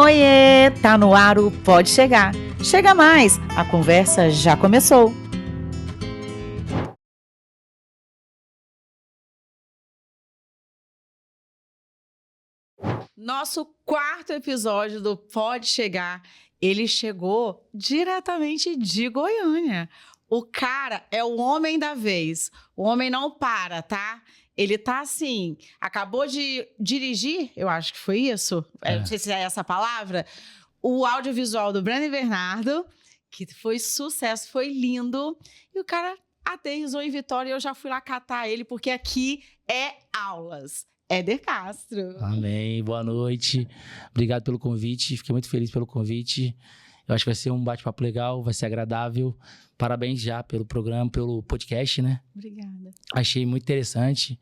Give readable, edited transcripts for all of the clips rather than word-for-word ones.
Oiê, tá no ar o Pode Chegar. Chega mais, a conversa já começou. Nosso quarto episódio do Pode Chegar, ele chegou diretamente de Goiânia. O cara é o homem da vez. O homem não para, tá? Ele tá assim, acabou de dirigir, eu acho que foi isso, não sei se é essa palavra, o audiovisual do Breno e Bernardo, que foi sucesso, foi lindo. E o cara aterrissou em Vitória e eu já fui lá catar ele, porque aqui é aulas. Éder Castro. Amém, boa noite. Obrigado pelo convite, fiquei muito feliz pelo convite. Eu acho que vai ser um bate-papo legal, vai ser agradável. Parabéns já pelo programa, pelo podcast, né? Obrigada. Achei muito interessante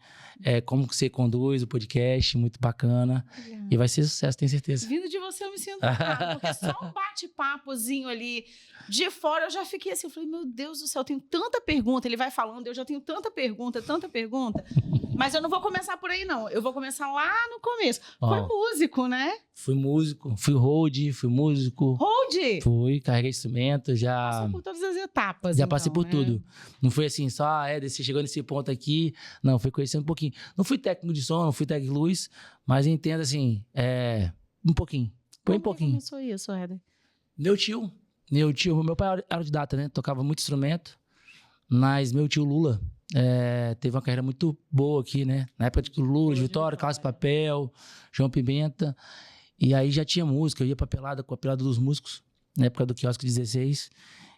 como que você conduz o podcast, muito bacana. Obrigada. E vai ser sucesso, tenho certeza. Vindo de você eu me sinto honrada, porque só um bate-papozinho ali de fora eu já fiquei assim, eu falei, meu Deus do céu, eu tenho tanta pergunta, ele vai falando, eu já tenho tanta pergunta. Mas eu não vou começar por aí, não. Eu vou começar lá no começo. Foi músico, né? Fui músico, fui road, fui músico. Road? Fui, carreguei instrumento, já... Passou por todas as etapas, Já então, passei por tudo. Não foi assim, só, você chegou nesse ponto aqui. Não, fui conhecendo um pouquinho. Não fui técnico de som, não fui técnico de luz, mas entendo assim, um pouquinho. Foi um pouquinho. Como começou isso, Éder? Meu tio, meu pai era autodidata, né? Tocava muito instrumento, mas meu tio Lula teve uma carreira muito boa aqui, né? Na época de Lula, de Vitória, Carlos Papel, João Pimenta. E aí já tinha música, eu ia pra pelada com a pelada dos músicos, na época do quiosque 16.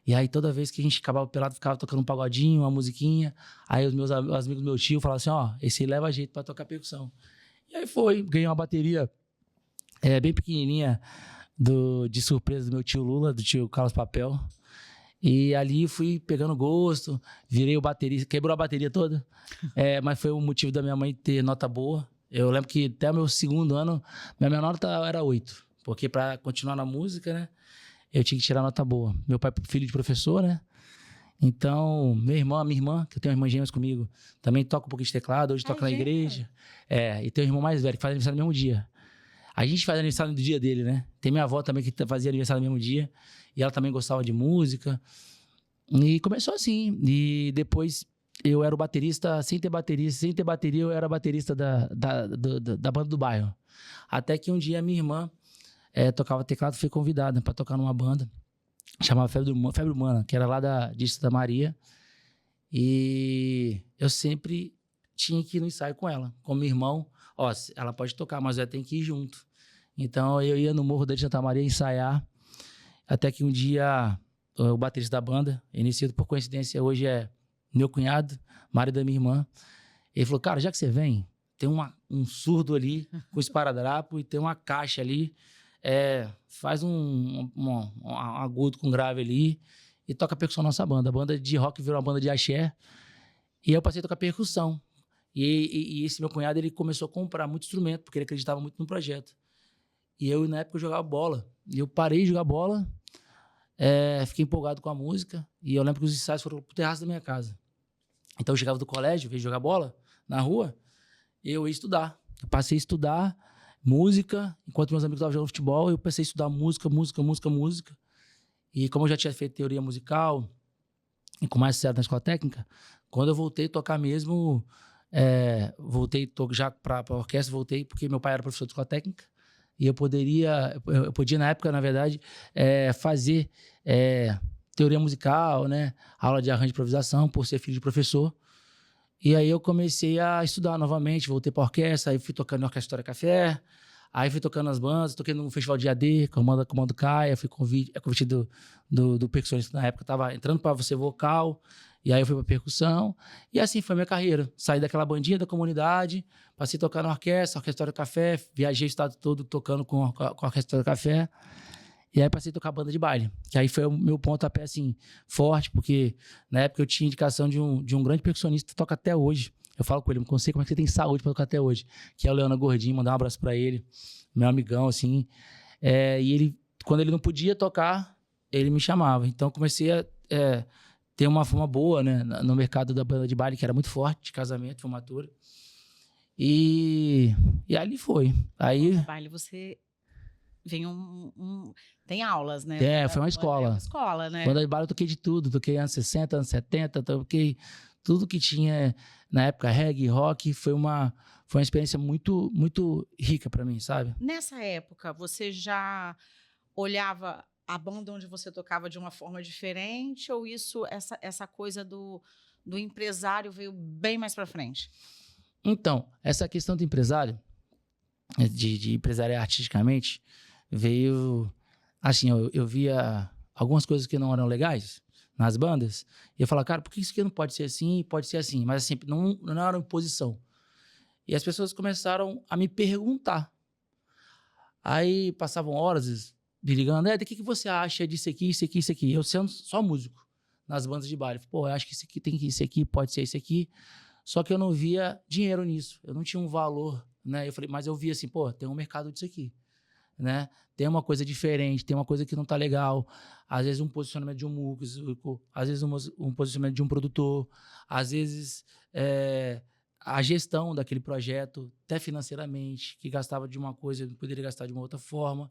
E aí toda vez que a gente acabava pelado, ficava tocando um pagodinho, uma musiquinha. Aí os amigos do meu tio falavam assim, esse aí leva jeito pra tocar percussão. E aí ganhei uma bateria bem pequenininha de surpresa do meu tio Lula, do tio Carlos Papel. E ali fui pegando gosto, virei o baterista, quebrou a bateria toda. Mas foi o motivo da minha mãe ter nota boa. Eu lembro que até o meu segundo ano, minha nota era 8. Porque pra continuar na música, né, eu tinha que tirar nota boa. Meu pai é filho de professor, né? Então, minha irmã, que eu tenho uma irmã gêmeas comigo, também toca um pouquinho de teclado, hoje toca na igreja. E tem um irmão mais velho que faz aniversário no mesmo dia. A gente faz aniversário no dia dele, né? Tem minha avó também que fazia aniversário no mesmo dia. E ela também gostava de música. E começou assim. E depois eu era o baterista, sem ter bateria, eu era baterista da banda do bairro. Até que um dia minha irmã tocava teclado, foi convidada para tocar numa banda, chamava Febre Humana, que era lá de Santa Maria. E eu sempre tinha que ir no ensaio com ela, com meu irmão. Ela pode tocar, mas eu tenho que ir junto. Então eu ia no Morro de Santa Maria ensaiar, até que um dia o baterista da banda, iniciado por coincidência, hoje é meu cunhado, marido da minha irmã, ele falou, cara, já que você vem, tem um surdo ali com esparadrapo e tem uma caixa ali, faz um agudo com grave ali e toca percussão na nossa banda. A banda de rock virou uma banda de axé e eu passei a tocar percussão. E esse meu cunhado, ele começou a comprar muito instrumento, porque ele acreditava muito no projeto. E eu, na época, eu jogava bola. E eu parei de jogar bola, fiquei empolgado com a música, e eu lembro que os ensaios foram pro terraço da minha casa. Então eu chegava do colégio, veio jogar bola na rua, eu ia estudar. Eu passei a estudar música, enquanto meus amigos estavam jogando futebol, eu passei a estudar música. E como eu já tinha feito teoria musical, e com mais sucesso na escola técnica, quando eu voltei a tocar mesmo, já para a orquestra, voltei porque meu pai era professor de escola técnica, e eu podia na época, na verdade, fazer teoria musical, né, aula de arranjo de improvisação, por ser filho de professor. E aí eu comecei a estudar novamente, voltei para a orquestra, aí fui tocando na Orquestra História Café, aí fui tocando nas bandas, toquei no Festival de AD, Comando Caia, fui convite do percussionista na época, estava entrando para ser vocal, e aí eu fui para percussão, e assim foi a minha carreira. Saí daquela bandinha da comunidade, passei a tocar na Orquestra História Café, viajei o estado todo tocando com a Orquestra História Café, e aí passei a tocar banda de baile, que aí foi o meu pontapé, assim, forte, porque na época eu tinha indicação de um grande percussionista que toca até hoje. Eu falo com ele, não sei como é que você tem saúde pra tocar até hoje, que é o Leandro Gordinho, mandar um abraço pra ele, meu amigão, assim. E ele, quando ele não podia tocar, ele me chamava. Então comecei a ter uma fama boa, né, no mercado da banda de baile, que era muito forte, de casamento, formatura. E ali foi. Aí... baile você vem tem aulas, né? Foi uma escola. É uma escola, né? Banda de baile eu toquei de tudo. Toquei anos 60, anos 70, toquei tudo que tinha na época, reggae, rock. Foi uma experiência muito, muito rica pra mim, sabe? Nessa época, você já olhava a banda onde você tocava de uma forma diferente ou essa coisa do empresário veio bem mais pra frente? Então, essa questão do empresário, de empresariar artisticamente, veio... Assim, eu via algumas coisas que não eram legais nas bandas, e eu falava, cara, por que isso aqui não pode ser assim, pode ser assim? Mas assim, não era imposição. E as pessoas começaram a me perguntar. Aí passavam horas me ligando, do que você acha disso aqui, isso aqui, isso aqui? Eu sendo só músico nas bandas de baile. Pô, eu acho que isso aqui tem que isso aqui, pode ser isso aqui. Só que eu não via dinheiro nisso. Eu não tinha um valor, né? Eu falei, mas eu via assim, pô, tem um mercado disso aqui, né? Tem uma coisa diferente, tem uma coisa que não tá legal. Às vezes um posicionamento de um músico, às vezes um posicionamento de um produtor, às vezes a gestão daquele projeto, até financeiramente, que gastava de uma coisa e poderia gastar de uma outra forma.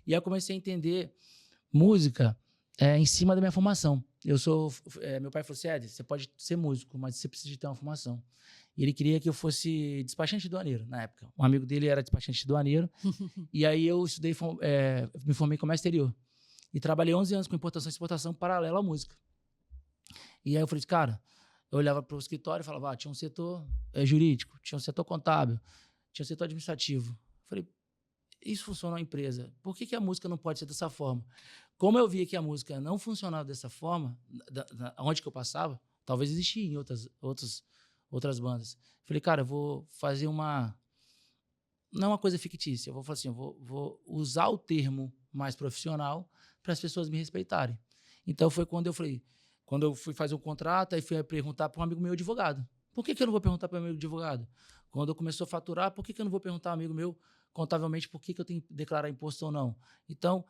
E aí eu comecei a entender música em cima da minha formação. Meu pai falou assim, Ed, você pode ser músico, mas você precisa de ter uma formação. E ele queria que eu fosse despachante de doaneiro, na época. Um amigo dele era despachante de doaneiro. E aí eu estudei, me formei em comércio exterior. E trabalhei 11 anos com importação e exportação paralela à música. E aí eu falei, cara, eu olhava para o escritório e falava, tinha um setor jurídico, tinha um setor contábil, tinha um setor administrativo. Eu falei, isso funciona na empresa. Por que a música não pode ser dessa forma? Como eu via que a música não funcionava dessa forma, onde que eu passava, talvez existia em outras bandas. Falei, cara, eu vou fazer não é uma coisa fictícia, eu vou falar assim, eu vou usar o termo mais profissional para as pessoas me respeitarem. Então foi quando eu fui fazer um contrato, aí fui perguntar para um amigo meu advogado. Por que eu não vou perguntar para um amigo advogado? Quando eu começou a faturar, por que eu não vou perguntar a um amigo meu contabilmente por que eu tenho que declarar imposto ou não? Então,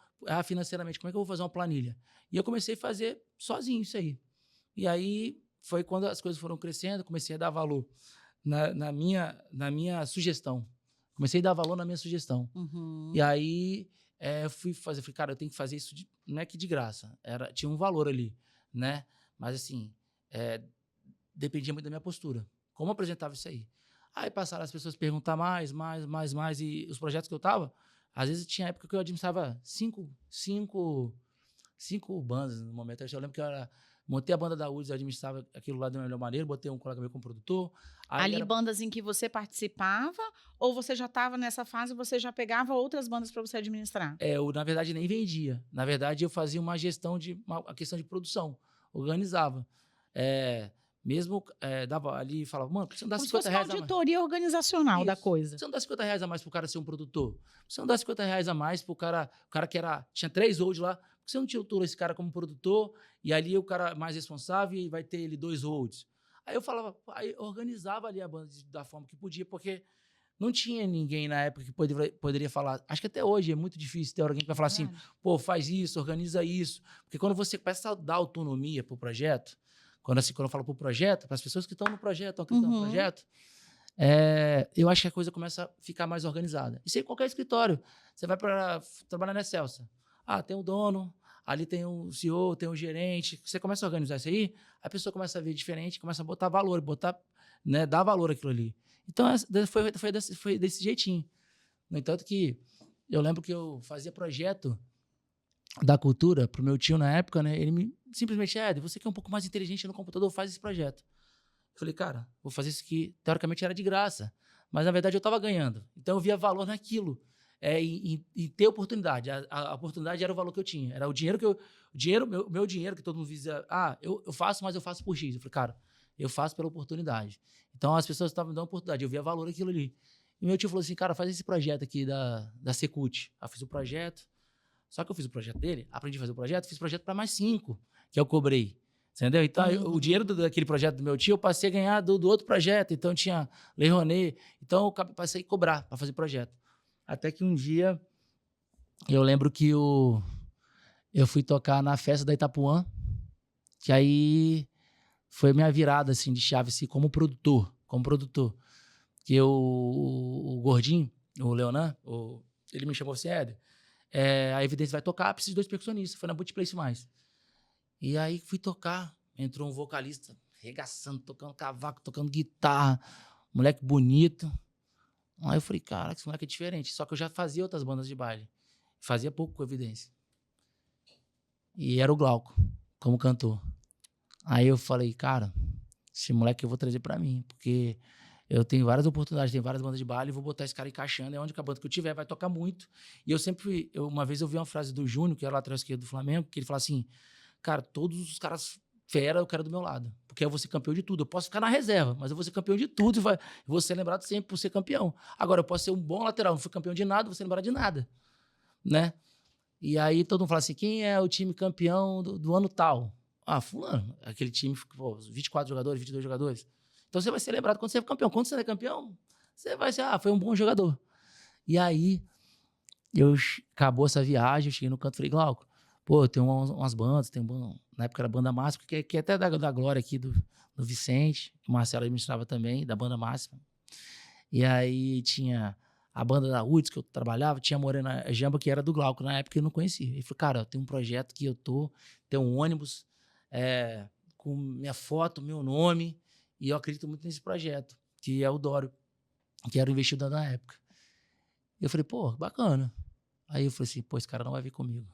financeiramente, como é que eu vou fazer uma planilha? E eu comecei a fazer sozinho isso aí. E aí foi quando as coisas foram crescendo, comecei a dar valor na minha sugestão. Comecei a dar valor na minha sugestão. Uhum. E aí falei, cara, eu tenho que fazer isso, não é que de graça, tinha um valor ali, né? Mas assim, dependia muito da minha postura. Como eu apresentava isso aí? Aí passaram as pessoas a perguntar mais, e os projetos que eu estava, às vezes tinha época que eu administrava cinco bandas no momento. Eu lembro que montei a banda da UDS, eu administrava aquilo lá da melhor maneira, botei um colega meu como produtor. Ali bandas em que você participava ou você já estava nessa fase, você já pegava outras bandas para você administrar? Eu, na verdade, nem vendia. Na verdade, eu fazia uma gestão uma questão de produção, organizava. Mesmo dava ali e falava, mano, por que você não dá Como R$50 a mais? Como se fosse uma auditoria organizacional da coisa. Você não dá R$50 a mais pro cara ser um produtor? Você não dá R$50 a mais pro cara, o cara que tinha 3 holds lá, por que você não titular esse cara como produtor e ali o cara mais responsável e vai ter ele 2 holds? Aí eu falava, aí eu organizava ali a banda da forma que podia, porque não tinha ninguém na época que poderia falar. Acho que até hoje é muito difícil ter alguém que vai falar assim, pô, faz isso, organiza isso. Porque quando você começa a dar autonomia pro projeto, quando eu falo pro projeto, para as pessoas que estão no projeto, estão acreditando no projeto, eu acho que a coisa começa a ficar mais organizada. Isso aí em qualquer escritório. Você vai para trabalhar na Excelsa. Tem o dono, ali tem o CEO, tem o gerente. Você começa a organizar isso aí, a pessoa começa a ver diferente, começa a botar valor, dar valor àquilo ali. Então, foi desse jeitinho. No entanto que eu lembro que eu fazia projeto da cultura pro meu tio na época, né? Ele simplesmente, você que é um pouco mais inteligente no computador, faz esse projeto. Eu falei, cara, vou fazer isso que teoricamente era de graça, mas na verdade eu estava ganhando. Então eu via valor naquilo, em ter oportunidade. A oportunidade era o valor que eu tinha, era o dinheiro meu dinheiro que todo mundo dizia, eu faço, mas eu faço por X. Eu falei, cara, eu faço pela oportunidade. Então as pessoas estavam me dando oportunidade, eu via valor naquilo ali. E meu tio falou assim, cara, faz esse projeto aqui da Secult. Eu fiz o projeto, só que eu fiz o projeto dele, aprendi a fazer o projeto, fiz o projeto para mais 5 que eu cobrei. Entendeu? Então, o dinheiro daquele projeto do meu tio, eu passei a ganhar do outro projeto. Então, tinha Lei Rouanet. Então, eu passei a cobrar para fazer projeto. Até que um dia, eu lembro que eu fui tocar na festa da Itapuã, que aí foi minha virada, assim, de chave, assim, como produtor. Que o Gordinho, o Leonan, ele me chamou assim, Éder, a Evidência vai tocar, precisa de 2 percussionistas. Foi na Bootplace Mais. E aí fui tocar, entrou um vocalista, regaçando, tocando cavaco, tocando guitarra, moleque bonito. Aí eu falei, cara, esse moleque é diferente. Só que eu já fazia outras bandas de baile. Fazia pouco com Evidência. E era o Glauco, como cantor. Aí eu falei, cara, esse moleque eu vou trazer pra mim, porque eu tenho várias oportunidades, tenho várias bandas de baile, e vou botar esse cara encaixando, é onde a banda que eu tiver vai tocar muito. E eu sempre, uma vez eu vi uma frase do Júnior, que era lateral esquerdo do Flamengo, que ele fala assim, cara, todos os caras fera eu quero do meu lado, porque eu vou ser campeão de tudo. Eu posso ficar na reserva, mas eu vou ser campeão de tudo e vou ser lembrado sempre por ser campeão. Agora, eu posso ser um bom lateral, não fui campeão de nada, vou ser lembrado de nada, né? E aí todo mundo fala assim, quem é o time campeão do ano tal? Ah, fulano, aquele time, pô, 24 jogadores, 22 jogadores. Então você vai ser lembrado quando você for campeão. Quando você não é campeão, você vai ser, foi um bom jogador. E aí, acabou essa viagem, eu cheguei no canto e falei, Glauco, pô, tem umas bandas, na época era a Banda Máxima, que é até da Glória aqui, do Vicente, o Marcelo administrava também, da Banda Máxima. E aí tinha a banda da UTS que eu trabalhava, tinha a Morena Jamba, que era do Glauco, na época eu não conhecia. Ele falou, cara, tem um projeto que tem um ônibus com minha foto, meu nome, e eu acredito muito nesse projeto, que é o Dório, que era o investidor na época. Eu falei, pô, bacana. Aí eu falei assim, pô, esse cara não vai vir comigo.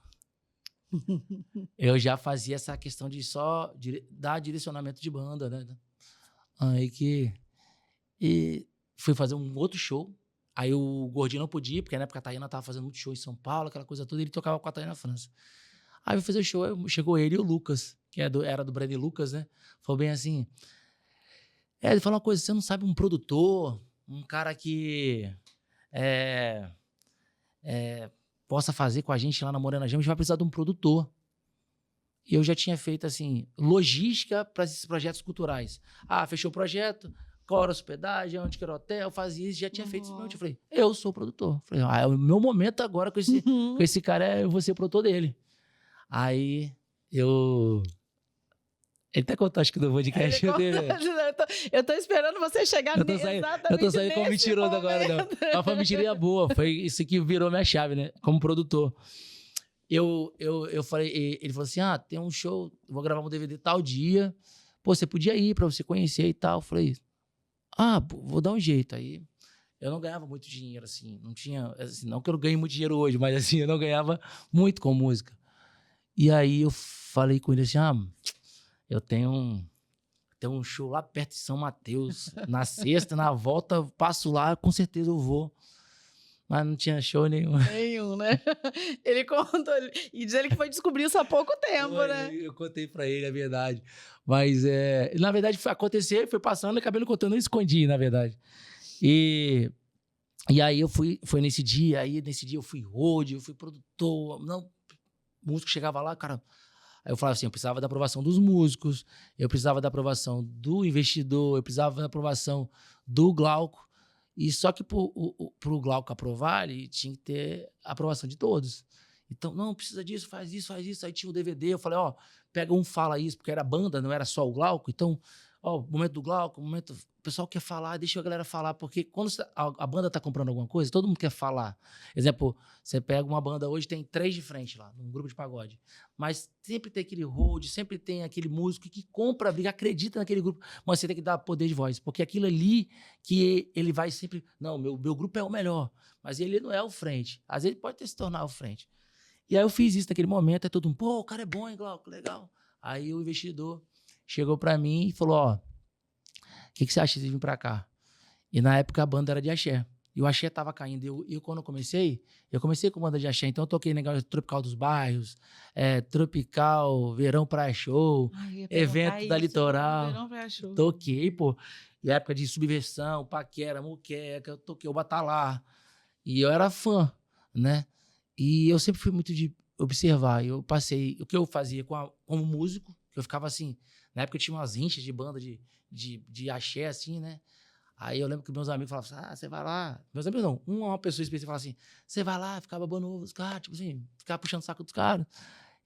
Eu já fazia essa questão de só dar direcionamento de banda, né? Aí e fui fazer um outro show. Aí o Gordinho não podia, porque na época a Taiana tava fazendo muito show em São Paulo, aquela coisa toda, e ele tocava com a Taiana na França. Aí eu fui fazer o show, chegou ele e o Lucas, que era do Brandon Lucas, né? Falou bem assim, ele falou uma coisa, você não sabe um produtor, um cara que possa fazer com a gente lá na Morena Gema, a gente vai precisar de um produtor. E eu já tinha feito, assim, logística para esses projetos culturais. Ah, fechou o projeto, qual era a hospedagem, onde que era o hotel, fazia isso, já tinha feito isso. Eu falei, eu sou o produtor. Falei, é o meu momento agora com esse cara, eu vou ser o produtor dele. Aí, ele até contou, acho que no podcast dele. Eu tô esperando você chegar exatamente eu tô saindo como mentiroso agora, não. Mas foi uma mentirinha boa, foi isso que virou minha chave, né? Como produtor. Eu falei, ele falou assim, tem um show, vou gravar um DVD tal dia, pô, você podia ir pra você conhecer e tal. Eu falei, vou dar um jeito. Aí eu não ganhava muito dinheiro, assim, não tinha, assim, não que eu ganhe muito dinheiro hoje, mas assim, eu não ganhava muito com música. E aí eu falei com ele assim, eu tenho um show lá perto de São Mateus, na sexta, na volta, eu passo lá, com certeza eu vou. Mas não tinha show nenhum. Nenhum, né? Ele contou, e diz ele que foi descobrir isso há pouco tempo, né? Eu contei pra ele, é verdade. Mas, na verdade, foi acontecer, foi passando, e acabei não contando, eu escondi, na verdade. E aí foi nesse dia, eu fui road, eu fui produtor, o músico chegava lá, cara... Aí eu falava assim, eu precisava da aprovação dos músicos, eu precisava da aprovação do investidor, eu precisava da aprovação do Glauco. E só que pro Glauco aprovar, ele tinha que ter a aprovação de todos. Então, não, precisa disso, faz isso. Aí tinha o DVD, eu falei, pega fala isso, porque era banda, não era só o Glauco. Então, momento do Glauco, o pessoal quer falar, deixa a galera falar, porque quando a banda tá comprando alguma coisa, todo mundo quer falar. Exemplo, você pega uma banda hoje, tem 3 de frente lá, num grupo de pagode, mas sempre tem aquele hold, sempre tem aquele músico que compra a briga, acredita naquele grupo, mas você tem que dar poder de voz, porque aquilo ali que ele vai sempre, não, meu grupo é o melhor, mas ele não é o frente, às vezes ele pode se tornar o frente. E aí eu fiz isso naquele momento, aí todo mundo, pô, o cara é bom, hein, Glauco, legal. Aí o investidor chegou pra mim e falou, o que você acha de vir pra cá? E na época a banda era de axé. E o axé tava caindo. E quando eu comecei com banda de axé. Então eu toquei negócio Tropical dos Bairros, Tropical, Verão Praia Show, evento da Litoral. Verão Praia Show. Toquei, pô. E época de Subversão, Paquera, Muqueca, eu toquei o Batalá. E eu era fã, né? E eu sempre fui muito de observar. Eu passei o que eu fazia como músico, que eu ficava assim. Na época eu tinha umas rinchas de banda de axé, assim, né? Aí eu lembro que meus amigos falavam assim, você vai lá. Meus amigos não, uma pessoa específica falava assim, você vai lá, ficar babando ovo dos caras, tipo assim, ficar puxando o saco dos caras.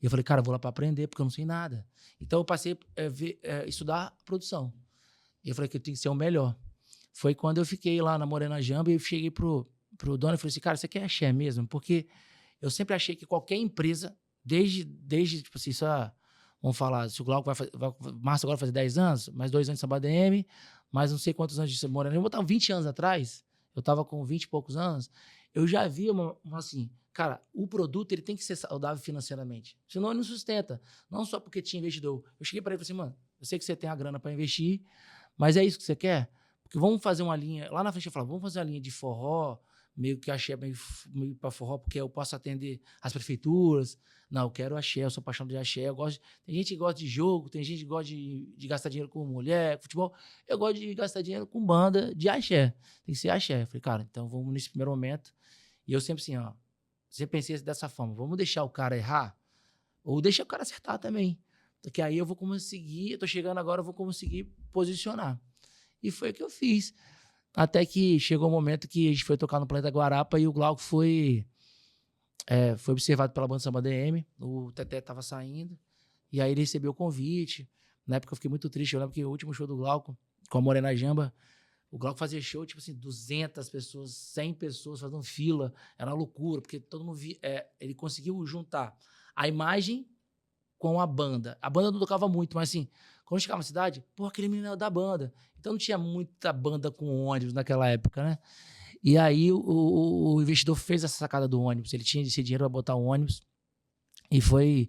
E eu falei, cara, eu vou lá pra aprender, porque eu não sei nada. Então eu passei a estudar produção. E eu falei que eu tinha que ser o melhor. Foi quando eu fiquei lá na Morena Jamba e eu cheguei pro dono e falei assim, cara, você quer axé mesmo? Porque eu sempre achei que qualquer empresa, desde tipo assim, só, vamos falar, se o Glauco março agora vai fazer 10 anos, mais 2 anos de Samba DM, mais não sei quantos anos de Morena, eu botar 20 anos atrás, eu tava com 20 e poucos anos, eu já via assim, cara, o produto ele tem que ser saudável financeiramente, senão ele não sustenta, não só porque tinha investidor. Eu cheguei para ele e falei assim, mano, eu sei que você tem a grana para investir, mas é isso que você quer? Porque vamos fazer uma linha, lá na frente eu falava, vamos fazer uma linha de forró, meio que axé, meio para forró, porque eu posso atender as prefeituras. Não, eu quero axé, eu sou apaixonado de axé, tem gente que gosta de jogo, tem gente que gosta de gastar dinheiro com mulher, futebol, eu gosto de gastar dinheiro com banda de axé, tem que ser axé. Eu falei, cara, então vamos nesse primeiro momento, e eu sempre assim, ó, sempre pensei dessa forma, vamos deixar o cara errar, ou deixar o cara acertar também, porque aí eu vou conseguir, eu tô chegando agora, eu vou conseguir posicionar. E foi o que eu fiz. Até que chegou um momento que a gente foi tocar no Planeta Guarapa e o Glauco foi observado pela banda Samba DM, o Teté tava saindo, e aí ele recebeu o convite. Na época eu fiquei muito triste, eu lembro que o último show do Glauco, com a Morena Jamba, o Glauco fazia show, tipo assim, 200 pessoas, 100 pessoas fazendo fila, era uma loucura, porque todo mundo via, ele conseguiu juntar a imagem com a banda. A banda não tocava muito, mas assim, quando chegava na cidade, pô, aquele menino era da banda. Então não tinha muita banda com ônibus naquela época, né? E aí o investidor fez essa sacada do ônibus. Ele tinha esse dinheiro para botar o ônibus. E foi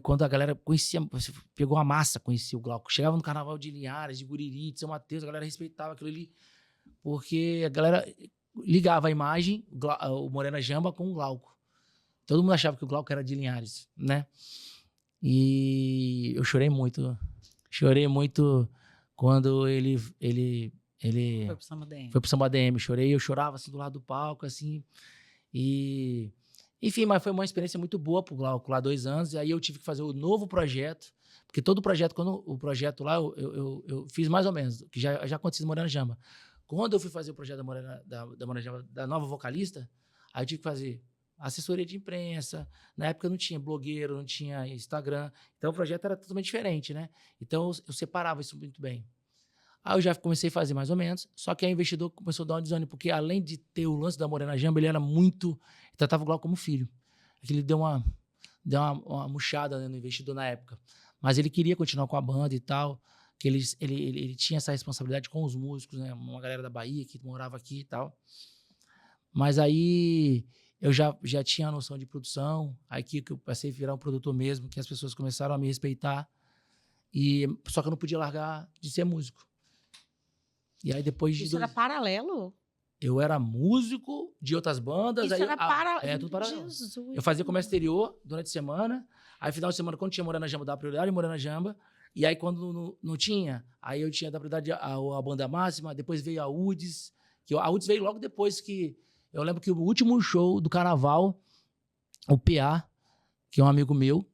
quando a galera conhecia, pegou a massa, conhecia o Glauco. Chegava no carnaval de Linhares, de Guriri, de São Mateus, a galera respeitava aquilo ali, porque a galera ligava a imagem, o Morena Jamba, com o Glauco. Todo mundo achava que o Glauco era de Linhares, né? E eu chorei muito quando ele Foi pro Samba DM. foi pro Samba DM. Eu chorava assim do lado do palco, assim. E enfim, mas foi uma experiência muito boa pro Glauco lá 2 anos. E aí eu tive que fazer o novo projeto, porque todo o projeto, quando o projeto lá, eu fiz mais ou menos, que já acontecia no Morena Jamba. Quando eu fui fazer o projeto da Morena Jamba, da nova vocalista, aí eu tive que fazer assessoria de imprensa. Na época não tinha blogueiro, não tinha Instagram. Então o projeto era totalmente diferente, né? Então eu separava isso muito bem. Aí eu já comecei a fazer mais ou menos, só que aí o investidor começou a dar um desânimo, porque além de ter o lance da Morena Jamba, ele era muito... Ele tratava o Glauco como filho. Ele deu uma murchada, né, no investidor na época. Mas ele queria continuar com a banda e tal, que ele tinha essa responsabilidade com os músicos, né? Uma galera da Bahia que morava aqui e tal. Mas aí eu já tinha a noção de produção, aí que eu passei a virar um produtor mesmo, que as pessoas começaram a me respeitar, só que eu não podia largar de ser músico. E aí depois de... Isso era paralelo? Eu era músico de outras bandas. Isso aí era tudo paralelo. Jesus. Eu fazia comércio exterior durante a semana, aí final de semana, quando tinha Morena Jamba, dava prioridade em Morena Jamba, e aí quando não tinha, aí eu tinha da prioridade a banda máxima, depois veio a UDS, que a UDS veio logo depois que... Eu lembro que o último show do carnaval, o PA, que é um amigo meu,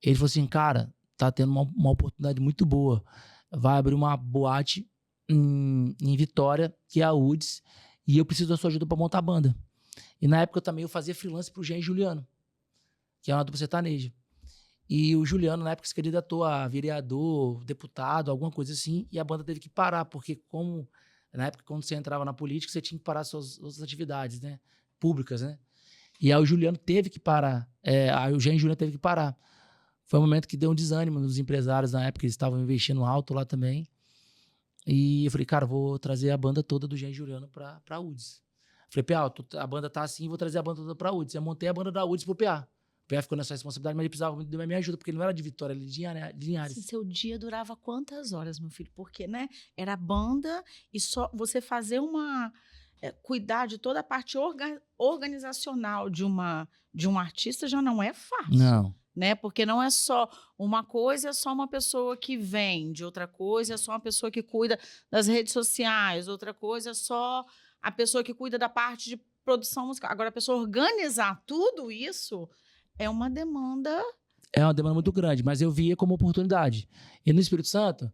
ele falou assim, cara, tá tendo uma oportunidade muito boa. Vai abrir uma boate em Vitória, que é a UDS, e eu preciso da sua ajuda para montar a banda. E na época também eu fazia freelance pro Jean e Juliano, que é uma dupla sertaneja. E o Juliano, na época, se candidatou a vereador, deputado, alguma coisa assim, e a banda teve que parar, porque como... Na época, quando você entrava na política, você tinha que parar suas outras atividades, né? Públicas, né? E aí o Juliano teve que parar. Aí o Jean e o Juliano teve que parar. Foi um momento que deu um desânimo nos empresários na época, eles estavam investindo alto lá também. E eu falei, cara, vou trazer a banda toda do Jean e Juliano pra UDS. Falei, PA, a banda tá assim, vou trazer a banda toda pra UDS. Eu montei a banda da UDS pro PA. O PA ficou nessa responsabilidade, mas ele precisava muito da minha ajuda, porque ele não era de Vitória, ele era de Linhares. Assim, seu dia durava quantas horas, meu filho? Porque, né, era banda e só você fazer cuidar de toda a parte organizacional de um artista já não é fácil. Não. Né? Porque não é só uma coisa, é só uma pessoa que vende, outra coisa é só uma pessoa que cuida das redes sociais, outra coisa é só a pessoa que cuida da parte de produção musical. Agora, a pessoa organizar tudo isso é uma demanda... É uma demanda muito grande, mas eu via como oportunidade. E no Espírito Santo,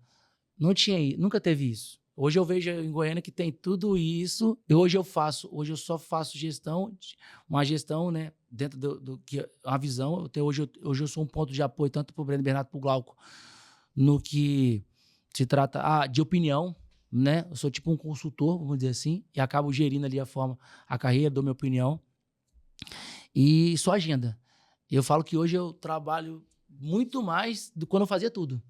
nunca teve isso. Hoje eu vejo em Goiânia que tem tudo isso. Hoje eu só faço uma gestão, né, dentro do que a visão. Hoje eu sou um ponto de apoio tanto para o Breno Bernardo, para o Glauco, no que se trata de opinião, né? Eu sou tipo um consultor, vamos dizer assim, e acabo gerindo ali a carreira, dou minha opinião. e só agenda. Eu falo que hoje eu trabalho muito mais do que quando eu fazia tudo.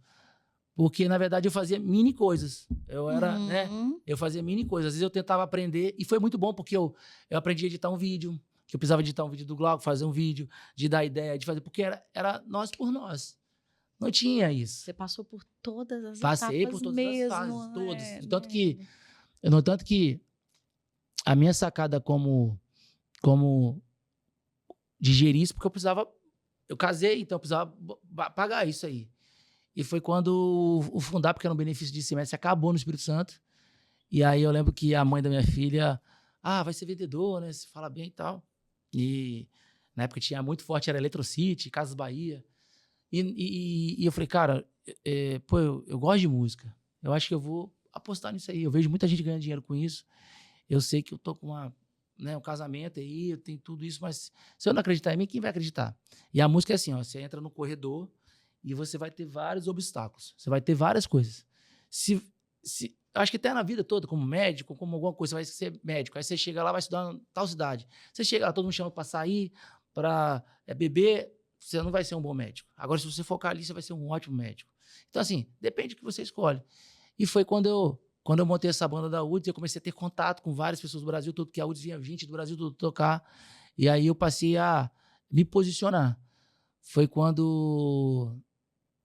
Porque, na verdade, eu fazia mini coisas. Eu era, né? Eu fazia mini coisas. Às vezes eu tentava aprender, e foi muito bom, porque eu aprendi a editar um vídeo, que eu precisava editar um vídeo do Glauco, fazer um vídeo, de dar ideia, de fazer, porque era nós por nós. Não tinha isso. Você passou por todas as Passei etapas por todas mesmo, as fases, todas. né? No tanto que a minha sacada como digerir isso, porque eu casei, então eu precisava pagar isso aí. E foi quando o Fundap, que era um benefício de semestre, acabou no Espírito Santo. E aí eu lembro que a mãe da minha filha, vai ser vendedor, né? Se fala bem e tal. E na época tinha muito forte, era Eletrocity, Casas Bahia. E eu falei, cara, eu gosto de música. Eu acho que eu vou apostar nisso aí. Eu vejo muita gente ganhando dinheiro com isso. Eu sei que eu tô com um casamento aí, eu tenho tudo isso, mas se eu não acreditar em mim, quem vai acreditar? E a música é assim, ó, você entra no corredor e você vai ter vários obstáculos. Você vai ter várias coisas. Acho que até na vida toda, como médico, como alguma coisa, você vai ser médico. Aí você chega lá, vai estudar em tal cidade. Você chega lá, todo mundo chama para sair, para beber, você não vai ser um bom médico. Agora, se você focar ali, você vai ser um ótimo médico. Então, assim, depende do que você escolhe. E foi quando eu montei essa banda da UDS, eu comecei a ter contato com várias pessoas do Brasil todo, que a UDS vinha 20 do Brasil todo tocar. E aí eu passei a me posicionar. Foi quando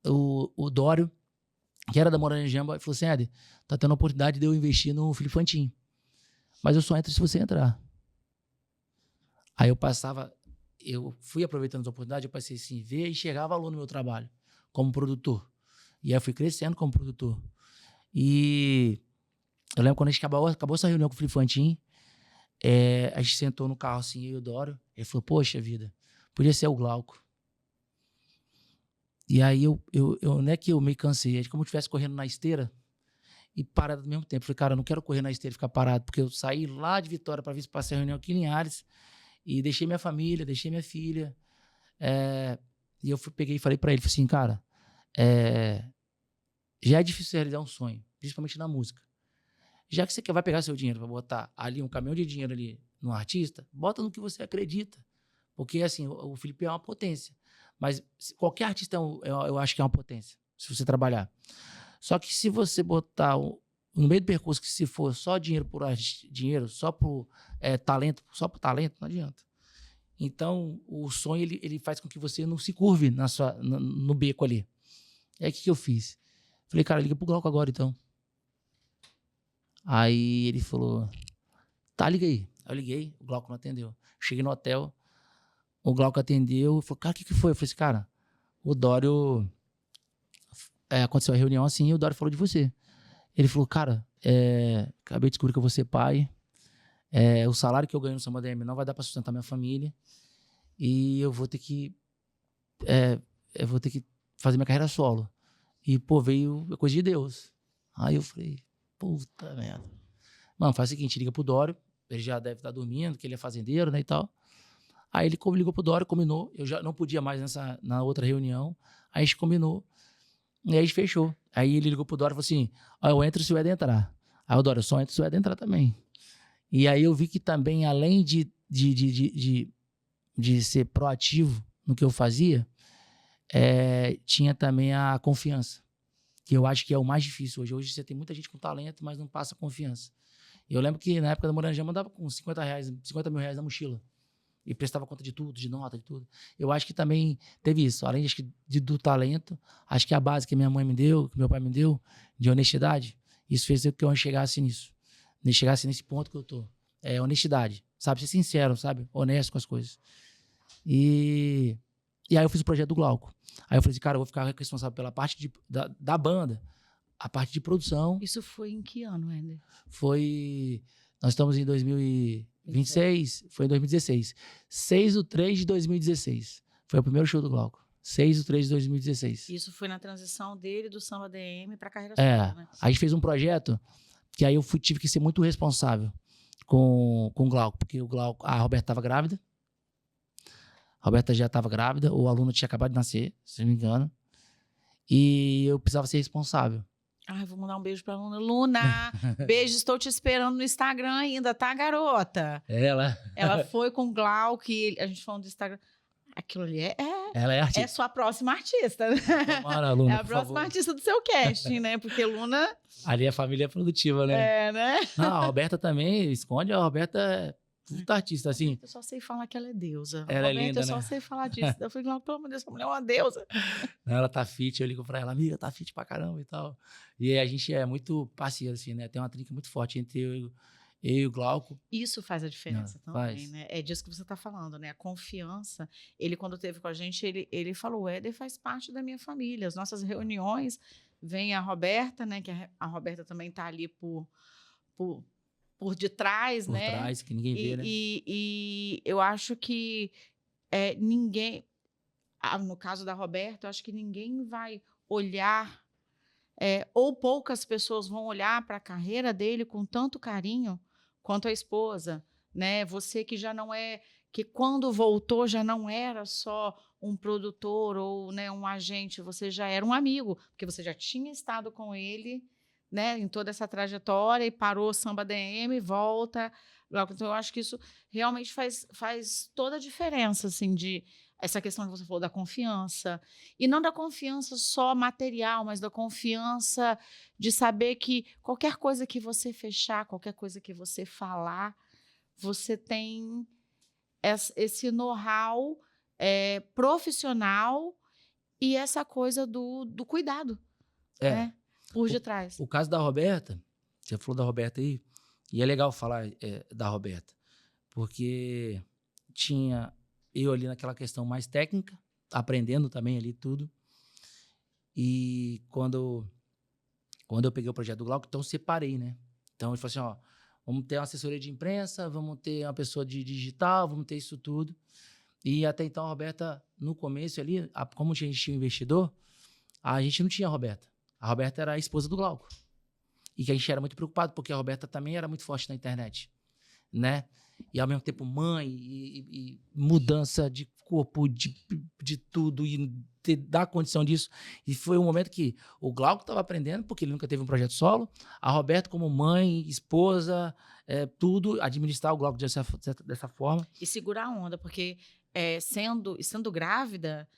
o Dório, que era da Moranjamba, falou assim, Éder, tá tendo a oportunidade de eu investir no Felipe Fantin. Mas eu só entro se você entrar. Aí eu fui aproveitando as oportunidades, eu passei assim, ver e enxergar valor no meu trabalho, como produtor. E aí eu fui crescendo como produtor. E eu lembro quando a gente acabou essa reunião com o Felipe Fantin, a gente sentou no carro assim, eu e o Dório, ele falou, poxa vida, podia ser o Glauco. E aí não é que eu me cansei, é como se eu estivesse correndo na esteira e parado ao mesmo tempo. Eu falei, cara, eu não quero correr na esteira e ficar parado, porque eu saí lá de Vitória para vir para essa reunião aqui em Linhares e deixei minha família, deixei minha filha. E eu peguei e falei para ele, falei assim, cara, já é difícil realizar um sonho, principalmente na música. Já que você vai pegar seu dinheiro para botar ali um caminhão de dinheiro ali no artista, bota no que você acredita. Porque, assim, o Felipe é uma potência. Mas qualquer artista eu acho que é uma potência, se você trabalhar. Só que se você botar no meio do percurso que se for só dinheiro por dinheiro, só por talento, só por talento, não adianta. Então, o sonho, ele faz com que você não se curve no beco ali. E aí, o que eu fiz? Falei, cara, liga pro Glauco agora, então. Aí ele falou, tá, liga aí. Aí eu liguei, o Glauco não atendeu. Cheguei no hotel, o Glauco atendeu, falou, cara, o que foi? Eu falei assim, cara, o Dório, aconteceu a reunião assim e o Dório falou de você. Ele falou, cara, acabei de descobrir que eu vou ser pai, o salário que eu ganho no Samba DM não vai dar pra sustentar minha família e eu vou ter que fazer minha carreira solo. E, pô, veio coisa de Deus. Aí eu falei, puta merda. Mano, faz o seguinte, liga pro Dório, ele já deve estar dormindo, que ele é fazendeiro, né, e tal. Aí ele ligou pro Dório, combinou, eu já não podia mais na outra reunião, aí a gente combinou, e aí a gente fechou. Aí ele ligou pro Dório e falou assim, eu entro se o Éder entrar. Aí o Dório, eu só entro se o Éder entrar também. E aí eu vi que também, além de ser proativo no que eu fazia, tinha também a confiança, que eu acho que é o mais difícil hoje. Hoje você tem muita gente com talento, mas não passa confiança. Eu lembro que na época da Moranjama eu andava com 50 mil reais na mochila. E prestava conta de tudo, de nota, de tudo. Eu acho que também teve isso. Além do talento, acho que a base que minha mãe me deu, que meu pai me deu, de honestidade, isso fez com que eu chegasse nisso. Chegasse nesse ponto que eu tô. Honestidade, sabe? Ser sincero, sabe? Honesto com as coisas. E aí eu fiz o projeto do Glauco. Aí eu falei assim, cara, eu vou ficar responsável pela parte da banda, a parte de produção. Isso foi em que ano, Éder? Nós estamos em 2026, foi em 2016. 6/3/2016. Foi o primeiro show do Glauco. 6/3/2016. Isso foi na transição dele do Samba DM para a carreira solo, né? A gente fez um projeto que aí eu tive que ser muito responsável com o Glauco, porque a Roberta estava grávida. A Roberta já estava grávida, o aluno tinha acabado de nascer, se não me engano. E eu precisava ser responsável. Ai, vou mandar um beijo pra Luna. Luna, beijo, estou te esperando no Instagram ainda, tá, garota? Ela foi com o Glauco, a gente falando do Instagram. Aquilo ali ela é artista. é sua próxima artista, né? Tomara, Luna, É a próxima favor. artista do seu casting, né? Porque Luna... Ali a família é produtiva, né? né? Não, a Roberta também esconde, a Roberta é puta artista, assim. Eu só sei falar que ela é deusa. Ela é Roberta, linda, eu só né? sei falar disso. Eu falei, não, pelo amor de Deus, essa mulher é uma deusa. Ela tá fit, eu ligo pra ela, amiga, tá fit pra caramba e tal. E aí a gente é muito parceiro, assim, né? Tem uma trinca muito forte entre eu e o Glauco. Isso faz a diferença também, faz. né? É disso que você está falando, né? A confiança. Ele, quando teve com a gente, ele falou, o Éder faz parte da minha família. As nossas reuniões, vem a Roberta, né? Que a Roberta também tá ali por detrás, Por né? trás, que ninguém vê, né? E eu acho que ninguém... no caso da Roberta, eu acho que ninguém vai olhar... ou poucas pessoas vão olhar para a carreira dele com tanto carinho quanto a esposa, né? Você que já não que quando voltou já não era só um produtor ou, né, um agente, você já era um amigo, porque você já tinha estado com ele, né, em toda essa trajetória e parou Samba DM, volta. Então, eu acho que isso realmente faz toda a diferença, assim, essa questão que você falou da confiança. E não da confiança só material, mas da confiança de saber que qualquer coisa que você fechar, qualquer coisa que você falar, você tem esse know-how profissional e essa coisa do cuidado, né? Por detrás. O caso da Roberta, você falou da Roberta aí, e é legal falar da Roberta, porque tinha eu ali naquela questão mais técnica, aprendendo também ali tudo. E quando eu peguei o projeto do Glauco, então separei, né? Então ele falou assim, ó, vamos ter uma assessoria de imprensa, vamos ter uma pessoa de digital, vamos ter isso tudo. E até então a Roberta, no começo ali, como a gente tinha um investidor, a gente não tinha a Roberta. A Roberta era a esposa do Glauco. E que a gente era muito preocupado, porque a Roberta também era muito forte na internet, né? E ao mesmo tempo mãe e mudança de corpo, de tudo, e dar condição disso. E foi um momento que o Glauco estava aprendendo, porque ele nunca teve um projeto solo. A Roberta como mãe, esposa, tudo, administrar o Glauco dessa forma. E segurar a onda, porque sendo grávida,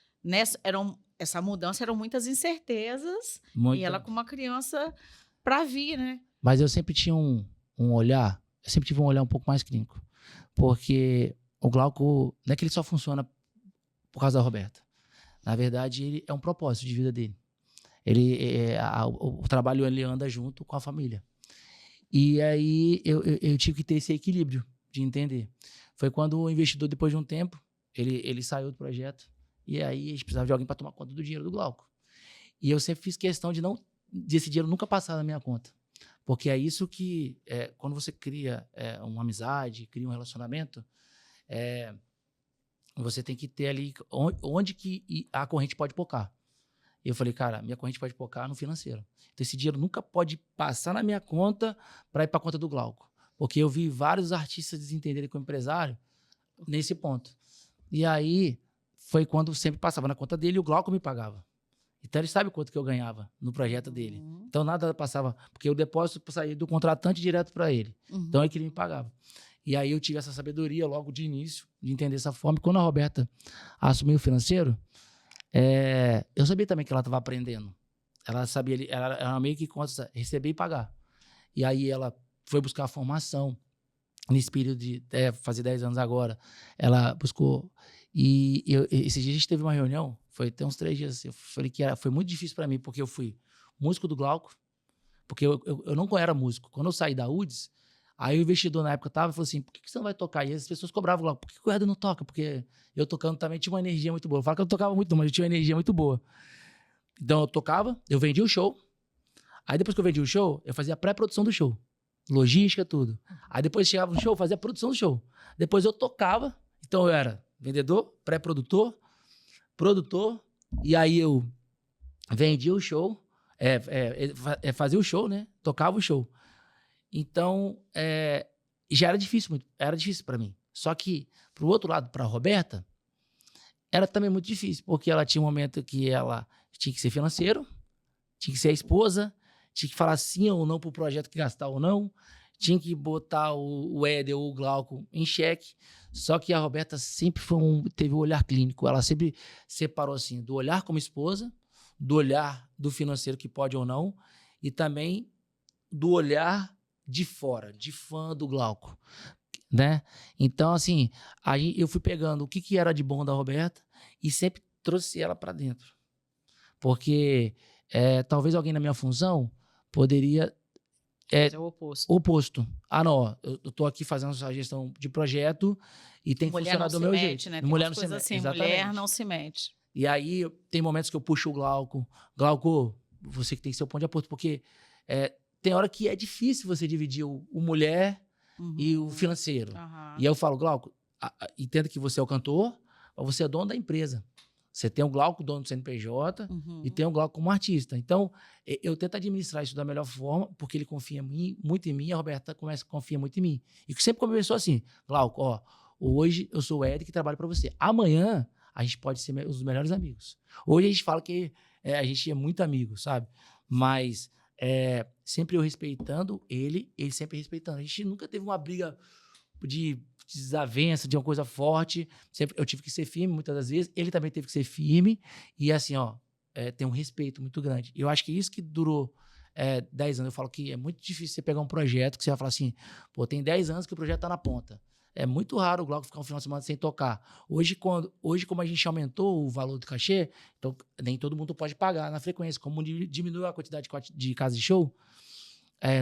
essa mudança eram muitas incertezas, e ela com uma criança para vir, né? Mas eu sempre tinha um olhar, eu sempre tive um olhar um pouco mais clínico. Porque o Glauco, não é que ele só funciona por causa da Roberta. Na verdade, ele é um propósito de vida dele. O trabalho, ele anda junto com a família. E aí, eu tive que ter esse equilíbrio de entender. Foi quando o investidor, depois de um tempo, ele saiu do projeto. E aí, a gente precisava de alguém para tomar conta do dinheiro do Glauco. E eu sempre fiz questão desse dinheiro nunca passar na minha conta. Porque é isso que, quando você cria uma amizade, cria um relacionamento, você tem que ter ali onde que a corrente pode pocar. E eu falei, cara, minha corrente pode pocar no financeiro. Então esse dinheiro nunca pode passar na minha conta para ir para a conta do Glauco. Porque eu vi vários artistas desentenderem com o empresário nesse ponto. E aí foi quando sempre passava na conta dele e o Glauco me pagava. Então ele sabe quanto que eu ganhava no projeto dele. Então nada passava, porque o depósito saía do contratante direto para ele. Então é que ele me pagava. E aí eu tive essa sabedoria logo de início, de entender essa forma. E quando a Roberta assumiu o financeiro, eu sabia também que ela estava aprendendo. Ela sabia, ela era meio que conta, receber e pagar. E aí ela foi buscar a formação. Nesse período de fazer 10 anos agora, ela buscou. E esses dias a gente teve uma reunião, foi até uns 3 dias. Eu falei que foi muito difícil para mim, porque eu fui músico do Glauco, porque eu não era músico. Quando eu saí da UDS, aí o investidor na época tava e falou assim: por que você não vai tocar? E as pessoas cobravam o Glauco: por que o Éder não toca? Porque eu tocando também tinha uma energia muito boa. Eu falo que eu não tocava muito, mas eu tinha uma energia muito boa. Então eu tocava, eu vendia o show. Aí depois que eu vendia o show, eu fazia a pré-produção do show. Logística, tudo. Aí depois chegava no show, fazia a produção do show. Depois eu tocava, então eu era vendedor, pré-produtor, produtor, e aí eu vendia o show, fazia o show, né? Tocava o show. Então, já era difícil para mim. Só que, pro outro lado, pra Roberta, era também muito difícil, porque ela tinha um momento que ela tinha que ser financeiro, tinha que ser a esposa, tinha que falar sim ou não pro projeto que gastar ou não, tinha que botar o Éder ou o Glauco em xeque. Só que a Roberta sempre teve o olhar clínico. Ela sempre separou assim, do olhar como esposa, do olhar do financeiro que pode ou não, e também do olhar de fora, de fã do Glauco, né? Então, assim, aí eu fui pegando o que era de bom da Roberta e sempre trouxe ela para dentro. Porque talvez alguém na minha função poderia Mas é o oposto. oposto. Ah, não, ó, eu tô aqui fazendo essa gestão de projeto e tem que Mulher funcionar não do se meu mete, jeito. né? Tem Mulher umas não se coisas mete. assim, Exatamente. mulher não se mete. E aí tem momentos que eu puxo o Glauco. Glauco, você que tem que ser o ponto de aporto, porque tem hora que é difícil você dividir o mulher e o financeiro. E aí eu falo, Glauco, entenda que você é o cantor, mas você é dono da empresa. Você tem o Glauco, dono do CNPJ, e tem o Glauco como artista. Então, eu tento administrar isso da melhor forma, porque ele confia muito em mim, e a Roberta confia muito em mim. E sempre começou assim, Glauco, ó, hoje eu sou o Ed que trabalho para você. Amanhã, a gente pode ser os melhores amigos. Hoje a gente fala que a gente é muito amigo, sabe? Mas sempre eu respeitando ele sempre respeitando. A gente nunca teve uma briga de desavença, de uma coisa forte. Sempre eu tive que ser firme muitas das vezes. Ele também teve que ser firme. E assim, ó, tem um respeito muito grande. E eu acho que isso que durou 10 anos. Eu falo que é muito difícil você pegar um projeto que você vai falar assim, pô, tem 10 anos que o projeto tá na ponta. É muito raro o Glauco ficar um final de semana sem tocar. Hoje, como a gente aumentou o valor do cachê, então nem todo mundo pode pagar na frequência. Como diminuiu a quantidade de casas de show,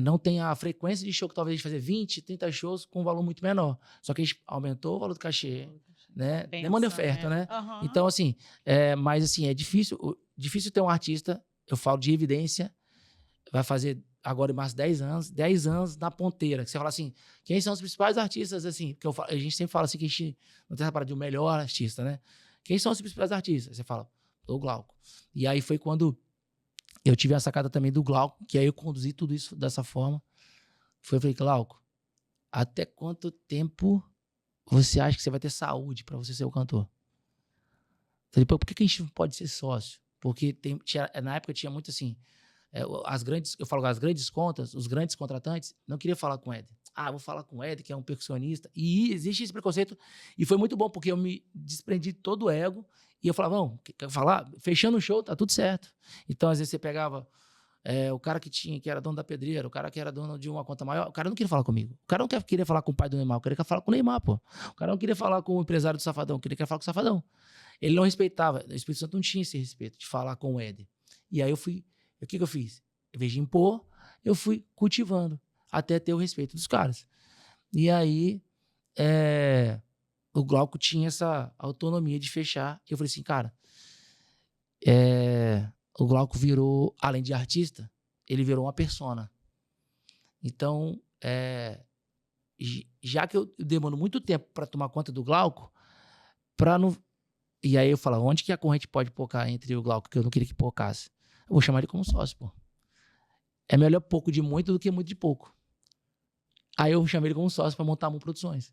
não tem a frequência de show que talvez a gente fazer 20, 30 shows com um valor muito menor. Só que a gente aumentou o valor do cachê, né? Demanda e oferta, né? Então, assim, mas assim, é difícil ter um artista, eu falo de evidência, vai fazer agora em março 10 anos na ponteira. Que você fala assim, quem são os principais artistas, assim, porque a gente sempre fala assim que a gente não tem essa parada de o melhor artista, né? Quem são os principais artistas? Você fala, o Glauco. E aí foi quando eu tive a sacada também do Glauco, que aí eu conduzi tudo isso dessa forma. Eu falei, Glauco, até quanto tempo você acha que você vai ter saúde para você ser o cantor? Eu falei, pô, por que a gente não pode ser sócio? Porque na época tinha muito assim, as grandes contas, os grandes contratantes, não queria falar com o Ed. Vou falar com o Ed, que é um percussionista. E existe esse preconceito. E foi muito bom, porque eu me desprendi de todo o ego. E eu falava, não, quer falar? Fechando o show, tá tudo certo. Então, às vezes, você pegava o cara que era dono da pedreira, o cara que era dono de uma conta maior, o cara não queria falar comigo. O cara não queria falar com o pai do Neymar, o cara queria falar com o Neymar, pô. O cara não queria falar com o empresário do Safadão, o cara queria falar com o Safadão. Ele não respeitava, o Espírito Santo não tinha esse respeito de falar com o Ed. E aí o que eu fiz? Em vez de impor, eu fui cultivando até ter o respeito dos caras. E aí, o Glauco tinha essa autonomia de fechar. E eu falei assim, cara, o Glauco virou, além de artista, ele virou uma persona. Então, já que eu demoro muito tempo para tomar conta do Glauco, e aí eu falo, onde que a corrente pode pocar entre o Glauco, que eu não queria que pocasse? Eu vou chamar ele como sócio, pô. É melhor pouco de muito do que muito de pouco. Aí eu chamei ele como sócio para montar a Moon Produções.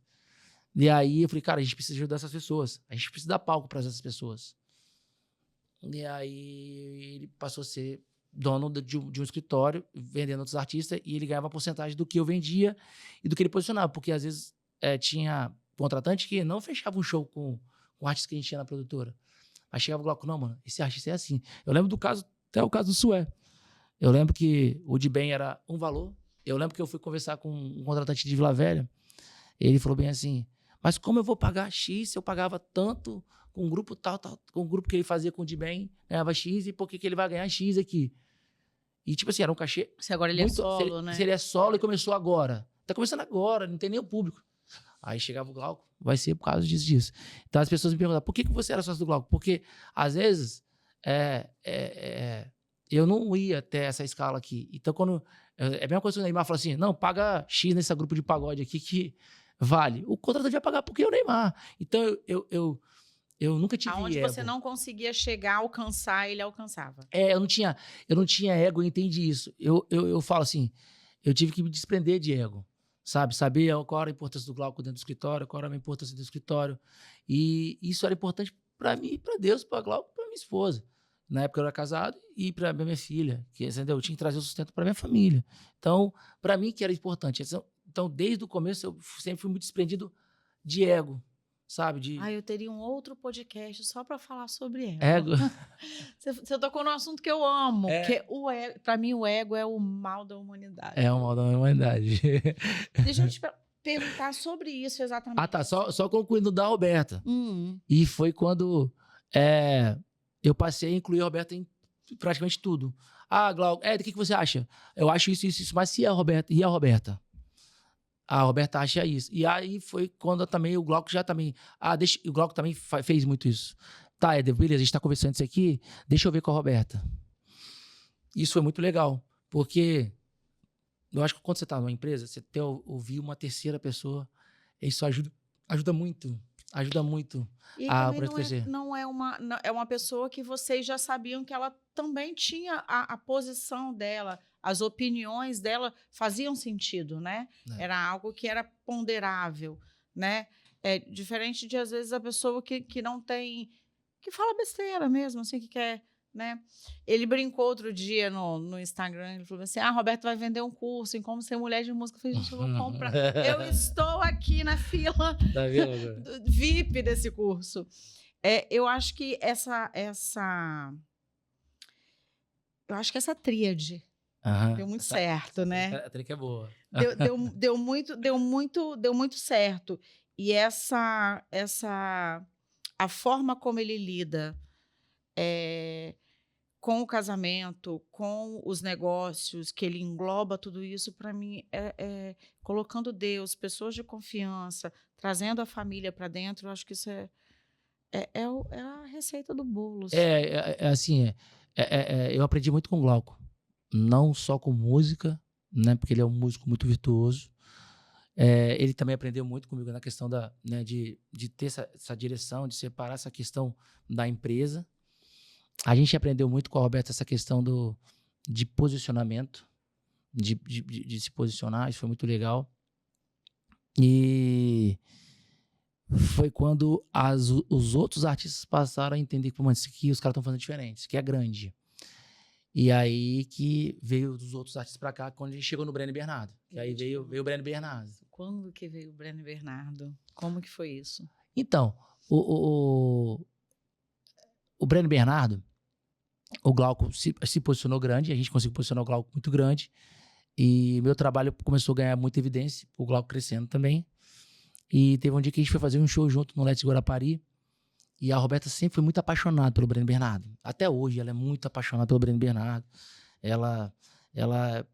E aí eu falei, cara, a gente precisa ajudar essas pessoas. A gente precisa dar palco para essas pessoas. E aí ele passou a ser dono de um escritório, vendendo outros artistas, e ele ganhava porcentagem do que eu vendia e do que ele posicionava. Porque às vezes tinha contratante que não fechava um show com o artista que a gente tinha na produtora. Aí chegava o Glauco, não, mano, esse artista é assim. Eu lembro do caso, até o caso do Sué. Eu lembro que o de bem era um valor. Eu lembro que eu fui conversar com um contratante de Vila Velha. Ele falou bem assim, mas como eu vou pagar X se eu pagava tanto com um grupo tal, com um grupo que ele fazia com o de bem, ganhava X, e por que ele vai ganhar X aqui? E tipo assim, era um cachê... Se agora ele é solo, né? Se ele é solo e começou agora. Tá começando agora, não tem nem o público. Aí chegava o Glauco, vai ser por causa disso. Então as pessoas me perguntavam, por que você era sócio do Glauco? Porque às vezes eu não ia até essa escala aqui. Então, quando... É a mesma coisa que o Neymar fala assim, não, paga X nesse grupo de pagode aqui que vale. O contratante vai pagar porque é o Neymar. Então, eu nunca tive aonde ego. Você não conseguia chegar, alcançar, ele alcançava. Eu não tinha ego, eu entendi isso. Eu falo assim, eu tive que me desprender de ego, sabe? Saber qual era a importância do Glauco dentro do escritório, qual era a importância do escritório. E isso era importante para mim, para Deus, para Glauco, para minha esposa. Na época eu era casado, e para minha filha, que entendeu? Eu tinha que trazer o sustento para minha família. Então, para mim que era importante. Então, desde o começo, eu sempre fui muito desprendido de ego, sabe? Eu teria um outro podcast só para falar sobre ego. Ego. Você tocou num assunto que eu amo, É. que para mim o ego é o mal da humanidade. É o mal da humanidade. Deixa eu te perguntar sobre isso exatamente. Ah, tá. Só concluindo da Roberta. E foi quando eu passei a incluir a Roberta em praticamente tudo. Ah, Glauco, o que você acha? Eu acho isso, mas e a Roberta? E a Roberta? A Roberta acha isso. E aí foi quando também o Glauco já também... o Glauco também fez muito isso. Tá, Éder, beleza, a gente tá conversando isso aqui, deixa eu ver com a Roberta. Isso foi muito legal, porque eu acho que quando você tá numa empresa, você ouvir uma terceira pessoa, isso ajuda muito. Ajuda muito e a também crescer. É uma pessoa que vocês já sabiam que ela também tinha a posição dela, as opiniões dela faziam sentido, né? Era algo que era ponderável, né? É diferente de, às vezes, a pessoa que não tem... que fala besteira mesmo, assim, que quer... né? Ele brincou outro dia no Instagram, ele falou assim, Roberto vai vender um curso em como ser mulher de música. Eu falei, gente, eu vou comprar. Eu estou aqui na fila VIP desse curso. Eu acho que essa tríade deu muito certo, né? A tríade é boa. Deu muito certo. E a forma como ele lida com o casamento, com os negócios, que ele engloba tudo isso, para mim, colocando Deus, pessoas de confiança, trazendo a família para dentro, eu acho que isso é a receita do bolo. Assim, eu aprendi muito com o Glauco, não só com música, né, porque ele é um músico muito virtuoso. Ele também aprendeu muito comigo na questão de ter essa direção, de separar essa questão da empresa. A gente aprendeu muito com a Roberta essa questão de posicionamento, de se posicionar, isso foi muito legal. E foi quando os outros artistas passaram a entender que isso aqui os caras estão fazendo diferente, isso aqui é grande. E aí que veio os outros artistas pra cá, quando a gente chegou no Breno Bernardo. E aí veio o Breno Bernardo. Quando que veio o Breno Bernardo? Como que foi isso? Então, o Breno Bernardo, o Glauco se posicionou grande, a gente conseguiu posicionar o Glauco muito grande, e meu trabalho começou a ganhar muita evidência, o Glauco crescendo também. E teve um dia que a gente foi fazer um show junto no Let's Guarapari, e a Roberta sempre foi muito apaixonada pelo Breno Bernardo. Até hoje ela é muito apaixonada pelo Breno Bernardo.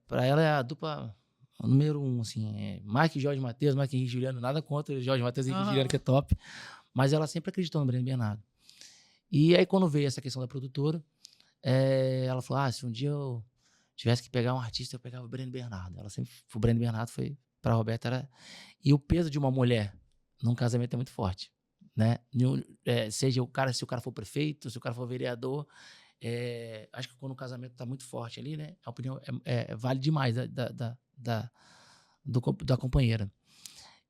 Pra ela é a dupla número 1, assim, mais que Jorge Mateus, mais que Henrique Juliano, nada contra Jorge Mateus e Henrique Juliano, que é top, mas ela sempre acreditou no Breno Bernardo. E aí quando veio essa questão da produtora, ela falou, se um dia eu tivesse que pegar um artista, eu pegava o Breno Bernardo. O Breno Bernardo foi, pra Roberta, e o peso de uma mulher num casamento é muito forte, né? Se o cara for prefeito, se o cara for vereador, acho que quando o casamento tá muito forte ali, né? A opinião vale demais da companheira.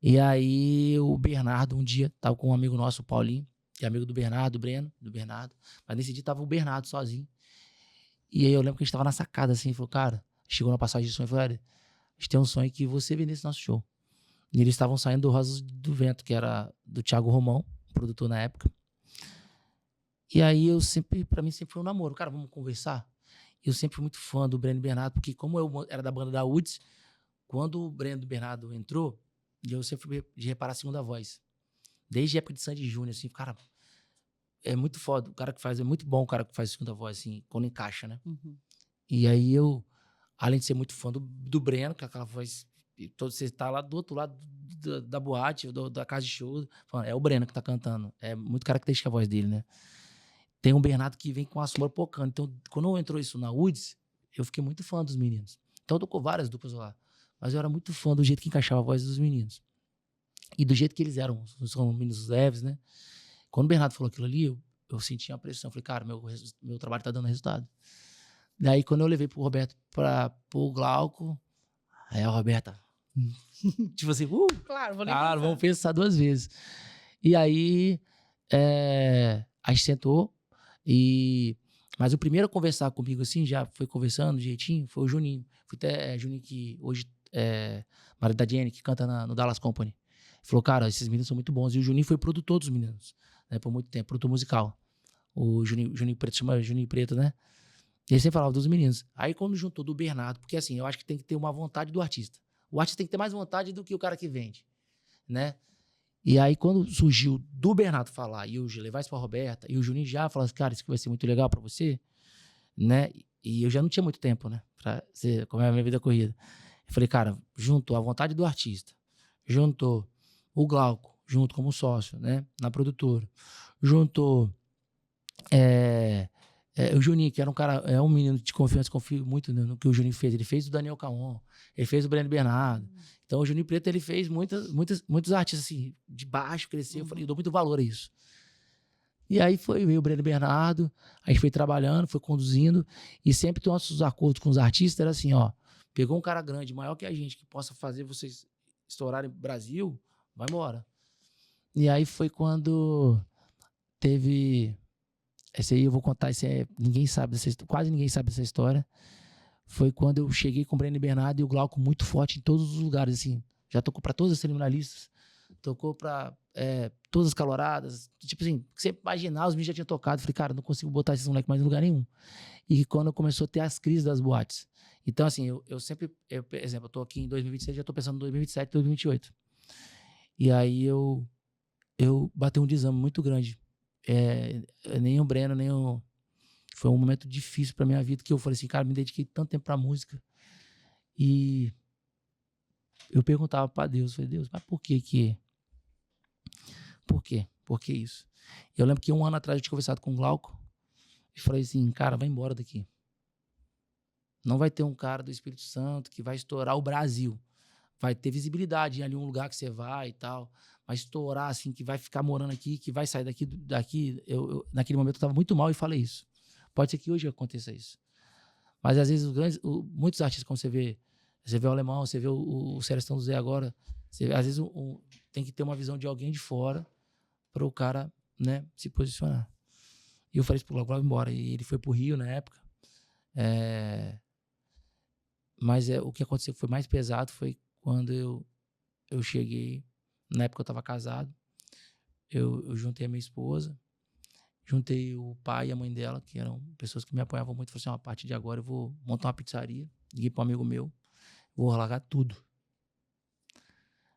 E aí o Bernardo, um dia, tava com um amigo nosso, o Paulinho, que é amigo do Bernardo, do Breno, do Bernardo, mas nesse dia tava o Bernardo sozinho. E aí eu lembro que a gente tava na sacada assim, falou, cara, chegou na passagem de sonho, falou, a gente tem um sonho que você vê nesse nosso show. E eles estavam saindo do Rosas do Vento, que era do Thiago Romão, produtor na época. E aí pra mim sempre foi um namoro. Cara, vamos conversar? Eu sempre fui muito fã do Breno Bernardo, porque como eu era da banda da Woods, quando o Breno Bernardo entrou, eu sempre fui de reparar a segunda voz. Desde a época de Sandy Júnior, assim, cara, é muito foda. O cara que faz, é muito bom o cara que faz a segunda voz, assim, quando encaixa, né? Uhum. E aí eu, além de ser muito fã do Breno, que aquela voz, você tá lá do outro lado da boate, da casa de show, falando, é o Breno que tá cantando. É muito característica a voz dele, né? Tem um Bernardo que vem com a sombra pocando. Então, quando entrou isso na Woods, eu fiquei muito fã dos meninos. Então, eu tocou várias duplas lá. Mas eu era muito fã do jeito que encaixava a voz dos meninos. E do jeito que eles eram, são meninos leves, né? Quando o Bernardo falou aquilo ali, eu senti uma pressão. Eu falei, cara, meu trabalho tá dando resultado. Daí, quando eu levei pro Roberto, pro Glauco, aí a Roberta, tipo assim, claro, vamos pensar 2 vezes. E aí, a gente sentou, Mas o primeiro a conversar comigo, assim, já foi conversando jeitinho, foi o Juninho. Foi até Juninho que hoje é marido da Jenny, que canta no Dallas Company. Ele falou, cara, esses meninos são muito bons. E o Juninho foi produtor dos meninos, né, por muito tempo, produtor musical. O Juninho Preto, chama Juninho Preto, né? E ele sempre falava dos meninos. Aí quando juntou do Bernardo, porque assim, eu acho que tem que ter uma vontade do artista. O artista tem que ter mais vontade do que o cara que vende, né? E aí quando surgiu do Bernardo falar e eu levar isso pra Roberta, e o Juninho já falou assim, cara, isso aqui vai ser muito legal pra você, né? E eu já não tinha muito tempo, né? Pra ser, como é a minha vida corrida. Eu falei, cara, juntou a vontade do artista, juntou o Glauco, junto como sócio, né? Na produtora, juntou o Juninho, que era um cara, é um menino de confiança, confio muito no que o Juninho fez. Ele fez o Daniel Caon, ele fez o Breno Bernardo. Então o Juninho Preto, ele fez muitos artistas assim, de baixo, cresceu. Eu falei, eu dou muito valor a isso. E aí veio o Breno Bernardo, a gente foi trabalhando, foi conduzindo, e sempre nossos acordos com os artistas era assim, ó, pegou um cara grande, maior que a gente, que possa fazer vocês estourarem no Brasil, vai embora. E aí foi quando teve... Esse aí eu vou contar, ninguém sabe dessa história, quase ninguém sabe dessa história. Foi quando eu cheguei com o Breno Bernardo e o Glauco muito forte em todos os lugares, assim. Já tocou pra todas as seminalistas, tocou pra todas as caloradas. Tipo assim, você imaginar, os meninos já tinham tocado. Falei, cara, não consigo botar esses moleques mais em lugar nenhum. E quando começou a ter as crises das boates. Então, assim, eu sempre, por exemplo, eu tô aqui em 2026, já tô pensando em 2027, 2028. E aí eu bati um desame muito grande. Nem o Breno, nem o... Foi um momento difícil pra minha vida, que eu falei assim, cara, me dediquei tanto tempo pra música. E eu perguntava pra Deus, falei, Deus, mas por que? Por quê? Por que isso? Eu lembro que 1 ano atrás eu tinha conversado com o Glauco e falei assim, cara, vai embora daqui. Não vai ter um cara do Espírito Santo que vai estourar o Brasil. Vai ter visibilidade em ali um lugar que você vai e tal. Vai estourar, assim, que vai ficar morando aqui, que vai sair daqui. Naquele momento eu estava muito mal e falei isso. Pode ser que hoje aconteça isso. Mas às vezes muitos artistas, como você vê o Alemão, você vê o Celestão do Zé agora, às vezes tem que ter uma visão de alguém de fora para o cara, né, se posicionar. E eu falei isso pro Glauco, vai embora. E ele foi pro Rio na época. Mas o que aconteceu foi mais pesado, foi quando eu cheguei, na época eu estava casado, eu juntei a minha esposa, juntei o pai e a mãe dela, que eram pessoas que me apoiavam muito. Falei assim, a partir de agora eu vou montar uma pizzaria. Liguei para um amigo meu, vou largar tudo.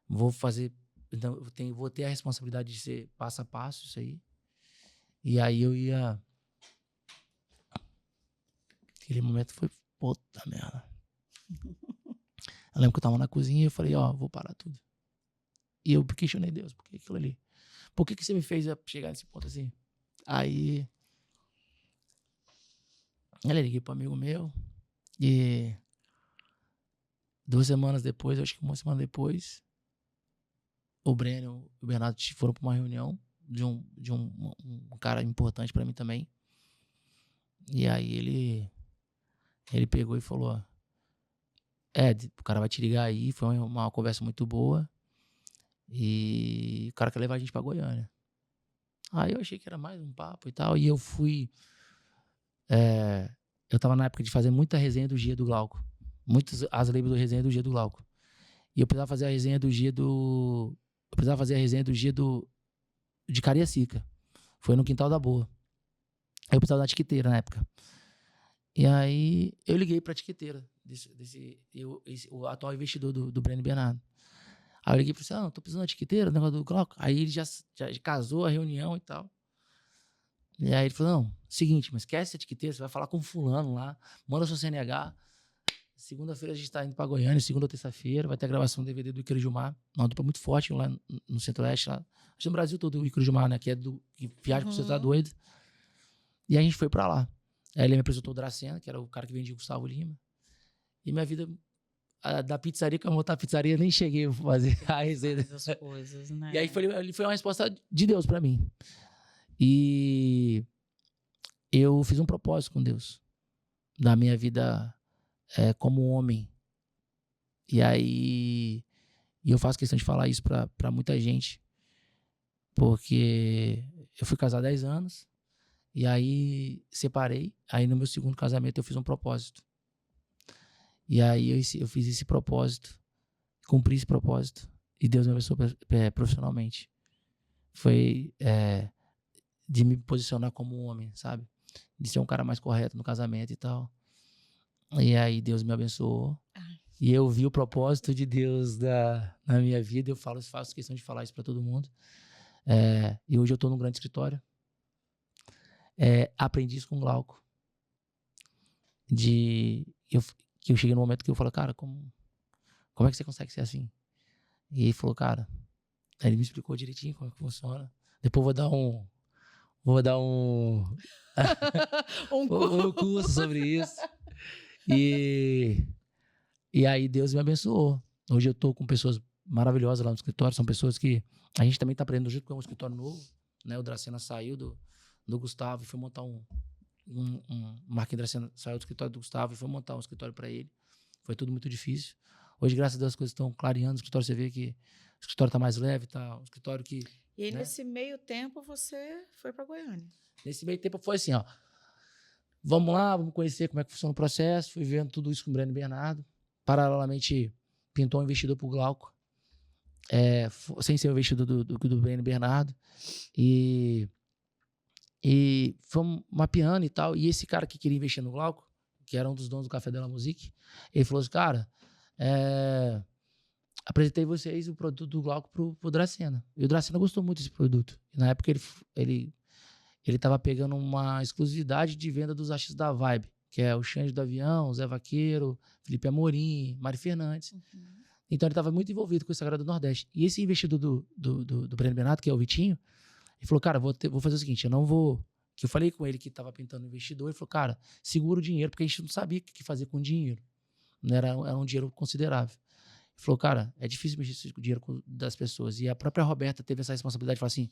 Vou fazer, então vou ter a responsabilidade de ser passo a passo isso aí. E aí eu ia... Aquele momento foi, puta merda. Eu lembro que eu tava na cozinha e eu falei, vou parar tudo. E eu questionei Deus, por que aquilo ali? Por que você me fez chegar nesse ponto assim? Aí, eu liguei pro amigo meu e 2 semanas depois, acho que 1 semana depois, o Breno e o Bernardo foram pra uma reunião de um cara importante pra mim também. E aí ele pegou e falou, o cara vai te ligar aí, foi uma conversa muito boa e o cara quer levar a gente pra Goiânia. Aí eu achei que era mais um papo e tal, e eu fui... eu tava na época de fazer muita resenha do Gia do Glauco. Muitas as labels do resenha do Gia do Glauco. E eu precisava fazer a resenha do Gia do... Eu precisava fazer a resenha do Gia de Cariacica. Foi no Quintal da Boa. Aí eu precisava da tiqueteira na época. E aí eu liguei pra tiqueteira, o atual investidor do Breno Bernardo. Aí eu liguei e falei assim, tô precisando da tiqueteira, o negócio do Glauco. Aí ele já casou a reunião e tal. E aí ele falou, não, seguinte, mas esquece a tiqueteira, você vai falar com fulano lá, manda seu CNH. Segunda-feira a gente tá indo pra Goiânia, segunda ou terça-feira, vai ter a gravação do DVD do Icaro Gilmar, uma dupla muito forte lá no Centro-Oeste, lá. Acho que no Brasil todo, o Icaro Gilmar, né, que viaja pro Você Tá Doido. E a gente foi pra lá. Aí ele me apresentou o Dracena, que era o cara que vendia o Gustavo Lima. E minha vida, da pizzaria, que eu montar a pizzaria, nem cheguei a fazer a resenha. As coisas, né? E aí foi uma resposta de Deus pra mim. E eu fiz um propósito com Deus da minha vida como homem. E aí eu faço questão de falar isso pra muita gente, porque eu fui casado há 10 anos E aí, separei. Aí, no meu segundo casamento, eu fiz um propósito. E aí, eu fiz esse propósito. Cumpri esse propósito. E Deus me abençoou profissionalmente. Foi de me posicionar como um homem, sabe? De ser um cara mais correto no casamento e tal. E aí, Deus me abençoou. E eu vi o propósito de Deus na minha vida. Eu faço questão de falar isso para todo mundo. E hoje eu estou num grande escritório. Aprendi isso com o Glauco. Que eu cheguei num momento que eu falei, cara, como é que você consegue ser assim? E ele falou, cara, aí ele me explicou direitinho como é que funciona. Depois eu vou dar um curso sobre isso. E aí Deus me abençoou. Hoje eu tô com pessoas maravilhosas lá no escritório, são pessoas que a gente também tá aprendendo junto, porque é um escritório novo, né? O Dracena saiu do Gustavo e foi montar o Marquinhos Dracena saiu do escritório do Gustavo e foi montar um escritório para ele. Foi tudo muito difícil. Hoje, graças a Deus, as coisas estão clareando. O escritório, você vê que o escritório tá mais leve, tá? O escritório que... E aí, nesse meio tempo, você foi para Goiânia? Nesse meio tempo foi assim, ó. Vamos lá, vamos conhecer como é que funciona o processo. Fui vendo tudo isso com o Breno Bernardo. Paralelamente, pintou um investidor pro Glauco. Sem ser o investidor do Breno Bernardo. E fomos mapeando e tal. E esse cara que queria investir no Glauco, que era um dos donos do Café Della Music, ele falou assim, cara, apresentei vocês o produto do Glauco pro Dracena. E o Dracena gostou muito desse produto. E na época ele tava pegando uma exclusividade de venda dos artistas da Vibe, que é o Xande do Avião, Zé Vaqueiro, Felipe Amorim, Mari Fernandes. Uhum. Então ele estava muito envolvido com esse Sagrado do Nordeste. E esse investidor do Breno Bernardo, que é o Vitinho, ele falou, cara, vou fazer o seguinte, eu não vou... Que eu falei com ele que estava pintando o investidor, ele falou, cara, segura o dinheiro, porque a gente não sabia o que fazer com o dinheiro. Não era um dinheiro considerável. Ele falou, cara, é difícil mexer com o dinheiro das pessoas. E a própria Roberta teve essa responsabilidade de falar assim,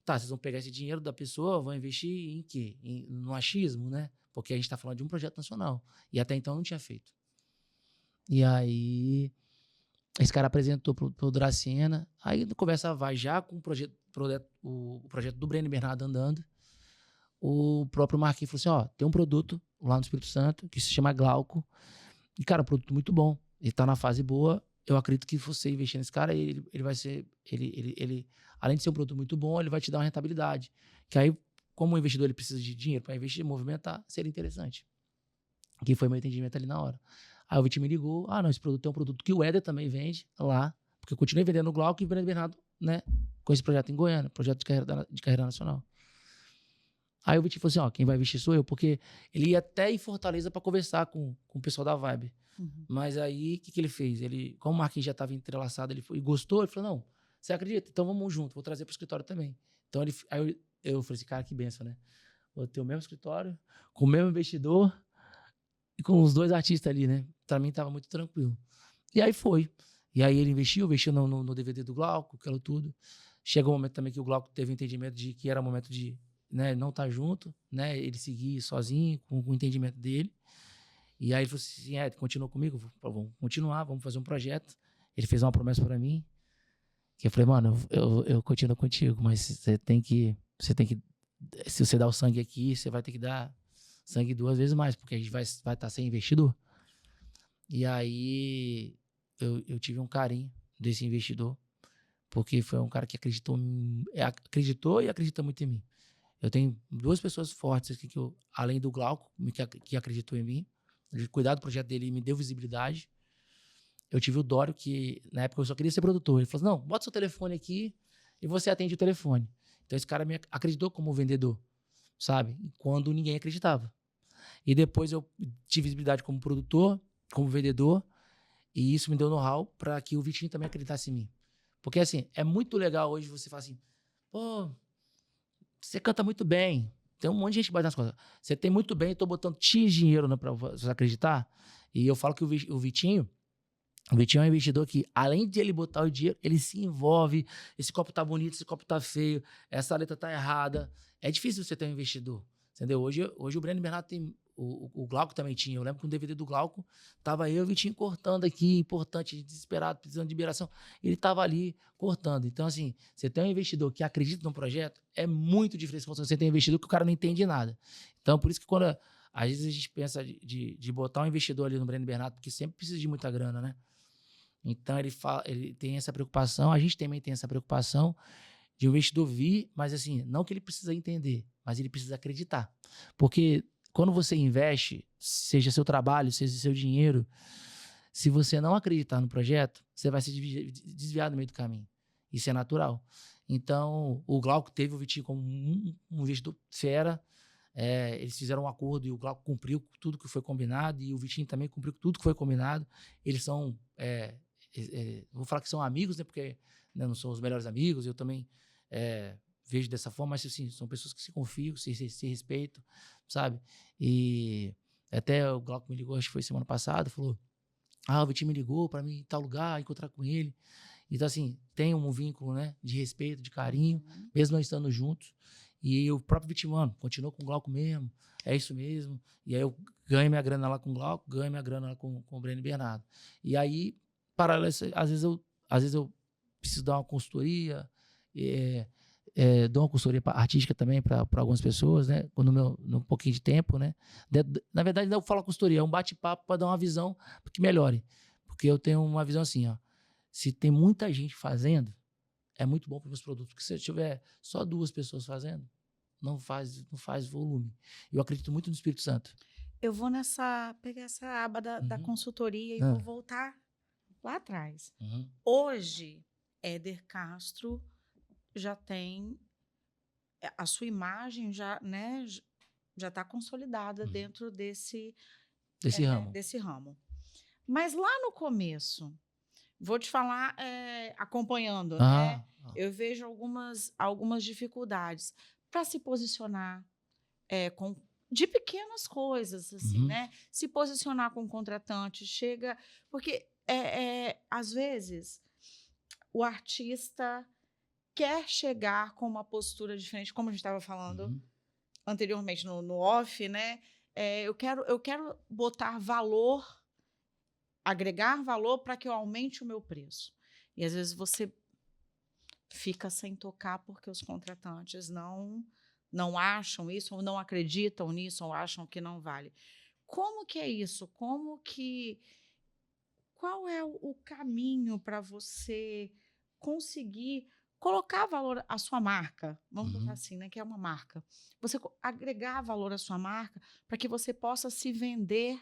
tá, vocês vão pegar esse dinheiro da pessoa, vão investir em quê? No achismo, né? Porque a gente está falando de um projeto nacional. E até então não tinha feito. E aí, esse cara apresentou pro Dracena, aí conversa vai já com o projeto do Breno Bernardo andando. O próprio Marquinhos falou assim, tem um produto lá no Espírito Santo que se chama Glauco. E, cara, um produto muito bom. Ele tá na fase boa. Eu acredito que você investir nesse cara, ele vai ser... Ele, além de ser um produto muito bom, ele vai te dar uma rentabilidade. Que aí, como o investidor ele precisa de dinheiro para investir, movimentar, seria interessante. Que foi meu entendimento ali na hora. Aí o Vitinho me ligou, não, esse produto é um produto que o Éder também vende lá, porque eu continuei vendendo o Glauco e o Breno Bernardo, né, com esse projeto em Goiânia, projeto de carreira nacional. Aí o Vitinho falou assim, quem vai investir sou eu, porque ele ia até em Fortaleza para conversar com o pessoal da Vibe. Uhum. Mas aí, o que ele fez? Como o Marquinhos já estava entrelaçado, ele foi, e gostou, ele falou, não, você acredita? Então vamos junto, vou trazer para o escritório também. Então aí eu falei assim, cara, que benção, né? Vou ter o mesmo escritório, com o mesmo investidor e com os dois artistas ali, né? Para mim tava muito tranquilo. E aí foi. E aí ele investiu no DVD do Glauco, aquilo tudo. Chegou um momento também que o Glauco teve o entendimento de que era momento de, né, não estar junto, né? Ele seguir sozinho, com o entendimento dele. E aí ele falou assim, continuou comigo? Vamos continuar, vamos fazer um projeto. Ele fez uma promessa para mim, que eu falei, mano, eu continuo contigo, mas você tem que, se você dá o sangue aqui, você vai ter que dar sangue 2 vezes mais, porque a gente vai estar sem investidor. E aí eu tive um carinho desse investidor, porque foi um cara que acreditou e acredita muito em mim. Eu tenho 2 pessoas fortes aqui, além do Glauco, que acreditou em mim. Ele cuidar do projeto dele e me deu visibilidade. Eu tive o Dório, que na época eu só queria ser produtor. Ele falou assim, não, bota seu telefone aqui e você atende o telefone. Então esse cara me acreditou como vendedor, sabe? Quando ninguém acreditava. E depois eu tive visibilidade como produtor, como vendedor, e isso me deu know-how para que o Vitinho também acreditasse em mim. Porque assim, é muito legal hoje você falar assim, pô, você canta muito bem, tem um monte de gente que bate nas costas. Você tem muito bem, eu tô botando X dinheiro, né, pra você acreditar. E eu falo que o Vitinho é um investidor que, além de ele botar o dinheiro, ele se envolve. Esse copo tá bonito, esse copo tá feio, essa letra tá errada. É difícil você ter um investidor, entendeu? Hoje o Breno Bernardo tem o Glauco também tinha. Eu lembro que um DVD do Glauco, tava eu e o Vitinho cortando aqui, importante, desesperado, precisando de liberação. Ele tava ali cortando. Então, assim, você tem um investidor que acredita num projeto, é muito diferente quando você tem um investidor que o cara não entende nada. Então, por isso que quando às vezes a gente pensa de botar um investidor ali no Breno Bernardo, porque sempre precisa de muita grana, né? Então, ele tem essa preocupação, a gente também tem essa preocupação de o investidor vir, mas assim, não que ele precisa entender, mas ele precisa acreditar. Porque quando você investe, seja seu trabalho, seja seu dinheiro, se você não acreditar no projeto, você vai se desviar do meio do caminho. Isso é natural. Então, o Glauco teve o Vitinho como um investidor fera. Eles fizeram um acordo e o Glauco cumpriu tudo que foi combinado e o Vitinho também cumpriu tudo que foi combinado. Eles são, vou falar que são amigos, né, porque né, não são os melhores amigos, eu também vejo dessa forma, mas assim, são pessoas que se confiam, se respeitam, sabe? E até o Glauco me ligou, acho que foi semana passada, falou, o Vitinho me ligou para mim em tal lugar, encontrar com ele. Então, assim, tem um vínculo, né, de respeito, de carinho, mesmo não estando juntos. E o próprio Vitinho, mano, continuou com o Glauco mesmo, é isso mesmo. E aí eu ganho minha grana lá com o Glauco, ganho minha grana lá com o Breno Bernardo. E aí, paralelo, às vezes eu preciso dar uma consultoria, dou uma consultoria artística também para algumas pessoas, né? No pouquinho de tempo, né? Na verdade, não falo consultoria, é um bate-papo para dar uma visão que melhore. Porque eu tenho uma visão assim, ó. Se tem muita gente fazendo, é muito bom para os meus produtos. Porque se tiver só 2 pessoas fazendo, não faz volume. Eu acredito muito no Espírito Santo. Eu vou pegar essa aba da consultoria e vou voltar lá atrás. Hoje, Éder Castro já tem a sua imagem já está consolidada dentro desse ramo. Mas lá no começo, vou te falar, acompanhando, né? Eu vejo algumas dificuldades para se posicionar de pequenas coisas, assim, né? Se posicionar com o contratante, porque às vezes o artista quer chegar com uma postura diferente, como a gente estava falando anteriormente no off, né? Eu quero botar valor, agregar valor para que eu aumente o meu preço. E às vezes você fica sem tocar porque os contratantes não acham isso, ou não acreditam nisso, ou acham que não vale. Como que é isso? Qual é o caminho para você conseguir colocar valor à sua marca? Vamos botar assim, né? Que é uma marca. Você agregar valor à sua marca para que você possa se vender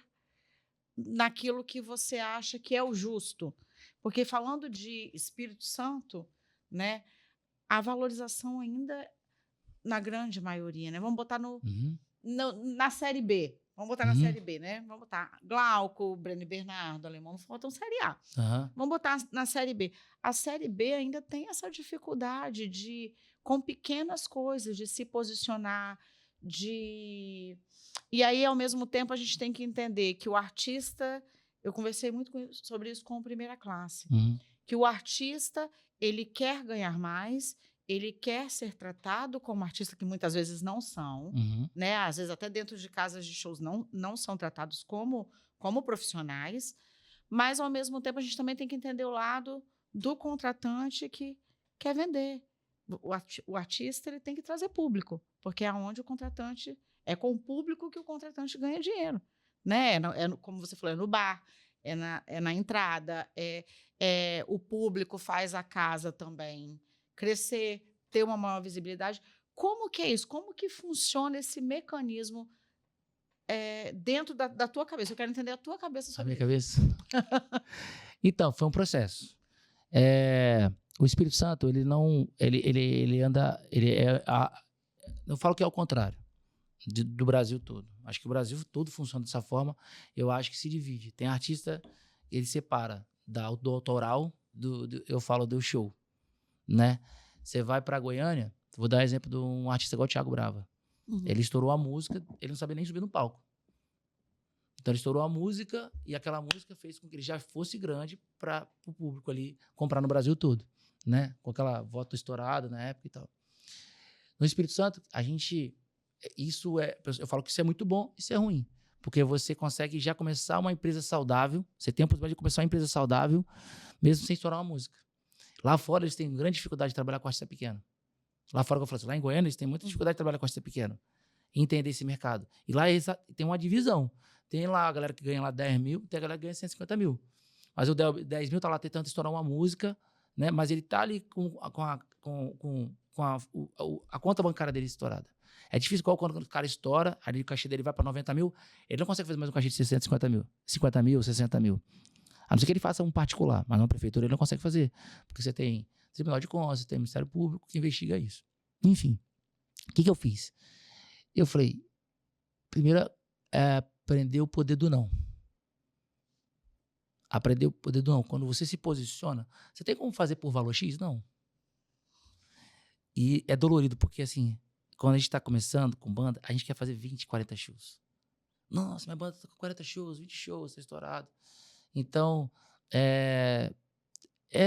naquilo que você acha que é o justo. Porque falando de Espírito Santo, né, a valorização ainda, na grande maioria, né? Vamos botar na Série B. Vamos botar na Série B, né? Vamos botar Glauco, Breno Bernardo, Alemão, faltam Série A. Vamos botar na Série B. A Série B ainda tem essa dificuldade com pequenas coisas, de se posicionar, E aí, ao mesmo tempo, a gente tem que entender que o artista... Eu conversei muito sobre isso com o Primeira Classe. Que o artista, ele quer ganhar mais, ele quer ser tratado como artista, que muitas vezes não são, né? Às vezes até dentro de casas de shows não são tratados como profissionais, mas ao mesmo tempo a gente também tem que entender o lado do contratante que quer vender. O artista, ele tem que trazer público, porque é onde o contratante, é com o público que o contratante ganha dinheiro, né? Como você falou, é no bar, é na entrada, o público faz a casa também crescer, ter uma maior visibilidade. Como que é isso? Como que funciona esse mecanismo dentro da tua cabeça? Eu quero entender a tua cabeça sobre isso. A minha cabeça? Então, foi um processo. O Espírito Santo, ele não... Ele anda... eu falo que é ao contrário do Brasil todo. Acho que o Brasil todo funciona dessa forma. Eu acho que se divide. Tem artista, ele separa do autoral, eu falo do show. Né? Você vai para Goiânia, vou dar exemplo de um artista igual o Thiago Brava. Ele estourou a música, ele não sabia nem subir no palco. Então ele estourou a música e aquela música fez com que ele já fosse grande para o público ali comprar no Brasil todo, né? Com aquela voto estourada na época e tal. No Espírito Santo, eu falo que isso é muito bom, isso é ruim. Porque você consegue já começar uma empresa saudável, você tem a possibilidade de começar uma empresa saudável, mesmo sem estourar uma música. Lá fora eles têm grande dificuldade de trabalhar com artista pequeno. Lá fora, que eu falo assim, lá em Goiânia eles têm muita dificuldade de trabalhar com artista pequeno. E entender esse mercado. E lá eles tem uma divisão. Tem lá a galera que ganha lá 10 mil, tem a galera que ganha 150 mil. Mas o 10 mil tá lá tentando estourar uma música, né? Mas ele tá ali com a conta bancária dele estourada. É difícil quando o cara estoura, ali o cachê dele vai para 90 mil, ele não consegue fazer mais um cachê de 650 mil, 50 mil, 60 mil. A não ser que ele faça um particular, mas na prefeitura ele não consegue fazer. Porque você tem Tribunal de Contas, você tem Ministério Público que investiga isso. Enfim, o que eu fiz? Eu falei, primeiro, aprender o poder do não. Aprender o poder do não. Quando você se posiciona, você tem como fazer por valor X? Não. E é dolorido, porque assim, quando a gente tá começando com banda, a gente quer fazer 20, 40 shows. Nossa, minha banda tá com 40 shows, 20 shows, tá estourado. Então, é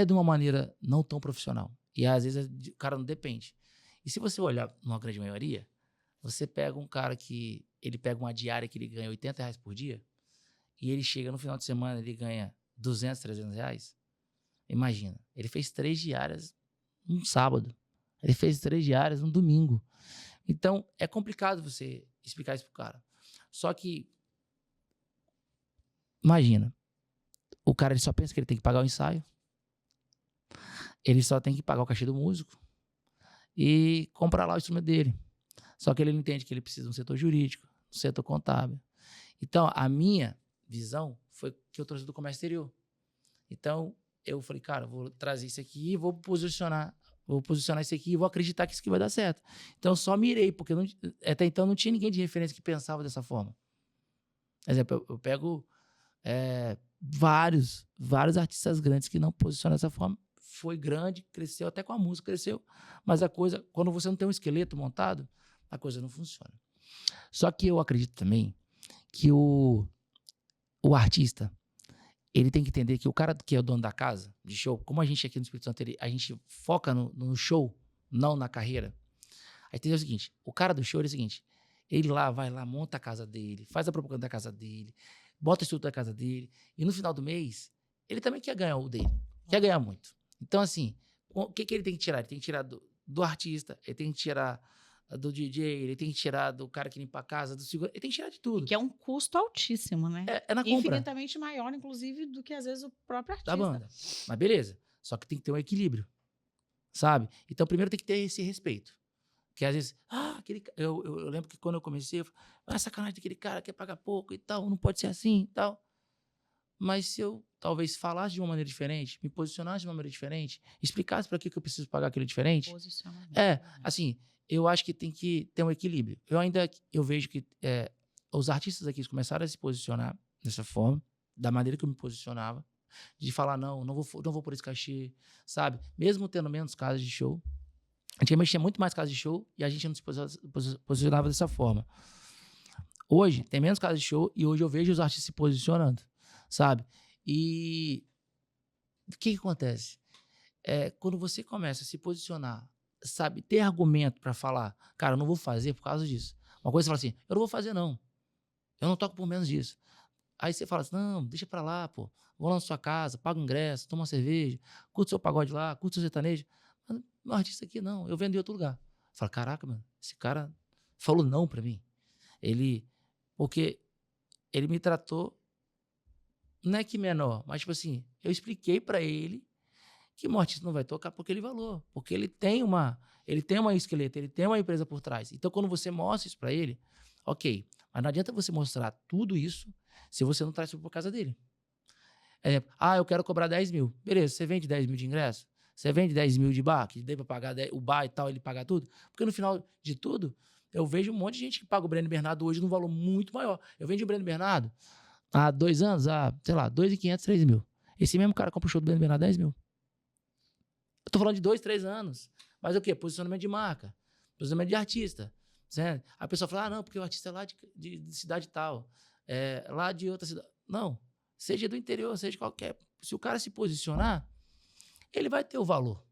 de uma maneira não tão profissional. E às vezes o cara não depende. E se você olhar numa grande maioria, você pega um cara que ele pega uma diária que ele ganha R$80 por dia e ele chega no final de semana ele ganha 200, 300 reais. Imagina, ele fez 3 diárias num sábado. Ele fez 3 diárias no domingo. Então, é complicado você explicar isso pro cara. Só que, imagina, o cara ele só pensa que ele tem que pagar o ensaio, ele só tem que pagar o cachê do músico e comprar lá o instrumento dele. Só que ele não entende que ele precisa de um setor jurídico, um setor contábil. Então, a minha visão foi que eu trouxe do comércio exterior. Então, eu falei, cara, vou trazer isso aqui e vou posicionar isso aqui e vou acreditar que isso aqui vai dar certo. Então, eu só mirei, porque até então não tinha ninguém de referência que pensava dessa forma. Por exemplo, eu pego vários artistas grandes que não posicionam dessa forma. Foi grande, cresceu, até com a música cresceu, mas a coisa, quando você não tem um esqueleto montado, a coisa não funciona. Só que eu acredito também que o artista, ele tem que entender que o cara que é o dono da casa de show, como a gente aqui no Espírito Santo, a gente foca no show, não na carreira. Aí tem o seguinte, o cara do show é o seguinte, ele vai lá, monta a casa dele, faz a propaganda da casa dele, bota o estudo da casa dele, e no final do mês, ele também quer ganhar o dele, quer ganhar muito. Então, assim, o que ele tem que tirar? Ele tem que tirar do artista, ele tem que tirar do DJ, ele tem que tirar do cara que limpa a casa, do seguro, ele tem que tirar de tudo. Que é um custo altíssimo, né? É na compra. Infinitamente maior, inclusive, do que às vezes o próprio artista. Da banda. Mas beleza. Só que tem que ter um equilíbrio, sabe? Então, primeiro tem que ter esse respeito. Que às vezes, eu lembro que quando eu comecei, eu falei, sacanagem daquele cara, quer pagar pouco e tal, não pode ser assim e tal. Mas se eu talvez falasse de uma maneira diferente, me posicionasse de uma maneira diferente, explicasse para que eu preciso pagar aquilo diferente. Posicionamento. Assim, eu acho que tem que ter um equilíbrio. Eu vejo que os artistas aqui começaram a se posicionar dessa forma, da maneira que eu me posicionava, de falar, não vou por esse cachê, sabe? Mesmo tendo menos casas de show. Antigamente tinha muito mais casas de show e a gente não se posicionava dessa forma. Hoje tem menos casas de show e hoje eu vejo os artistas se posicionando, sabe? E o que acontece? Quando você começa a se posicionar, sabe, ter argumento pra falar, cara, eu não vou fazer por causa disso. Uma coisa você fala assim, eu não vou fazer não. Eu não toco por menos disso. Aí você fala assim, não, deixa pra lá, pô. Vou lá na sua casa, paga o ingresso, toma uma cerveja, curte o seu pagode lá, curte o seu sertanejo. Mas meu artista aqui não, eu vendo em outro lugar. Eu falo, caraca, mano, esse cara falou não pra mim. Porque ele me tratou, não é que menor, mas tipo assim, eu expliquei pra ele que o artista não vai tocar porque ele valor, porque ele tem uma esqueleto, ele tem uma empresa por trás. Então, quando você mostra isso pra ele, ok, mas não adianta você mostrar tudo isso se você não traz isso por casa dele. Eu quero cobrar 10 mil. Beleza, você vende 10 mil de ingresso? Você vende 10 mil de bar, que dê pra pagar o bar e tal, ele pagar tudo? Porque no final de tudo, eu vejo um monte de gente que paga o Breno Bernardo hoje num valor muito maior. Eu vendi o Breno Bernardo há 2 anos, sei lá, 2.500, 3 mil. Esse mesmo cara compra o show do Breno Bernardo 10 mil. Eu tô falando de 2, 3 anos. Mas o quê? Posicionamento de marca. Posicionamento de artista. Certo? A pessoa fala, não, porque o artista é lá de cidade tal. Lá de outra cidade. Não. Seja do interior, seja de qualquer. Se o cara se posicionar, ele vai ter o valor.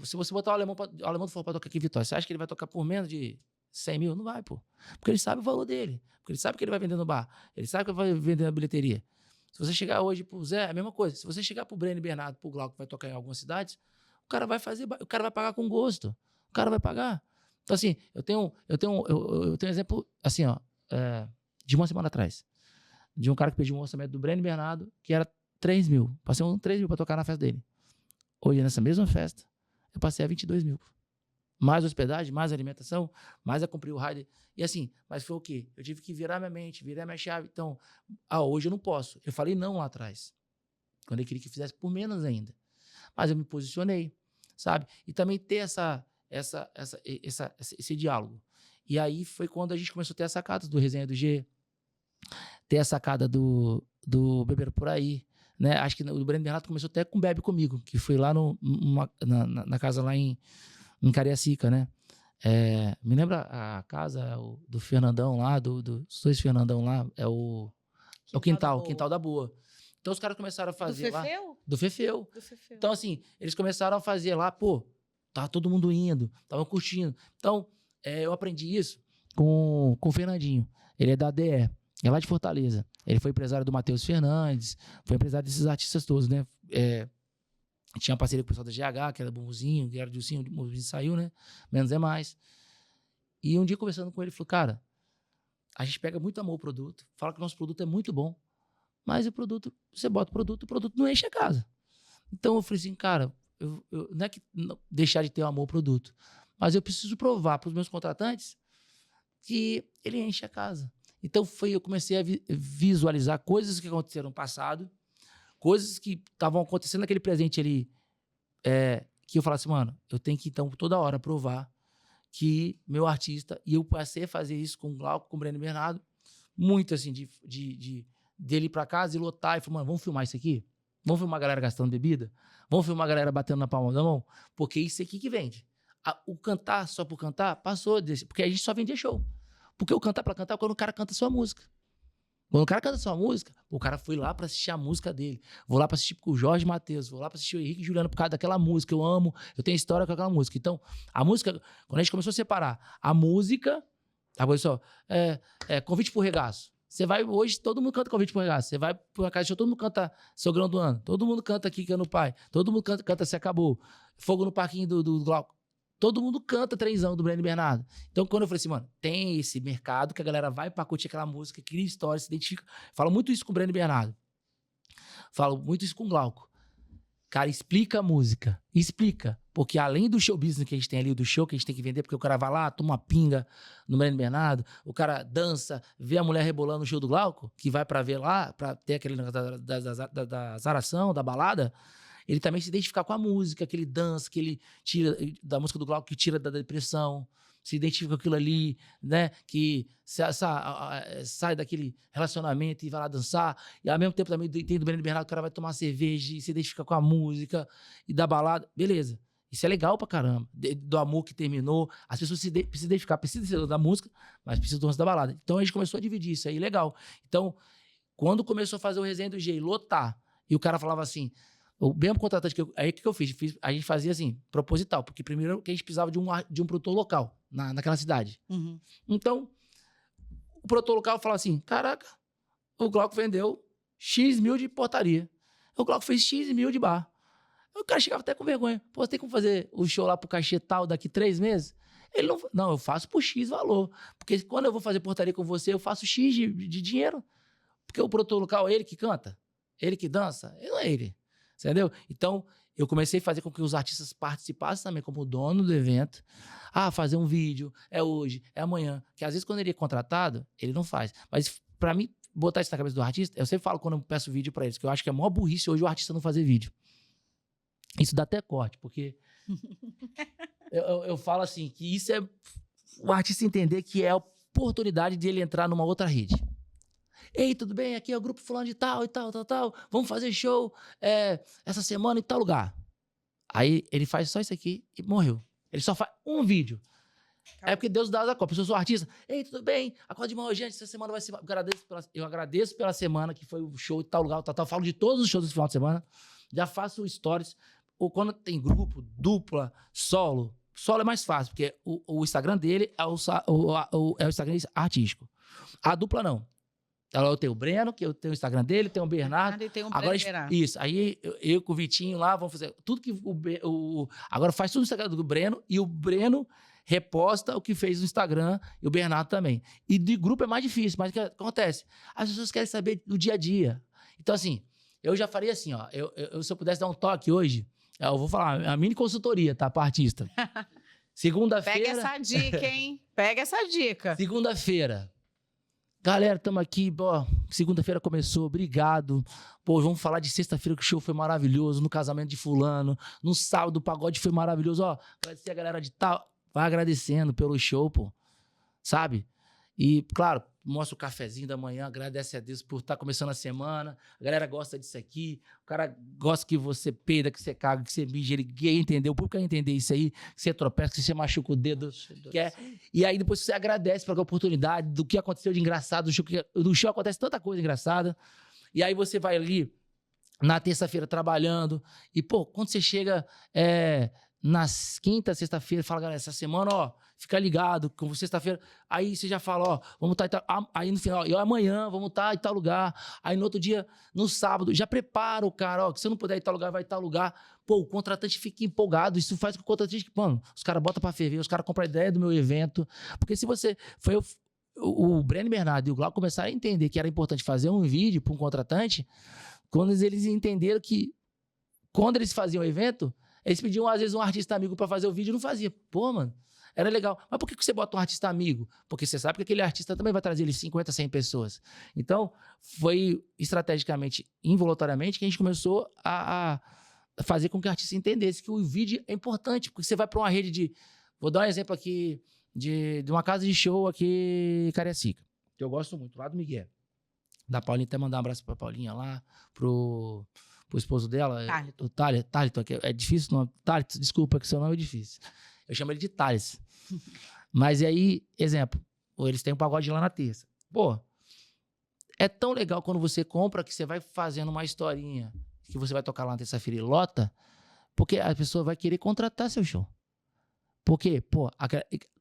Se você botar o alemão do forró pra tocar aqui em Vitória, você acha que ele vai tocar por menos de 100 mil? Não vai, pô. Porque ele sabe o valor dele. Porque ele sabe que ele vai vender no bar. Ele sabe que ele vai vender na bilheteria. Se você chegar hoje pro Zé, é a mesma coisa. Se você chegar pro Breno Bernardo, pro Glauco, que vai tocar em algumas cidades, o cara vai pagar com gosto. O cara vai pagar. Então, assim, eu tenho um exemplo, assim, ó, de uma semana atrás, de um cara que pediu um orçamento do Breno Bernardo, que era 3 mil. Passei 3 mil pra tocar na festa dele. Hoje, nessa mesma festa, eu passei a 22 mil. Mais hospedagem, mais alimentação, mais a cumprir o rider. E assim, mas foi o quê? Eu tive que virar minha mente, virar minha chave. Então, hoje eu não posso. Eu falei não lá atrás. Quando ele queria que fizesse por menos ainda. Mas eu me posicionei, sabe? E também ter esse diálogo. E aí foi quando a gente começou a ter as sacadas do Resenha do G, ter a sacada do Beber Por Aí, né? Acho que o Breno Bernardo começou até com Bebe Comigo, que foi lá na casa lá em Cariacica, né? Me lembra a casa do Fernandão lá, dos dois Fernandão lá, é o Quintal da Boa. Então os caras começaram a fazer lá... Do Fefeu? Do Fefeu. Então assim, eles começaram a fazer lá, pô, tava todo mundo indo, tava curtindo. Então, eu aprendi isso com o Fernandinho. Ele é da DE, é lá de Fortaleza. Ele foi empresário do Matheus Fernandes, foi empresário desses artistas todos, né? Tinha uma parceria com o pessoal da GH, que era Bumbuzinho, que era o Dilcinho, o Bumbuzinho saiu, né? Menos é mais. E um dia conversando com ele, ele falou, cara, a gente pega muito amor ao produto, fala que o nosso produto é muito bom, mas o produto, você bota o produto não enche a casa. Então eu falei assim, cara, não é que deixar de ter amor ao produto, mas eu preciso provar para os meus contratantes que ele enche a casa. Então eu comecei a visualizar coisas que aconteceram no passado, coisas que estavam acontecendo naquele presente ali, que eu falasse, mano, eu tenho que, então, toda hora provar que meu artista, e eu passei a fazer isso com o Glauco, com o Breno Bernardo, muito assim, dele ir pra casa e lotar, e falar, mano, vamos filmar isso aqui? Vamos filmar a galera gastando bebida? Vamos filmar a galera batendo na palma da mão? Porque isso aqui que vende. O cantar só por cantar passou desse, porque a gente só vendia show. Porque o cantar pra cantar é quando o cara canta a sua música. Quando o cara canta sua música, o cara foi lá pra assistir a música dele. Vou lá pra assistir com o Jorge Mateus, vou lá pra assistir o Henrique e Juliano por causa daquela música. Eu amo, eu tenho história com aquela música. Então, a música, quando a gente começou a separar a música, convite pro regaço. Você vai, hoje todo mundo canta convite pro regaço. Você vai pra uma casa de show, todo mundo canta Seu Grão do Ano. Todo mundo canta Aqui Que é no Pai. Todo mundo canta Se Acabou. Fogo no Parquinho do Glauco. Todo mundo canta Trenzão do Breno Bernardo. Então, quando eu falei assim, mano, tem esse mercado que a galera vai pra curtir aquela música, cria história, se identifica. Falo muito isso com o Breno Bernardo. Falo muito isso com o Glauco. Cara, explica a música. Explica. Porque além do show business que a gente tem ali, do show que a gente tem que vender, porque o cara vai lá, toma uma pinga no Breno Bernardo, o cara dança, vê a mulher rebolando no show do Glauco, que vai pra ver lá, pra ter aquele negócio da zaração, da balada, ele também se identificar com a música, que ele dança, que ele tira da música do Glauco, que tira da depressão, se identifica com aquilo ali, né? Que sai daquele relacionamento e vai lá dançar. E ao mesmo tempo também tem do Breno Bernardo, o cara vai tomar cerveja e se identifica com a música e da balada. Beleza. Isso é legal pra caramba. Do amor que terminou. As pessoas precisam identificar, precisam da música, mas precisam do lance da balada. Então a gente começou a dividir isso aí, legal. Então, quando começou a fazer o Resenha do G, lotar, e o cara falava assim... O mesmo contratante aí que eu fiz, a gente fazia assim, proposital, porque primeiro que a gente precisava de um produtor local naquela cidade. Uhum. Então, o produtor local falava assim, caraca, o Glauco vendeu X mil de portaria. O Glauco fez X mil de bar. O cara chegava até com vergonha. Pô, você tem como fazer o show lá pro cachê tal daqui 3 meses? Ele não, eu faço por X valor. Porque quando eu vou fazer portaria com você, eu faço X de dinheiro. Porque o produtor local é ele que canta, ele que dança, ele não é ele. Entendeu? Então, eu comecei a fazer com que os artistas participassem também como dono do evento. Fazer um vídeo, é hoje, é amanhã. Que às vezes quando ele é contratado, ele não faz. Mas pra mim, botar isso na cabeça do artista, eu sempre falo quando eu peço vídeo pra eles, que eu acho que é a maior burrice hoje o artista não fazer vídeo. Isso dá até corte, porque eu falo assim, que isso é o artista entender que é a oportunidade de ele entrar numa outra rede. Ei, tudo bem? Aqui é o grupo fulano de tal e tal. Vamos fazer show essa semana em tal lugar. Aí ele faz só isso aqui e morreu. Ele só faz um vídeo. É porque Deus dá a copa. Eu sou artista. Ei, tudo bem? Acorda de manhã, gente. Essa semana vai ser... Eu agradeço pela semana que foi o show e tal lugar, tal. Falo de todos os shows desse final de semana. Já faço stories. Ou quando tem grupo, dupla, solo, solo é mais fácil, porque o Instagram dele é o Instagram artístico. A dupla não. Eu tenho o Breno, que eu tenho o Instagram dele, tem o Bernardo. E tem um Agora, Bernardo. isso. Aí eu com o Vitinho lá, vamos fazer tudo que agora faz tudo no Instagram do Breno, e o Breno reposta o que fez no Instagram, e o Bernardo também. E de grupo é mais difícil, mas o que acontece? As pessoas querem saber do dia a dia. Então, assim, eu já faria assim, ó. Se eu pudesse dar um toque hoje, eu vou falar, a mini consultoria, tá? Pra artista. Segunda-feira. Pega essa dica, hein? Pega essa dica. Segunda-feira. Galera, estamos aqui, ó, segunda-feira começou, obrigado. Pô, vamos falar de sexta-feira que o show foi maravilhoso, no casamento de fulano, no sábado o pagode foi maravilhoso, ó, agradecer a galera de tal, vai agradecendo pelo show, pô, sabe? E, claro, mostra o cafezinho da manhã, agradece a Deus por estar começando a semana, a galera gosta disso aqui, o cara gosta que você peida, que você caga, que você mija, ele quer entender, o público quer entender isso aí, que você tropeça, que você machuca o dedo, quer. E aí depois você agradece pela oportunidade, do que aconteceu de engraçado, do show acontece tanta coisa engraçada, e aí você vai ali na terça-feira trabalhando, e pô, quando você chega na quinta, sexta-feira, fala, galera, essa semana, ó, fica ligado, com sexta-feira, aí você já fala, ó, vamos estar aí no final, e amanhã, vamos estar em tal lugar, aí no outro dia, no sábado, já prepara o cara, ó, que se eu não puder ir em tal lugar, vai em tal lugar, pô, o contratante fica empolgado, isso faz com que o contratante, mano, os caras botam pra ferver, os caras compram a ideia do meu evento, porque se você, o Breno Bernardo e o Glauco começaram a entender que era importante fazer um vídeo para um contratante, quando eles entenderam que, quando eles faziam o evento, eles pediam, às vezes, um artista amigo pra fazer o vídeo e não fazia. Pô, mano, era legal. Mas por que você bota um artista amigo? Porque você sabe que aquele artista também vai trazer ele 50, 100 pessoas. Então, foi estrategicamente, involuntariamente, que a gente começou a fazer com que o artista entendesse que o vídeo é importante. Porque você vai pra uma rede de... Vou dar um exemplo aqui de uma casa de show aqui em Cariacica, que eu gosto muito, lá do Miguel. Da Paulinha, até mandar um abraço pra Paulinha lá, pro esposo dela, o Thalito, que é difícil o nome. Thalito, desculpa, que seu nome é difícil. Eu chamo ele de Thales. Mas e aí, exemplo, eles têm um pagode lá na terça. Pô, é tão legal quando você compra que você vai fazendo uma historinha que você vai tocar lá na terça-feira e lota, porque a pessoa vai querer contratar seu show. Porque, pô,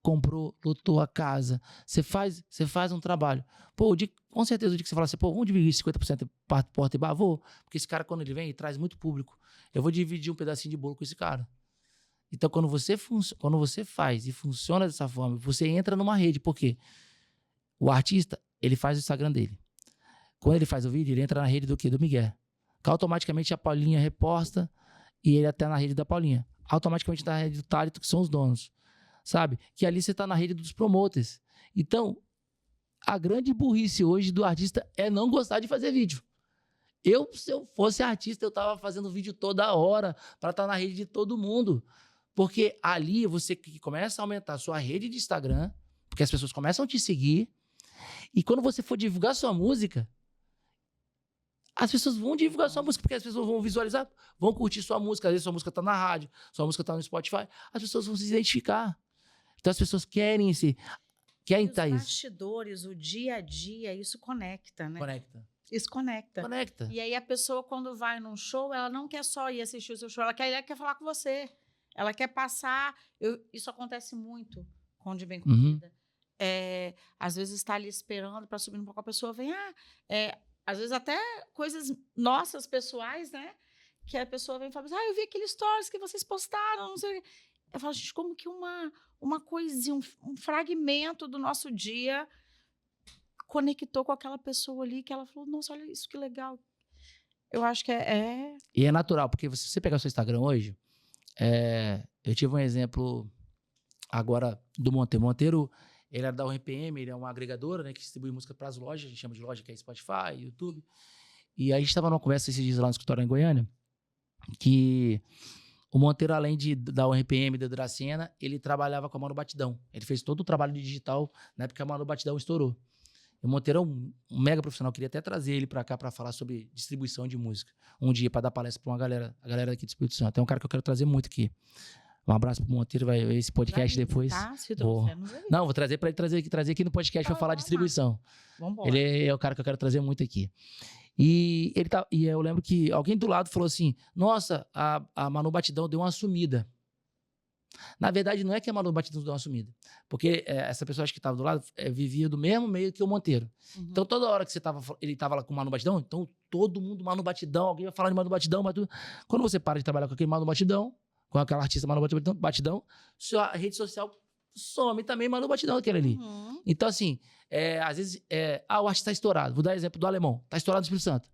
comprou, lotou a casa, você faz um trabalho. Pô, com certeza o dia que você fala assim, pô, vamos dividir 50% porta e bar, vou. Porque esse cara, quando ele vem, ele traz muito público. Eu vou dividir um pedacinho de bolo com esse cara. Então, quando você faz e funciona dessa forma, você entra numa rede. Por quê? O artista, ele faz o Instagram dele. Quando ele faz o vídeo, ele entra na rede do quê? Do Miguel. Que automaticamente a Paulinha reposta e ele até na rede da Paulinha. Automaticamente na rede do Thalito, que são os donos. Sabe? Que ali você tá na rede dos promoters. Então, a grande burrice hoje do artista é não gostar de fazer vídeo. Se eu fosse artista, eu tava fazendo vídeo toda hora para estar na rede de todo mundo. Porque ali você começa a aumentar a sua rede de Instagram, porque as pessoas começam a te seguir, e quando você for divulgar sua música, as pessoas vão divulgar sua música, porque as pessoas vão visualizar, vão curtir sua música. Às vezes sua música tá na rádio, sua música tá no Spotify, as pessoas vão se identificar. Então as pessoas querem estar isso. Os bastidores, o dia a dia, isso conecta, né? Isso conecta. E aí a pessoa, quando vai num show, ela não quer só ir assistir o seu show, ela quer falar com você. Ela quer passar... Isso acontece muito com o De Bem Comida. Às vezes está ali esperando para subir um pouco, a pessoa vem... às vezes até coisas nossas, pessoais, né? Que a pessoa vem e fala assim, eu vi aqueles stories que vocês postaram, não sei o quê. Eu falo, gente, como que uma coisinha, um fragmento do nosso dia conectou com aquela pessoa ali, que ela falou, nossa, olha isso, que legal. Eu acho que E é natural, porque se você pegar o seu Instagram hoje, eu tive um exemplo agora do Monteiro. Monteiro, ele era da URPM, ele é uma agregadora, né, que distribui música para as lojas, a gente chama de loja, que é Spotify, YouTube. E aí a gente estava numa conversa esses dias lá no escritório em Goiânia, que o Monteiro, além da URPM e da Dracena, ele trabalhava com a Manu Batidão. Ele fez todo o trabalho de digital na época que a Manu Batidão estourou. E o Monteiro é um mega profissional, eu queria até trazer ele para cá para falar sobre distribuição de música. Um dia para dar palestra para a galera aqui do Espírito Santo. É um cara que eu quero trazer muito aqui. Um abraço pro Monteiro, vai ver esse podcast depois. Tá? Se trouxermos aí. Não, vou trazer para ele trazer aqui no podcast para falar de distribuição. Vambora. Ele é o cara que eu quero trazer muito aqui. E eu lembro que alguém do lado falou assim, nossa, a Manu Batidão deu uma sumida. Na verdade, não é que a Manu Batidão deu uma sumida. Porque essa pessoa acho que estava do lado vivia do mesmo meio que o Monteiro. Então, toda hora que ele estava lá com o Manu Batidão, então todo mundo Manu Batidão, alguém vai falar de Manu Batidão, mas quando você para de trabalhar com aquele Manu Batidão, com aquela artista Manu Batidão, sua rede social some também Manu Batidão aquele ali. Então, assim, às vezes, o artista tá estourado. Vou dar exemplo do Alemão. Tá estourado no Espírito Santo.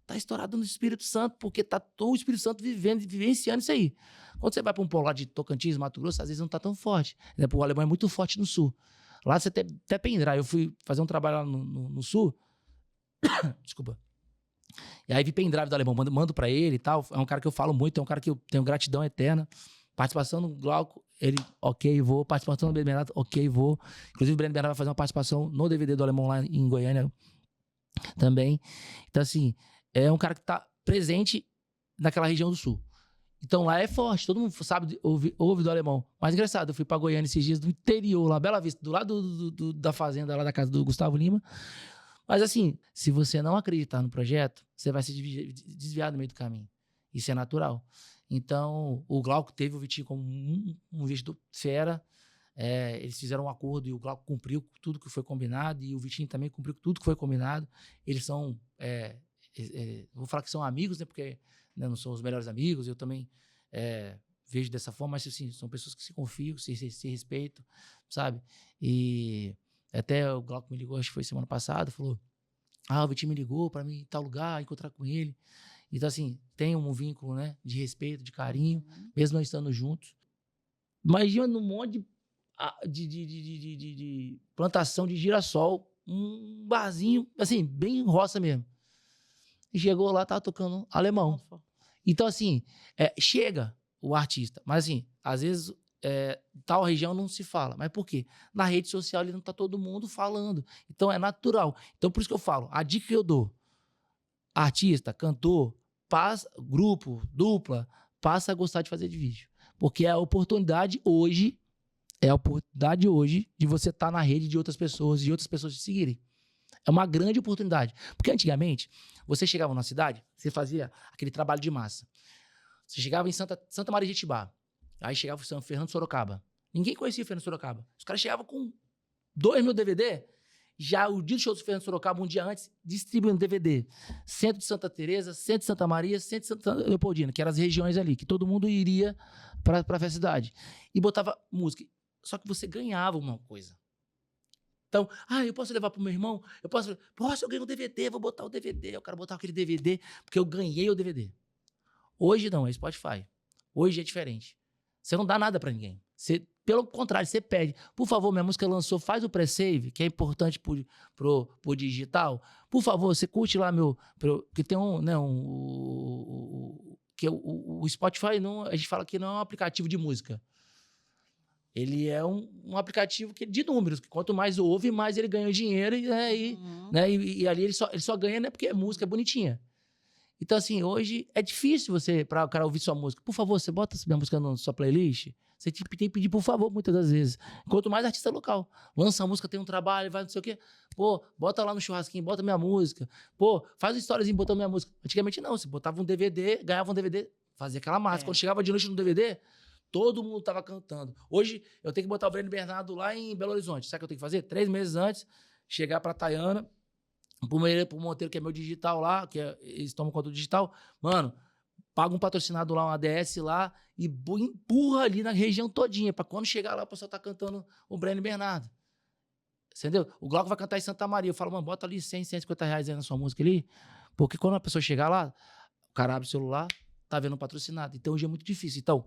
Tá estourado no Espírito Santo porque tá todo o Espírito Santo vivenciando isso aí. Quando você vai para um polo lá de Tocantins, Mato Grosso, às vezes não tá tão forte. O Alemão é muito forte no Sul. Lá você tem até pendrive. Eu fui fazer um trabalho lá no Sul. Desculpa. E aí vi pendrive do Alemão, mando pra ele e tal. É um cara que eu falo muito, é um cara que eu tenho gratidão eterna. Participação no Glauco, ele, ok, vou. Participação no Breno Bernardo, ok, vou. Inclusive o Breno Bernardo vai fazer uma participação no DVD do Alemão lá em Goiânia também. Então, assim, é um cara que tá presente naquela região do Sul. Então lá é forte, todo mundo sabe, ouve do Alemão. Mas engraçado, eu fui pra Goiânia esses dias, do interior, lá, Bela Vista, do lado da fazenda, lá da casa do Gustavo Lima. Mas assim, se você não acreditar no projeto, você vai se desviar do meio do caminho. Isso é natural. Então, o Glauco teve o Vitinho como um investidor fera. Eles fizeram um acordo e o Glauco cumpriu tudo que foi combinado e o Vitinho também cumpriu tudo que foi combinado. Eles são, vou falar que são amigos, né, porque não são os melhores amigos, eu também vejo dessa forma, mas assim, são pessoas que se confiam, se respeitam, sabe? E até o Glauco me ligou, acho que foi semana passada, falou, o Vitinho me ligou para mim em tal lugar, encontrar com ele. Então, assim, tem um vínculo, né, de respeito, de carinho, mesmo não estando juntos. Imagina num monte de plantação de girassol, um barzinho, assim, bem roça mesmo. E chegou lá, tava tocando Alemão. Então, assim, chega o artista, mas assim, às vezes tal região não se fala. Mas por quê? Na rede social ali não tá todo mundo falando. Então é natural. Então por isso que eu falo, a dica que eu dou, artista, cantor, grupo, dupla, passa a gostar de fazer de vídeo. Porque é a oportunidade hoje de você estar na rede de outras pessoas, de outras pessoas te seguirem. É uma grande oportunidade. Porque antigamente, você chegava na cidade, você fazia aquele trabalho de massa. Você chegava em Santa Maria de Itibá, aí chegava o São Fernando Sorocaba. Ninguém conhecia o Fernando Sorocaba. Os caras chegavam com 2.000 DVD, já o dia do show do Fernando Sorocaba, um dia antes, distribuindo DVD. Centro de Santa Teresa, Centro de Santa Maria, Centro de Santa Leopoldina, que eram as regiões ali, que todo mundo iria para a cidade. E botava música. Só que você ganhava uma coisa. Então, eu posso levar pro meu irmão? Eu ganhei um DVD, vou botar o DVD. Eu quero botar aquele DVD, porque eu ganhei o DVD. Hoje não, é Spotify. Hoje é diferente. Você não dá nada pra ninguém. Pelo contrário, você pede. Por favor, minha música lançou, faz o pré-save, que é importante pro digital. Por favor, você curte lá que tem o Spotify, não, a gente fala que não é um aplicativo de música. Ele é um aplicativo de números, que quanto mais ouve, mais ele ganha dinheiro, e ali ele só ganha, né, porque a música é bonitinha. Então, assim, hoje é difícil para o cara ouvir sua música. Por favor, você bota minha música na sua playlist? Você tem que pedir, por favor, muitas das vezes. Quanto mais artista local. Lança a música, tem um trabalho, vai não sei o quê. Pô, bota lá no churrasquinho, bota minha música. Pô, faz uma historiazinha botando minha música. Antigamente não, você botava um DVD, ganhava um DVD, fazia aquela massa. Quando chegava de noite no DVD, todo mundo tava cantando. Hoje, eu tenho que botar o Breno Bernardo lá em Belo Horizonte. Sabe o que eu tenho que fazer? 3 meses antes, chegar pra Tayana, pro Monteiro, que é meu digital lá, eles tomam conta do digital. Mano, paga um patrocinado lá, um ADS lá, e empurra ali na região todinha, pra quando chegar lá, o pessoal tá cantando o Breno Bernardo. Entendeu? O Glauco vai cantar em Santa Maria. Eu falo, mano, bota ali 100, 150 reais aí na sua música ali, porque quando a pessoa chegar lá, o cara abre o celular, tá vendo um patrocinado. Então hoje é muito difícil. Então,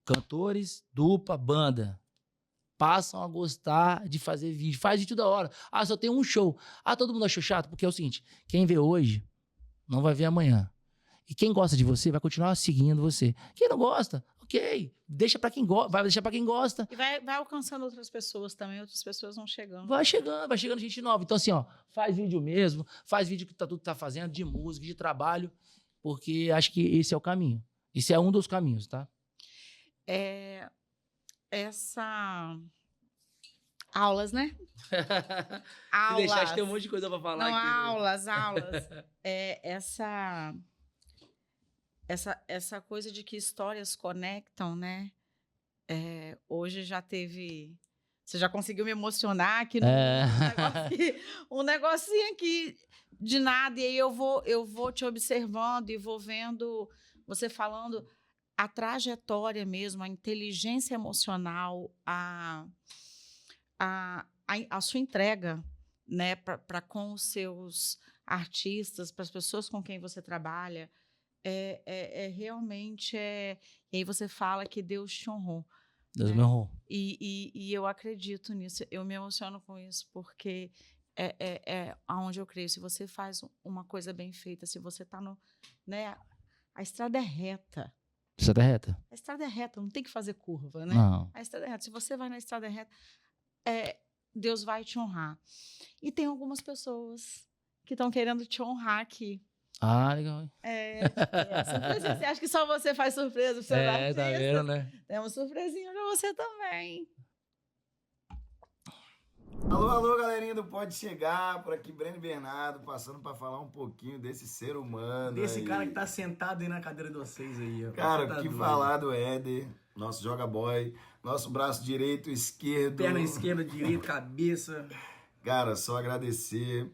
cantores, dupla, banda, passam a gostar de fazer vídeo. Faz vídeo da hora. Só tem um show. Todo mundo achou chato? Porque é o seguinte, quem vê hoje não vai ver amanhã. E quem gosta de você vai continuar seguindo você. Quem não gosta, ok. Deixa pra quem gosta, vai deixar pra quem gosta. E vai alcançando outras pessoas também, outras pessoas vão chegando. Vai chegando gente nova. Então assim, faz vídeo mesmo, faz vídeo que tudo tá fazendo, de música, de trabalho, porque acho que esse é o caminho. Esse é um dos caminhos, tá? Aulas, né? Se deixar, acho que tem um monte de coisa pra falar não, aqui. Aulas. Essa coisa de que histórias conectam, né? hoje já teve... Você já conseguiu me emocionar aqui um negocinho aqui de nada. E aí eu vou te observando e vou vendo você falando a trajetória mesmo, a inteligência emocional, a sua entrega, né, para com os seus artistas, para as pessoas com quem você trabalha. Realmente. E aí você fala que Deus te honrou. Deus me honrou. E eu acredito nisso, eu me emociono com isso, porque é aonde eu creio. Se você faz uma coisa bem feita, se você está no... Né, a estrada é reta. Estrada é reta? A estrada é reta, não tem que fazer curva, né? Não. A estrada é reta. Se você vai na estrada reta, Deus vai te honrar. E tem algumas pessoas que estão querendo te honrar aqui. Ah, legal. Surpresa. Você acha que só você faz surpresa pro seu artista? Tá vendo, né? Temos surpresinha pra você também. Alô, galerinha do Pode Chegar, por aqui Breno Bernardo, passando pra falar um pouquinho desse ser humano. Desse aí. cara que tá sentado aí na cadeira de vocês aí, ó. Cara, tá que doido. falar do Éder, nosso joga boy, nosso braço direito, esquerdo. Perna esquerda, direita, cabeça. Cara, só agradecer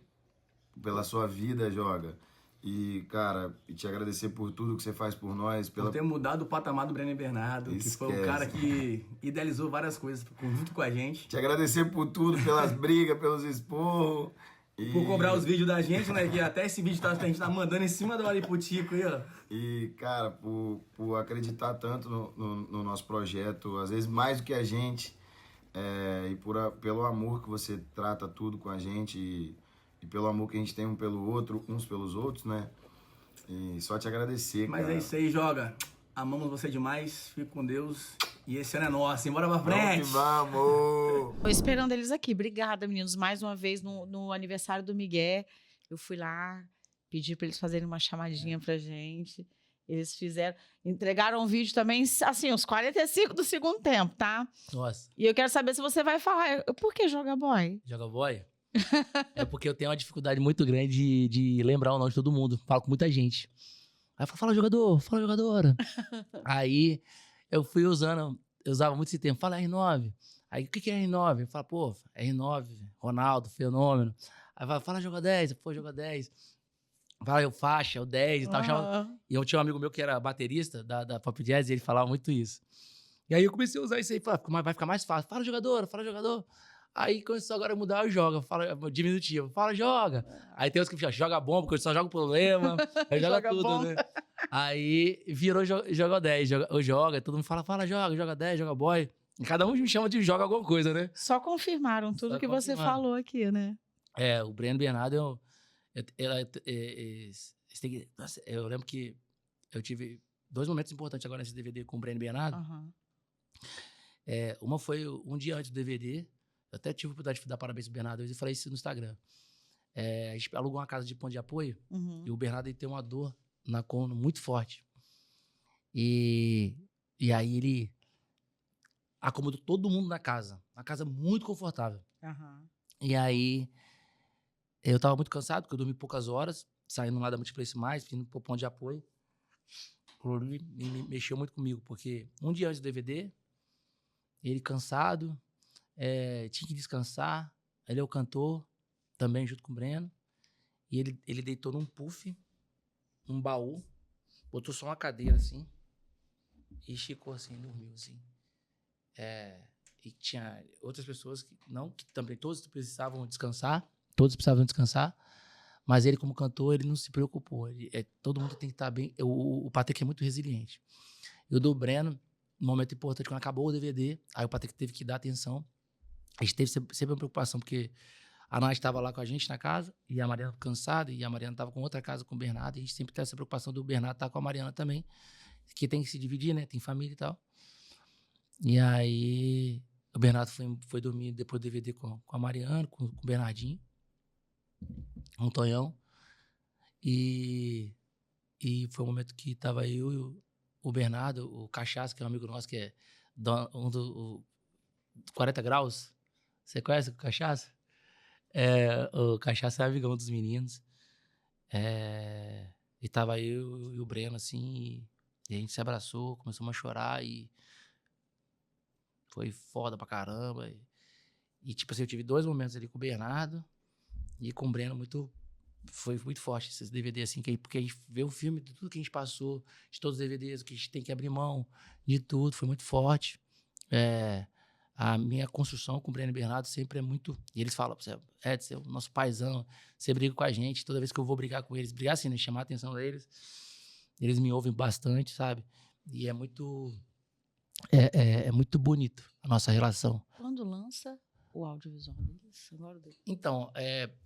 pela sua vida, Joga. E, cara, te agradecer por tudo que você faz por nós. Por ter mudado o patamar do Breno Bernardo, que foi o cara que idealizou várias coisas junto com a gente. Te agradecer por tudo, pelas brigas, pelos esporros. Por cobrar os vídeos da gente, né? Que até esse vídeo a gente tá mandando em cima da hora aí pro Tico aí, ó. E, cara, por acreditar tanto no nosso projeto, às vezes mais do que a gente, e pelo amor que você trata tudo com a gente e pelo amor que a gente tem um pelo outro, uns pelos outros, né? E só te agradecer, Mas cara. é isso aí, Joga. Amamos você demais, fique com Deus. E esse ano é nosso, embora pra frente. Vamos! Tô esperando eles aqui. Obrigada, meninos. Mais uma vez, no aniversário do Miguel, eu fui lá, pedi para eles fazerem uma chamadinha pra gente. Eles fizeram, entregaram um vídeo também, assim, uns 45 do segundo tempo, tá? Nossa. E eu quero saber se você vai falar. Por que Joga Boy? Joga boy? É porque eu tenho uma dificuldade muito grande de lembrar o nome de todo mundo. Falo com muita gente. Aí eu falo, fala jogador, fala jogadora. Aí eu fui usando, eu usava muito esse termo, fala R9. Aí o que é R9? Eu falo, pô, R9, Ronaldo, fenômeno. Aí fala joga 10, pô, joga 10. Fala eu faixa, o 10 e tal. E eu tinha um amigo meu que era baterista da Pop Jazz e ele falava muito isso. E aí eu comecei a usar isso aí, falei, vai ficar mais fácil. Fala jogador, fala jogador. Aí começou agora a mudar o joga, fala diminutivo, fala joga. Aí tem uns que joga bomba, porque eu só jogo problema, aí joga tudo, bom. né? Aí virou joga 10, joga, todo mundo fala joga 10, joga boy. E cada um me chama de joga alguma coisa, né? Só confirmaram tudo Só que você confirmaram. falou aqui, né? O Breno Bernardo, eu lembro que eu tive 2 momentos importantes agora nesse DVD com o Breno Bernardo. Uhum. Uma foi um dia antes do DVD. Eu até tive a oportunidade de dar parabéns pro Bernardo e falei isso no Instagram. A gente alugou uma casa de ponto de apoio e o Bernardo ele tem uma dor na coluna muito forte. E aí ele acomodou todo mundo na casa. Uma casa muito confortável. Uhum. E aí eu tava muito cansado, porque eu dormi poucas horas, saindo lá da Multiplex Mais, vindo pro ponto de apoio. Ele me mexeu muito comigo, porque um dia antes do DVD, ele cansado, tinha que descansar. Ele é o cantor, também junto com o Breno. E ele deitou num puff, num baú, botou só uma cadeira assim, e esticou assim, dormiu assim. E tinha outras pessoas que também todos precisavam descansar, mas ele como cantor, ele não se preocupou. Todo mundo tem que estar bem. O Patrick é muito resiliente. Eu do Breno, um momento importante, quando acabou o DVD, aí o Patrick teve que dar atenção. A gente teve sempre uma preocupação, porque a Nath estava lá com a gente na casa, e a Mariana cansada, e a Mariana estava com outra casa com o Bernardo, e a gente sempre teve essa preocupação do Bernardo estar com a Mariana também, que tem que se dividir, né? Tem família e tal. E aí, o Bernardo foi dormir depois do DVD com a Mariana, com o Bernardinho, com o Tonhão. E foi um momento que tava eu e o Bernardo, o Cachaça, que é um amigo nosso, que é um do 40 Graus. Você conhece o Cachaça? O Cachaça é amigão dos meninos. E tava eu e o Breno, assim, e a gente se abraçou, começamos a chorar e Foi foda pra caramba. E tipo assim, eu tive 2 momentos ali com o Bernardo e com o Breno foi muito forte esses DVDs, assim, porque a gente vê o filme de tudo que a gente passou, de todos os DVDs, o que a gente tem que abrir mão de tudo, foi muito forte. A minha construção com o Breno e Bernardo sempre é muito... E eles falam, Edson, é o nosso paizão, você briga com a gente, toda vez que eu vou brigar com eles, brigar assim, né, chamar a atenção deles, eles me ouvem bastante, sabe? E é muito... É muito bonito a nossa relação. Quando lança o audiovisual deles? Então,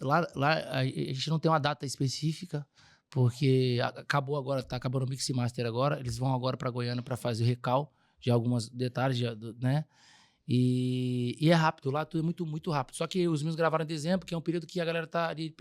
lá a gente não tem uma data específica, porque acabou agora, tá acabando o Mix Master agora, eles vão agora para Goiânia para fazer o recal de alguns detalhes, né? E é rápido, lá tudo é muito, muito rápido. Só que os meus gravaram em dezembro, que é um período que a galera tá ali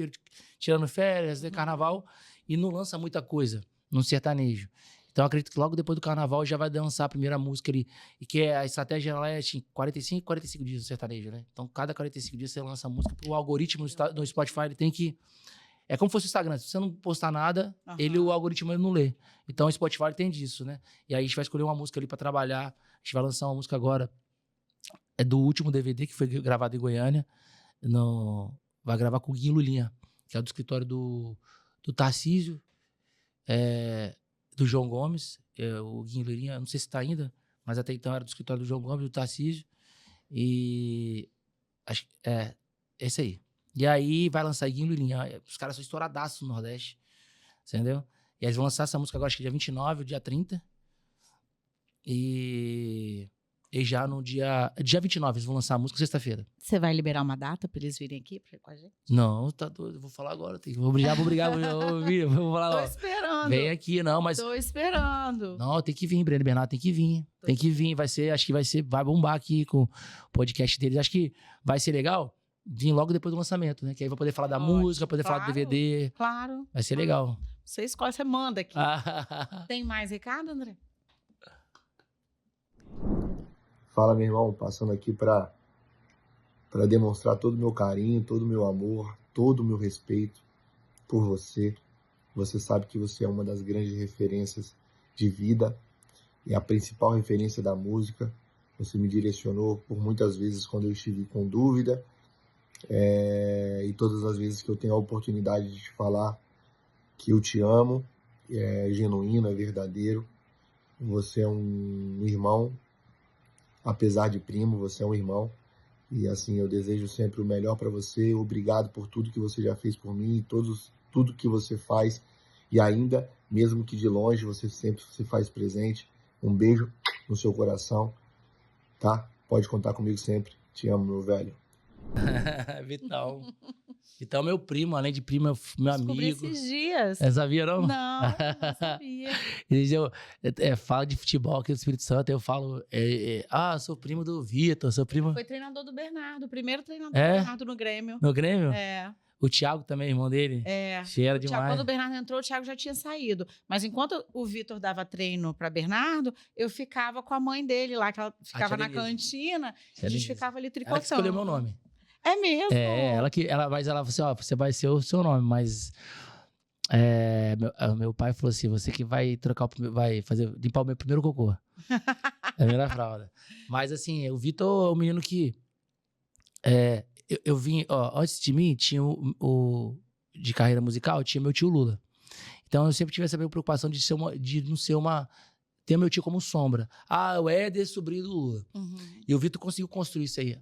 tirando férias, né, carnaval, e não lança muita coisa no sertanejo. Então, eu acredito que logo depois do carnaval já vai lançar a primeira música ali, e que a estratégia lá é 45 dias no sertanejo, né? Então, cada 45 dias você lança a música, o algoritmo do Spotify, ele tem que... É como se fosse o Instagram, se você não postar nada, o algoritmo não lê. Então, o Spotify tem disso, né? E aí a gente vai escolher uma música ali pra trabalhar, a gente vai lançar uma música agora, do último DVD que foi gravado em Goiânia, vai gravar com o Guinho Lulinha, que é do escritório do Tarcísio, do João Gomes, o Guinho Lulinha, não sei se está ainda, mas até então era do escritório do João Gomes, do Tarcísio, e acho que é esse aí. E aí vai lançar Guinho Lulinha, os caras são estouradaços no Nordeste, entendeu? E eles vão lançar essa música agora, acho que dia 29, dia 30, e já no dia 29 eles vão lançar a música, sexta-feira. Você vai liberar uma data pra eles virem aqui com a gente? Não, tá doido, vou falar agora. Vou brigar, vou falar. Tô esperando. Vem aqui, não, mas... Tô esperando. Não, tem que vir, Breno Bernardo, tem que vir. Tem que vir, acho que vai bombar aqui com o podcast deles. Acho que vai ser legal vir logo depois do lançamento, né? Que aí vai poder falar da música, poder falar do DVD. Claro. Vai ser legal. Você escolhe, você manda aqui. Tem mais recado, André? Fala, meu irmão, passando aqui para demonstrar todo o meu carinho, todo o meu amor, todo o meu respeito por você. Você sabe que você é uma das grandes referências de vida e a principal referência da música. Você me direcionou por muitas vezes quando eu estive com dúvida, e todas as vezes que eu tenho a oportunidade de te falar que eu te amo, é genuíno, é verdadeiro. Você é um irmão. Apesar de primo, você é um irmão. E assim, eu desejo sempre o melhor para você. Obrigado por tudo que você já fez por mim, tudo que você faz. E ainda, mesmo que de longe, você sempre se faz presente. Um beijo no seu coração, tá? Pode contar comigo sempre. Te amo, meu velho. Vital. Vital é meu primo, além de primo, é meu amigo. Esses dias. Sabia, não? Não sabia. Fala de futebol aqui do Espírito Santo, eu falo, sou primo do Vitor, sou primo... Foi treinador do Bernardo, o primeiro treinador do Bernardo no Grêmio. No Grêmio? É. O Thiago também, irmão dele? Cheira demais. Quando o Bernardo entrou, o Thiago já tinha saído. Mas enquanto o Vitor dava treino para Bernardo, eu ficava com a mãe dele lá, que ela ficava na cantina. A gente ficava ali tricotando. Ela que escolheu meu nome. É mesmo? Ela falou assim, você vai ser o seu nome, mas meu pai falou assim, você que vai limpar o meu primeiro cocô. A primeira fralda. Mas assim, o Vitor é um menino que eu vim, antes de mim, tinha de carreira musical, tinha meu tio Lula. Então eu sempre tive essa preocupação de não ser ter meu tio como sombra. O Éder, sobrinho do Lula. Uhum. E o Vitor conseguiu construir isso aí.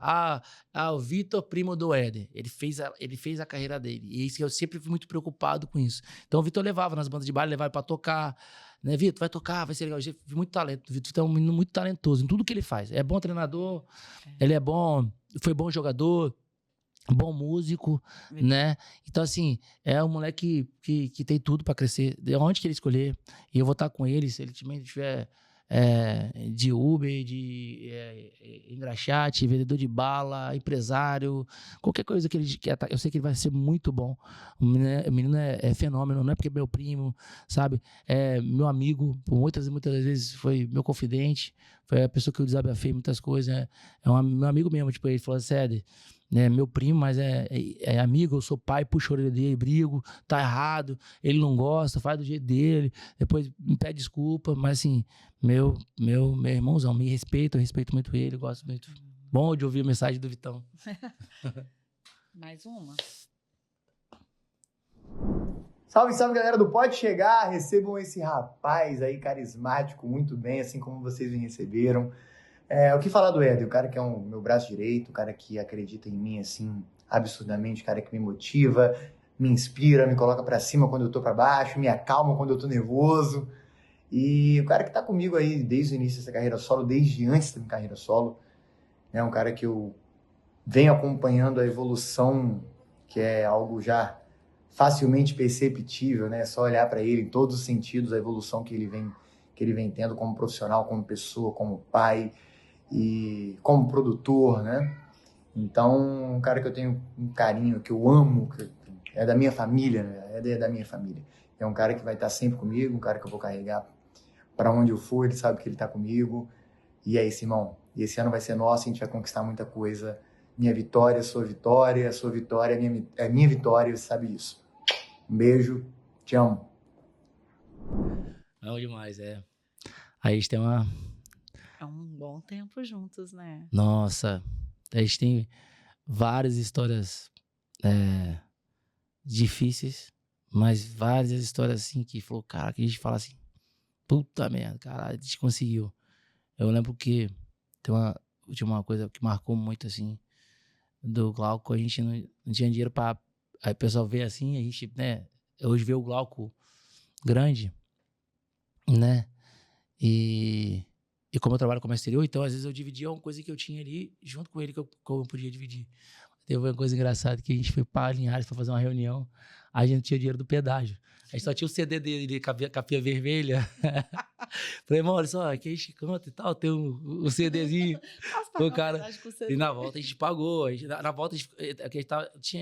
O Vitor, primo do Éder. Ele fez a carreira dele. E isso eu sempre fui muito preocupado com isso. Então o Vitor levava nas bandas de baile, levava pra tocar. Né, Vitor, vai tocar, vai ser legal. Eu vi muito talento. O Vitor é um menino muito talentoso em tudo que ele faz. É bom treinador, ele é bom, foi bom jogador, bom músico, né? Então, assim, é um moleque que tem tudo pra crescer. De onde que ele escolher, e eu vou estar com ele, se ele também tiver de Uber, de engraxate, vendedor de bala, empresário, qualquer coisa que ele quer, eu sei que ele vai ser muito bom. O menino é fenômeno, não é porque é meu primo, sabe? É meu amigo, por muitas vezes foi meu confidente, foi a pessoa que eu desabafei muitas coisas, meu amigo mesmo, tipo, ele falou assim, né, meu primo, mas é amigo, eu sou pai, puxo a orelha dele, brigo, tá errado, ele não gosta, faz do jeito dele, depois me pede desculpa, mas assim, meu irmãozão, me respeita, eu respeito muito ele, gosto muito. Bom de ouvir a mensagem do Vitão. Mais uma. Salve, salve, galera do Pode Chegar, recebam esse rapaz aí carismático muito bem, assim como vocês me receberam. O que falar do Éder? O cara que é o meu braço direito, o cara que acredita em mim, assim, absurdamente, o cara que me motiva, me inspira, me coloca pra cima quando eu tô pra baixo, me acalma quando eu tô nervoso. E o cara que tá comigo aí desde o início dessa carreira solo, desde antes da minha carreira solo, é um cara que eu venho acompanhando a evolução, que é algo já facilmente perceptível, né? É só olhar para ele em todos os sentidos, a evolução que ele vem tendo como profissional, como pessoa, como pai e como produtor, né? Então, um cara que eu tenho um carinho, que eu amo, que é da minha família, né? É da minha família. É um cara que vai estar sempre comigo, um cara que eu vou carregar para onde eu for, ele sabe que ele está comigo. E é isso, irmão. E esse ano vai ser nosso, a gente vai conquistar muita coisa. Minha vitória, sua vitória é minha vitória, você sabe disso. Um beijo, te amo. Não demais, Aí a gente tem uma... É um bom tempo juntos, né? Nossa, a gente tem várias histórias difíceis, mas várias histórias assim que falou, cara, que a gente fala assim, puta merda, cara, a gente conseguiu. Eu lembro que tinha uma coisa que marcou muito assim, do Glauco, a gente não tinha dinheiro pra... Aí o pessoal vê assim, a gente, né, hoje vê o Glauco grande, né, e como eu trabalho com o exterior, então às vezes eu dividia uma coisa que eu tinha ali junto com ele que eu podia dividir. Teve uma coisa engraçada que a gente foi para Linhares para fazer uma reunião, a gente não tinha dinheiro do pedágio. A gente só tinha o CD dele, capinha vermelha. Falei, irmão, olha só, aqui a gente canta e tal, tem um CDzinho. O cara... E na volta a gente pagou. Na volta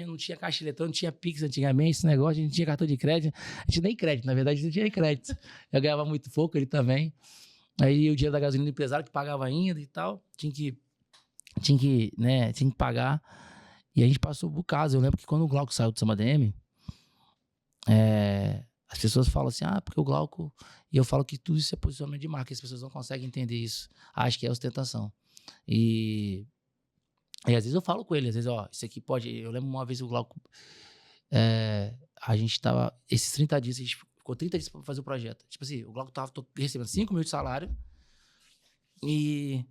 não tinha caixa eletrônica, não tinha Pix antigamente, esse negócio, a gente não tinha cartão de crédito. A gente nem crédito, na verdade, não tinha crédito. Eu ganhava muito pouco, ele também. Aí o dinheiro da gasolina do empresário que pagava ainda e tal, tinha que pagar. E a gente passou por caso. Eu lembro que quando o Glauco saiu do Samba DM, as pessoas falam assim, porque o Glauco... E eu falo que tudo isso é posicionamento de marca, as pessoas não conseguem entender isso. Acho que é ostentação. E às vezes eu falo com ele, às vezes, isso aqui pode... Eu lembro uma vez o Glauco... a gente tava... Esses 30 dias, a gente ficou 30 dias pra fazer o projeto. Tipo assim, o Glauco tava recebendo 5 mil de salário e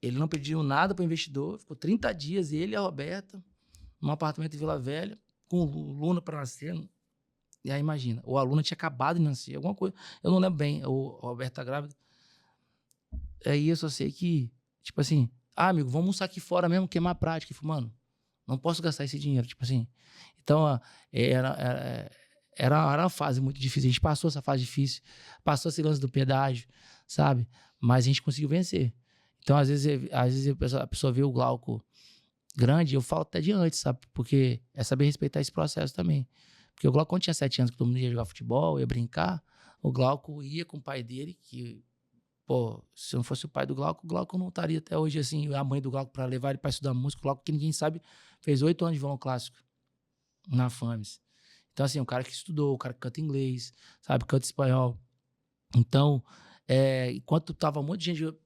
ele não pediu nada pro investidor. Ficou 30 dias, ele e a Roberta, num apartamento em Vila Velha, com o Luna pra nascer. E aí, imagina, o aluno tinha acabado de nascer, alguma coisa. Eu não lembro bem, o Roberto tá grávida. Aí eu só sei que, tipo assim, amigo, vamos almoçar aqui fora mesmo, queimar a prática. Eu falei, mano, não posso gastar esse dinheiro, tipo assim. Então, era uma fase muito difícil. A gente passou essa fase difícil, passou esse lance do pedágio, sabe? Mas a gente conseguiu vencer. Então, às vezes a pessoa vê o Glauco grande, eu falo até de antes, sabe? Porque é saber respeitar esse processo também. Porque o Glauco, quando tinha 7 anos, que todo mundo ia jogar futebol, ia brincar, o Glauco ia com o pai dele, que, se não fosse o pai do Glauco, o Glauco não estaria até hoje, assim, a mãe do Glauco para levar ele para estudar música. O Glauco, que ninguém sabe, fez 8 anos de violão clássico na FAMES. Então, assim, um cara que estudou, um cara que canta inglês, sabe, canta espanhol. Então, enquanto tava um monte de gente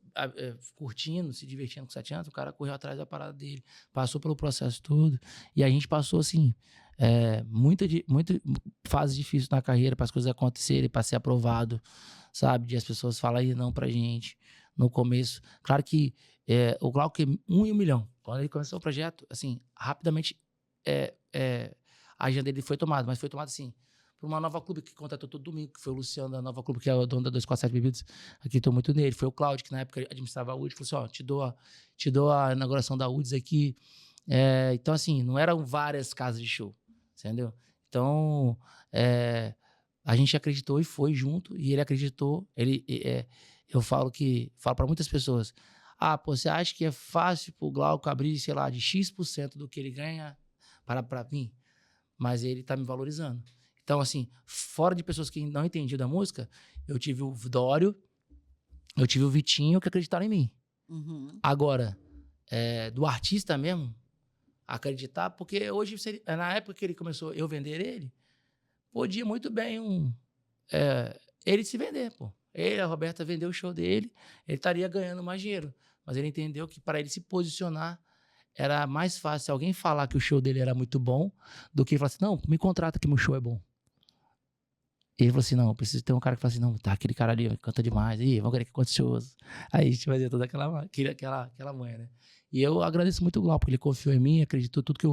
curtindo, se divertindo com 7 anos, o cara correu atrás da parada dele, passou pelo processo todo, e a gente passou, assim, muita fase difícil na carreira para as coisas acontecerem, para ser aprovado, sabe, de as pessoas falarem não pra gente no começo. Claro que o Glauco é 1 em 1 milhão. Quando ele começou o projeto, assim, rapidamente a agenda dele foi tomada, mas foi tomada assim, por uma Nova Clube que contratou todo domingo, que foi o Luciano da Nova Clube, que é o dono da 247 Bebidas, acreditou muito nele. Foi o Cláudio, que na época administrava a UDS, falou assim, te dou a inauguração da UDS aqui. Então, assim, não eram várias casas de show, entendeu? Então, a gente acreditou e foi junto, e ele acreditou. Eu falo para muitas pessoas, você acha que é fácil pro Glauco abrir, sei lá, de X% do que ele ganha para mim? Mas ele tá me valorizando. Então, assim, fora de pessoas que não entendiam da música, eu tive o Dório, eu tive o Vitinho que acreditaram em mim. Uhum. Agora, do artista mesmo, acreditar, porque hoje, na época que ele começou, eu vender ele, podia muito bem ele se vender, pô. A Roberta vendeu o show dele, ele estaria ganhando mais dinheiro. Mas ele entendeu que para ele se posicionar, era mais fácil alguém falar que o show dele era muito bom do que ele falar assim, não, me contrata que meu show é bom. E ele falou assim, não, eu preciso ter um cara que fala assim, não, tá, aquele cara ali canta demais, vamos querer que quantos shows. Aí a gente fazia toda aquela manha, né? E eu agradeço muito o Glauco, porque ele confiou em mim, acreditou tudo que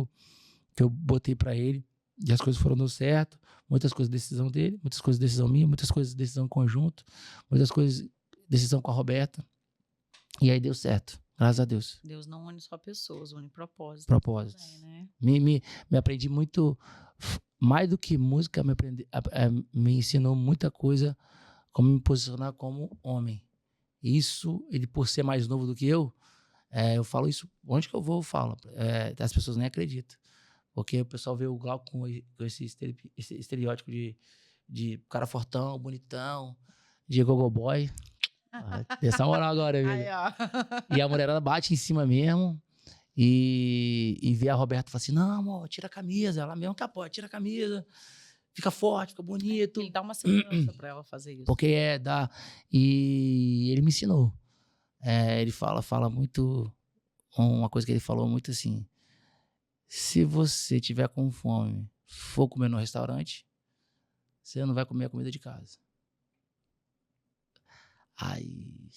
eu botei pra ele, e as coisas foram dando certo, muitas coisas decisão dele, muitas coisas decisão minha, muitas coisas decisão em conjunto, muitas coisas decisão com a Roberta, e aí deu certo, graças a Deus. Deus não une só pessoas, une propósitos. Propósitos. Também, né? Me aprendi muito, mais do que música, me ensinou muita coisa, como me posicionar como homem. Isso, ele por ser mais novo do que eu falo isso, onde que eu vou, eu falo. As pessoas nem acreditam. Porque o pessoal vê o Glauco com esse estereótipo de cara fortão, bonitão, de gogo boy. Essa moral agora, viu? E a mulherada bate em cima mesmo. E vê a Roberta e fala assim, não, amor, tira a camisa. Ela mesmo que apoia, tira a camisa. Fica forte, fica bonito. Ele dá uma segurança pra ela fazer isso. Porque dá. E ele me ensinou. Ele fala muito. Uma coisa que ele falou muito assim. Se você tiver com fome, for comer no restaurante, você não vai comer a comida de casa. Aí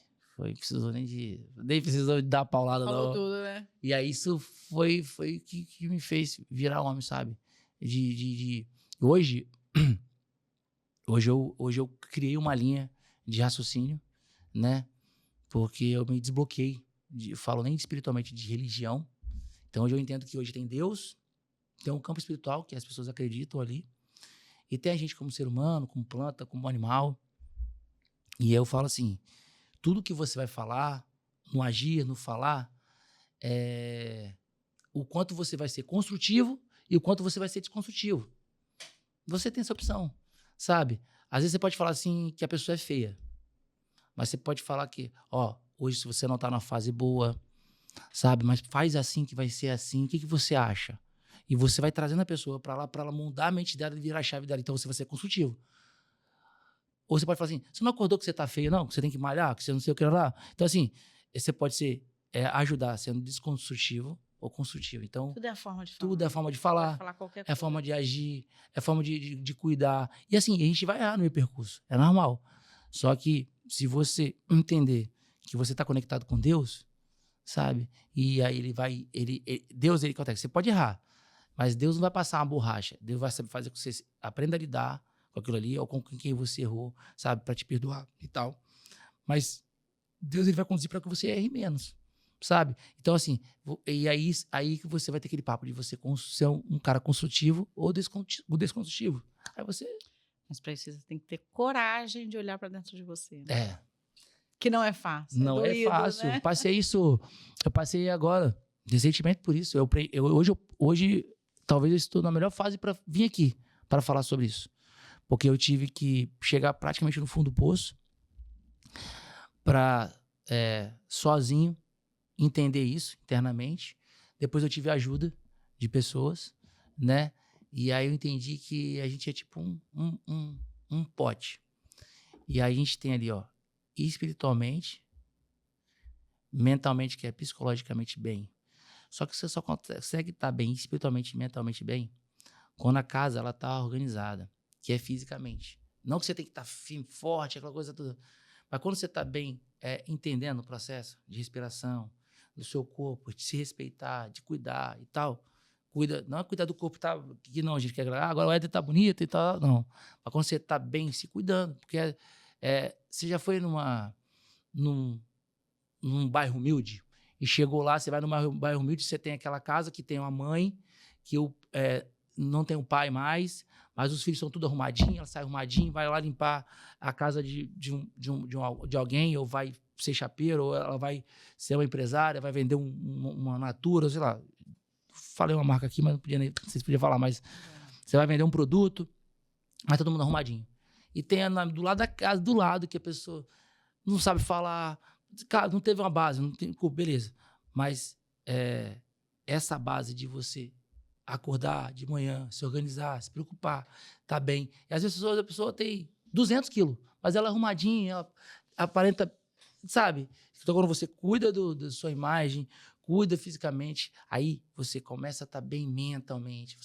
nem precisou de dar paulada. Falou tudo, né? E aí isso foi que me fez virar homem, sabe? Hoje eu criei uma linha de raciocínio, né? Porque eu me desbloqueei, falo nem espiritualmente, de religião. Então hoje eu entendo que hoje tem Deus, tem um campo espiritual que as pessoas acreditam ali, e tem a gente como ser humano, como planta, como animal. E eu falo assim, tudo que você vai falar, no agir, no falar, o quanto você vai ser construtivo e o quanto você vai ser desconstrutivo. Você tem essa opção, sabe? Às vezes você pode falar assim que a pessoa é feia, mas você pode falar que, hoje se você não tá na fase boa, sabe? Mas faz assim que vai ser assim, o que você acha? E você vai trazendo a pessoa pra lá, pra ela mudar a mente dela e virar a chave dela, então você vai ser construtivo. Ou você pode falar assim, você não acordou que você tá feio, não? Que você tem que malhar, que você não sei o que lá. Então assim, você pode ser, ajudar sendo desconstrutivo ou construtivo. Então, tudo é a forma de falar. Tudo é a forma de falar, é a forma de agir, é a forma de cuidar. E assim, a gente vai errar no meio percurso, é normal. Só que se você entender que você está conectado com Deus, sabe? E aí Deus acontece. Você pode errar, mas Deus não vai passar uma borracha. Deus vai fazer com que você aprenda a lidar com aquilo ali, ou com quem você errou, sabe? Para te perdoar e tal. Mas Deus vai conduzir para que você erre menos, sabe? Então, assim, e aí que você vai ter aquele papo de você ser um cara construtivo ou desconstrutivo. Aí você... Mas para isso você tem que ter coragem de olhar para dentro de você. Né? Que não é fácil. Não doído, é fácil. Né? Eu passei agora, recentemente por isso. Hoje, talvez eu estou na melhor fase para vir aqui, para falar sobre isso. Porque eu tive que chegar praticamente no fundo do poço para, sozinho, entender isso internamente. Depois eu tive a ajuda de pessoas, né? E aí eu entendi que a gente é tipo um pote. E aí a gente tem ali, espiritualmente, mentalmente, que é psicologicamente bem. Só que você só consegue estar bem espiritualmente e mentalmente bem quando a casa ela tá organizada, que é fisicamente. Não que você tem que estar firme, forte, aquela coisa toda. Mas quando você está bem entendendo o processo de respiração, do seu corpo, de se respeitar, de cuidar e tal. Não é cuidar do corpo, tá? Que não, a gente quer agora o Éder tá bonito e tal, não. Mas quando você tá bem se cuidando, porque você já foi num bairro humilde e chegou lá, você vai num bairro humilde, você tem aquela casa que tem uma mãe, que não tem um pai mais, mas os filhos são tudo arrumadinhos, ela sai arrumadinha, vai lá limpar a casa de alguém, ou vai ser chapeiro, ou ela vai ser uma empresária, vai vender uma Natura, sei lá. Falei uma marca aqui, mas não sei se podia falar, mas você vai vender um produto, mas todo mundo arrumadinho. E tem do lado da casa, do lado, que a pessoa não sabe falar, não teve uma base, não tem, beleza. Mas essa base de você acordar de manhã, se organizar, se preocupar, tá bem. E às vezes a pessoa tem 200 quilos, mas ela é arrumadinha, ela aparenta, sabe? Então, quando você cuida da sua imagem, cuida fisicamente, aí você começa a estar bem mentalmente.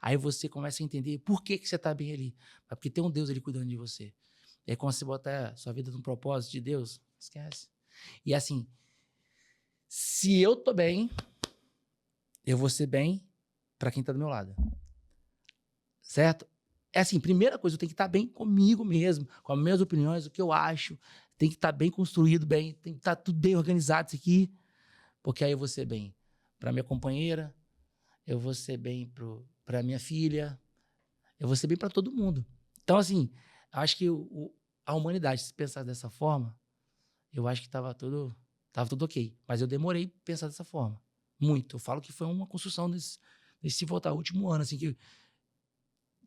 Aí você começa a entender por que você está bem ali. Porque tem um Deus ali cuidando de você. E aí, quando você botar sua vida num propósito de Deus, esquece. E assim, se eu tô bem, eu vou ser bem para quem tá do meu lado. Certo? É assim, primeira coisa, eu tenho que estar bem comigo mesmo, com as minhas opiniões, o que eu acho. Tem que estar bem construído, tem que estar tudo bem organizado isso aqui. Porque aí eu vou ser bem para minha companheira, eu vou ser bem para minha filha, eu vou ser bem para todo mundo. Então, assim, acho que a humanidade, se pensar dessa forma, eu acho que estava tudo ok. Mas eu demorei a pensar dessa forma. Muito. Eu falo que foi uma construção nesse voltar último ano, assim, que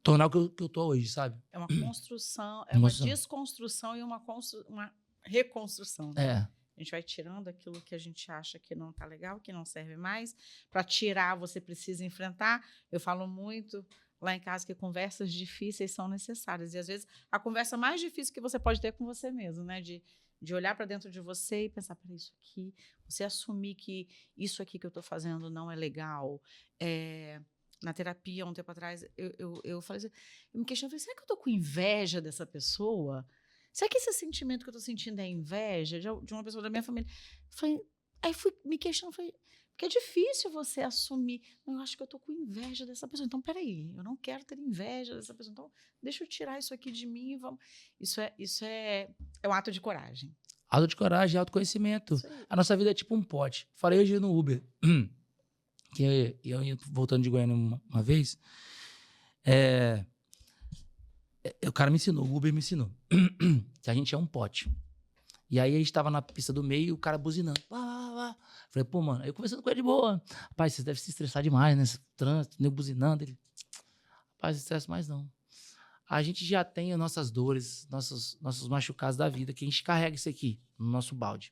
tornar o que eu tô hoje, sabe? É uma construção, é uma desconstrução e uma reconstrução. Né? É. A gente vai tirando aquilo que a gente acha que não tá legal, que não serve mais. Para tirar, você precisa enfrentar. Eu falo muito lá em casa que conversas difíceis são necessárias. E, às vezes, a conversa mais difícil que você pode ter é com você mesmo, né? De olhar para dentro de você e pensar, para isso aqui, você assumir que isso aqui que eu estou fazendo não é legal. Na terapia, um tempo atrás, eu falei assim, eu me questionei, será que eu estou com inveja dessa pessoa? Será que esse sentimento que eu estou sentindo é inveja de uma pessoa da minha família? Aí fui me questionando, falei, porque é difícil você assumir, não, eu acho que eu estou com inveja dessa pessoa. Então, peraí, eu não quero ter inveja dessa pessoa. Então, deixa eu tirar isso aqui de mim e vamos... Isso é um ato de coragem. Ato de coragem, autoconhecimento. A nossa vida é tipo um pote. Falei hoje no Uber, que eu ia voltando de Goiânia uma vez, o cara me ensinou, o Uber me ensinou, que a gente é um pote. E aí a gente tava na pista do meio e o cara buzinando. Falei, pô, mano, aí eu conversando com ele de boa. Rapaz, você deve se estressar demais, né? Esse trânsito, nem buzinando. Ele, rapaz, não estressa mais não. A gente já tem as nossas dores, nossos machucados da vida, que a gente carrega isso aqui no nosso balde.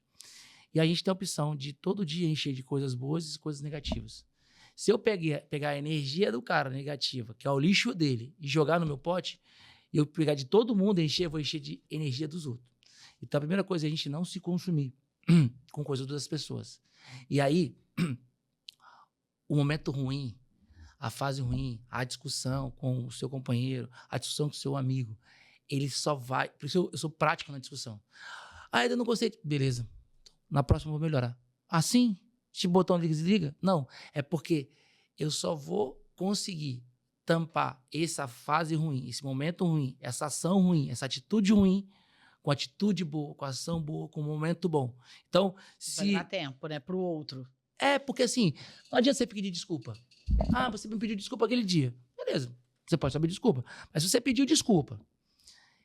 E a gente tem a opção de todo dia encher de coisas boas e coisas negativas. Se eu pegar a energia do cara negativa, que é o lixo dele, e jogar no meu pote, e eu pegar de todo mundo e vou encher de energia dos outros. Então, a primeira coisa é a gente não se consumir com coisas das pessoas. E aí, o momento ruim, a fase ruim, a discussão com o seu companheiro, a discussão com o seu amigo, ele só vai... Por isso eu sou prático na discussão. Ainda não gostei. Beleza. Na próxima eu vou melhorar. Assim? Tipo, botão desliga? Não. É porque eu só vou conseguir tampar essa fase ruim, esse momento ruim, essa ação ruim, essa atitude ruim, com atitude boa, com ação boa, com momento bom. Então, vai dar tempo, né, pro outro. Porque assim, não adianta você pedir desculpa. Ah, você me pediu desculpa aquele dia. Beleza, você pode saber desculpa. Mas se você pediu desculpa,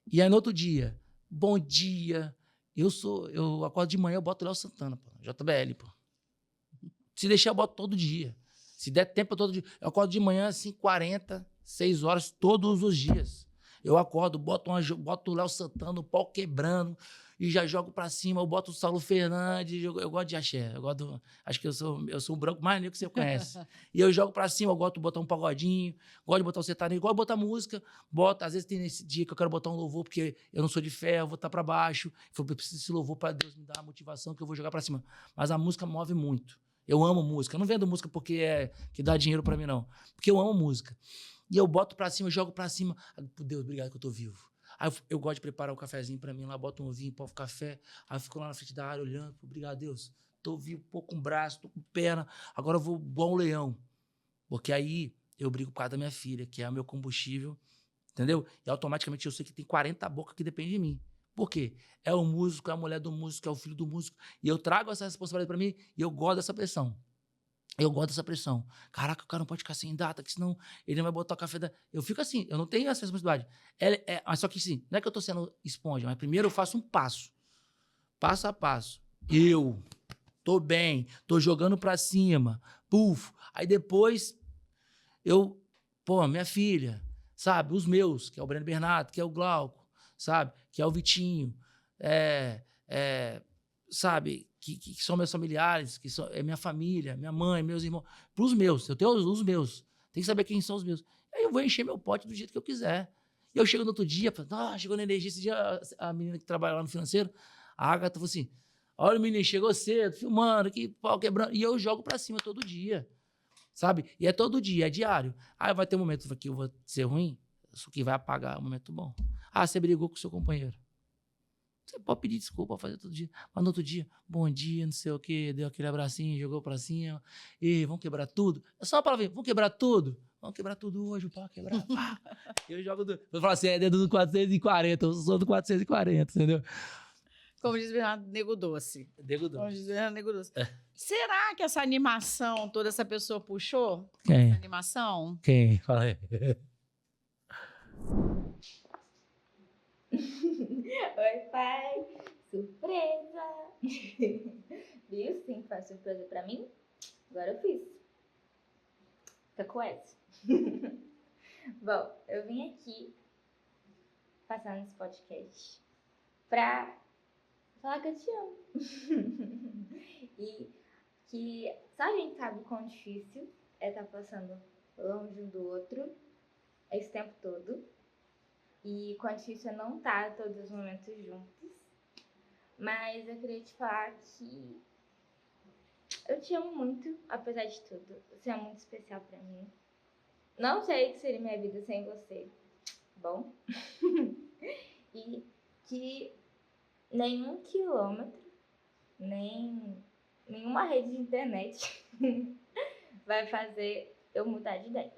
e aí no outro dia, bom dia, eu acordo de manhã, eu boto Léo Santana, pô, JBL, pô. Se deixar, eu boto todo dia. Se der tempo, todo dia. Eu acordo de manhã, 5h40, 6 horas, todos os dias. Eu acordo, boto o Léo Santana, o pau quebrando, e já jogo pra cima, eu boto o Saulo Fernandes, eu gosto de axé, acho que eu sou o branco mais negro que você conhece. E eu jogo pra cima, eu gosto de botar um pagodinho, gosto de botar um sertanejo, gosto de botar música, às vezes tem nesse dia que eu quero botar um louvor, porque eu não sou de fé, eu vou estar pra baixo, eu preciso desse louvor pra Deus me dar a motivação que eu vou jogar pra cima. Mas a música move muito. Eu amo música, eu não vendo música porque que dá dinheiro pra mim, não. Porque eu amo música. E eu boto pra cima, eu jogo pra cima. Por Deus, obrigado que eu tô vivo. Aí eu gosto de preparar o cafezinho pra mim lá, boto um ovinho, pó café. Aí eu fico lá na frente da área olhando. Obrigado, Deus. Tô vivo, tô com braço, tô com perna. Agora eu vou igual um leão. Porque aí eu brigo por causa da minha filha, que é o meu combustível. Entendeu? E automaticamente eu sei que tem 40 bocas que dependem de mim. Por quê? É o músico, é a mulher do músico, é o filho do músico. E eu trago essa responsabilidade pra mim e eu gosto dessa pressão. Eu gosto dessa pressão. Caraca, o cara não pode ficar sem data, que senão ele não vai botar o café da... Eu fico assim, eu não tenho essa responsabilidade. Mas só que sim, não é que eu tô sendo esponja, mas primeiro eu faço um passo. Passo a passo. Eu tô bem, tô jogando pra cima. Puf. Aí depois minha filha, sabe? Os meus, que é o Breno Bernardo, que é o Glauco, sabe? Que é o Vitinho. sabe, que são meus familiares, é minha família, minha mãe, meus irmãos. Pros meus, eu tenho os meus. Tem que saber quem são os meus. Aí eu vou encher meu pote do jeito que eu quiser. E eu chego no outro dia, falo, chegou na energia. Esse dia, a menina que trabalha lá no financeiro, a Agatha falou assim, olha o menino, chegou cedo, filmando, que pau quebrando. E eu jogo pra cima todo dia, sabe? E é todo dia, é diário. Aí vai ter um momento que eu vou ser ruim, isso que vai apagar um momento bom. Ah, você brigou com o seu companheiro. Você pode pedir desculpa, fazer todo dia. Mas no outro dia, bom dia, não sei o quê, deu aquele abracinho, jogou pra cima. E vamos quebrar tudo? É só uma palavra, vamos quebrar tudo? Vamos quebrar tudo hoje, o pau quebrar. Pá. Eu jogo do... Eu falo assim, é dedo do 440, eu sou do 440, entendeu? Como diz o Bernardo, nego doce. Nego doce. Como diz o Bernardo, nego doce. Será que essa animação toda essa pessoa puxou? Quem? Essa animação? Quem? Fala aí. Oi, pai. Surpresa. Viu? Sim, faz surpresa pra mim. Agora eu fiz. Fica com essa. Bom, eu vim aqui passar nesse podcast pra falar que eu te amo. E que só a gente sabe o quão difícil é estar passando longe um do outro esse tempo todo. E quão difícil é não estar todos os momentos juntos. Mas eu queria te falar que eu te amo muito, apesar de tudo. Você é muito especial pra mim. Não sei o que seria minha vida sem você. Bom? E que nenhum quilômetro, nenhuma rede de internet vai fazer eu mudar de ideia.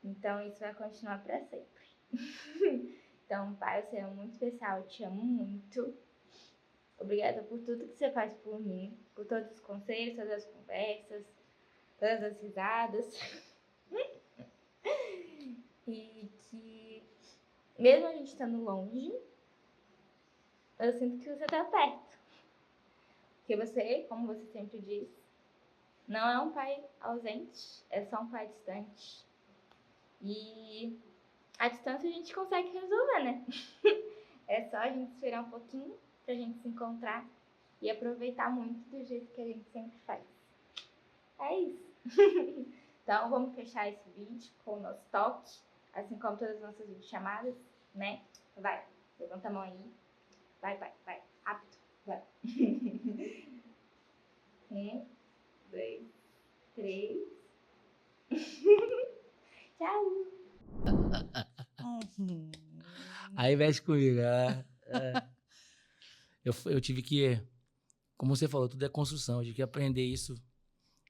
Então isso vai continuar pra sempre. Então, pai, você é muito especial, eu te amo muito. Obrigada por tudo que você faz por mim, por todos os conselhos, todas as conversas, todas as risadas. E que, mesmo a gente estando longe, eu sinto que você tá perto. Porque você, como você sempre diz, não é um pai ausente, é só um pai distante. E a distância a gente consegue resolver, né? É só a gente esperar um pouquinho pra gente se encontrar e aproveitar muito do jeito que a gente sempre faz. É isso. Então vamos fechar esse vídeo com o nosso toque, assim como todas as nossas videochamadas, né? Vai, levanta a mão aí. Vai, rápido, vai. 1, 2, 3. Tchau. Aí mexe comigo. Eu tive que, como você falou, tudo é construção. Eu tive que aprender isso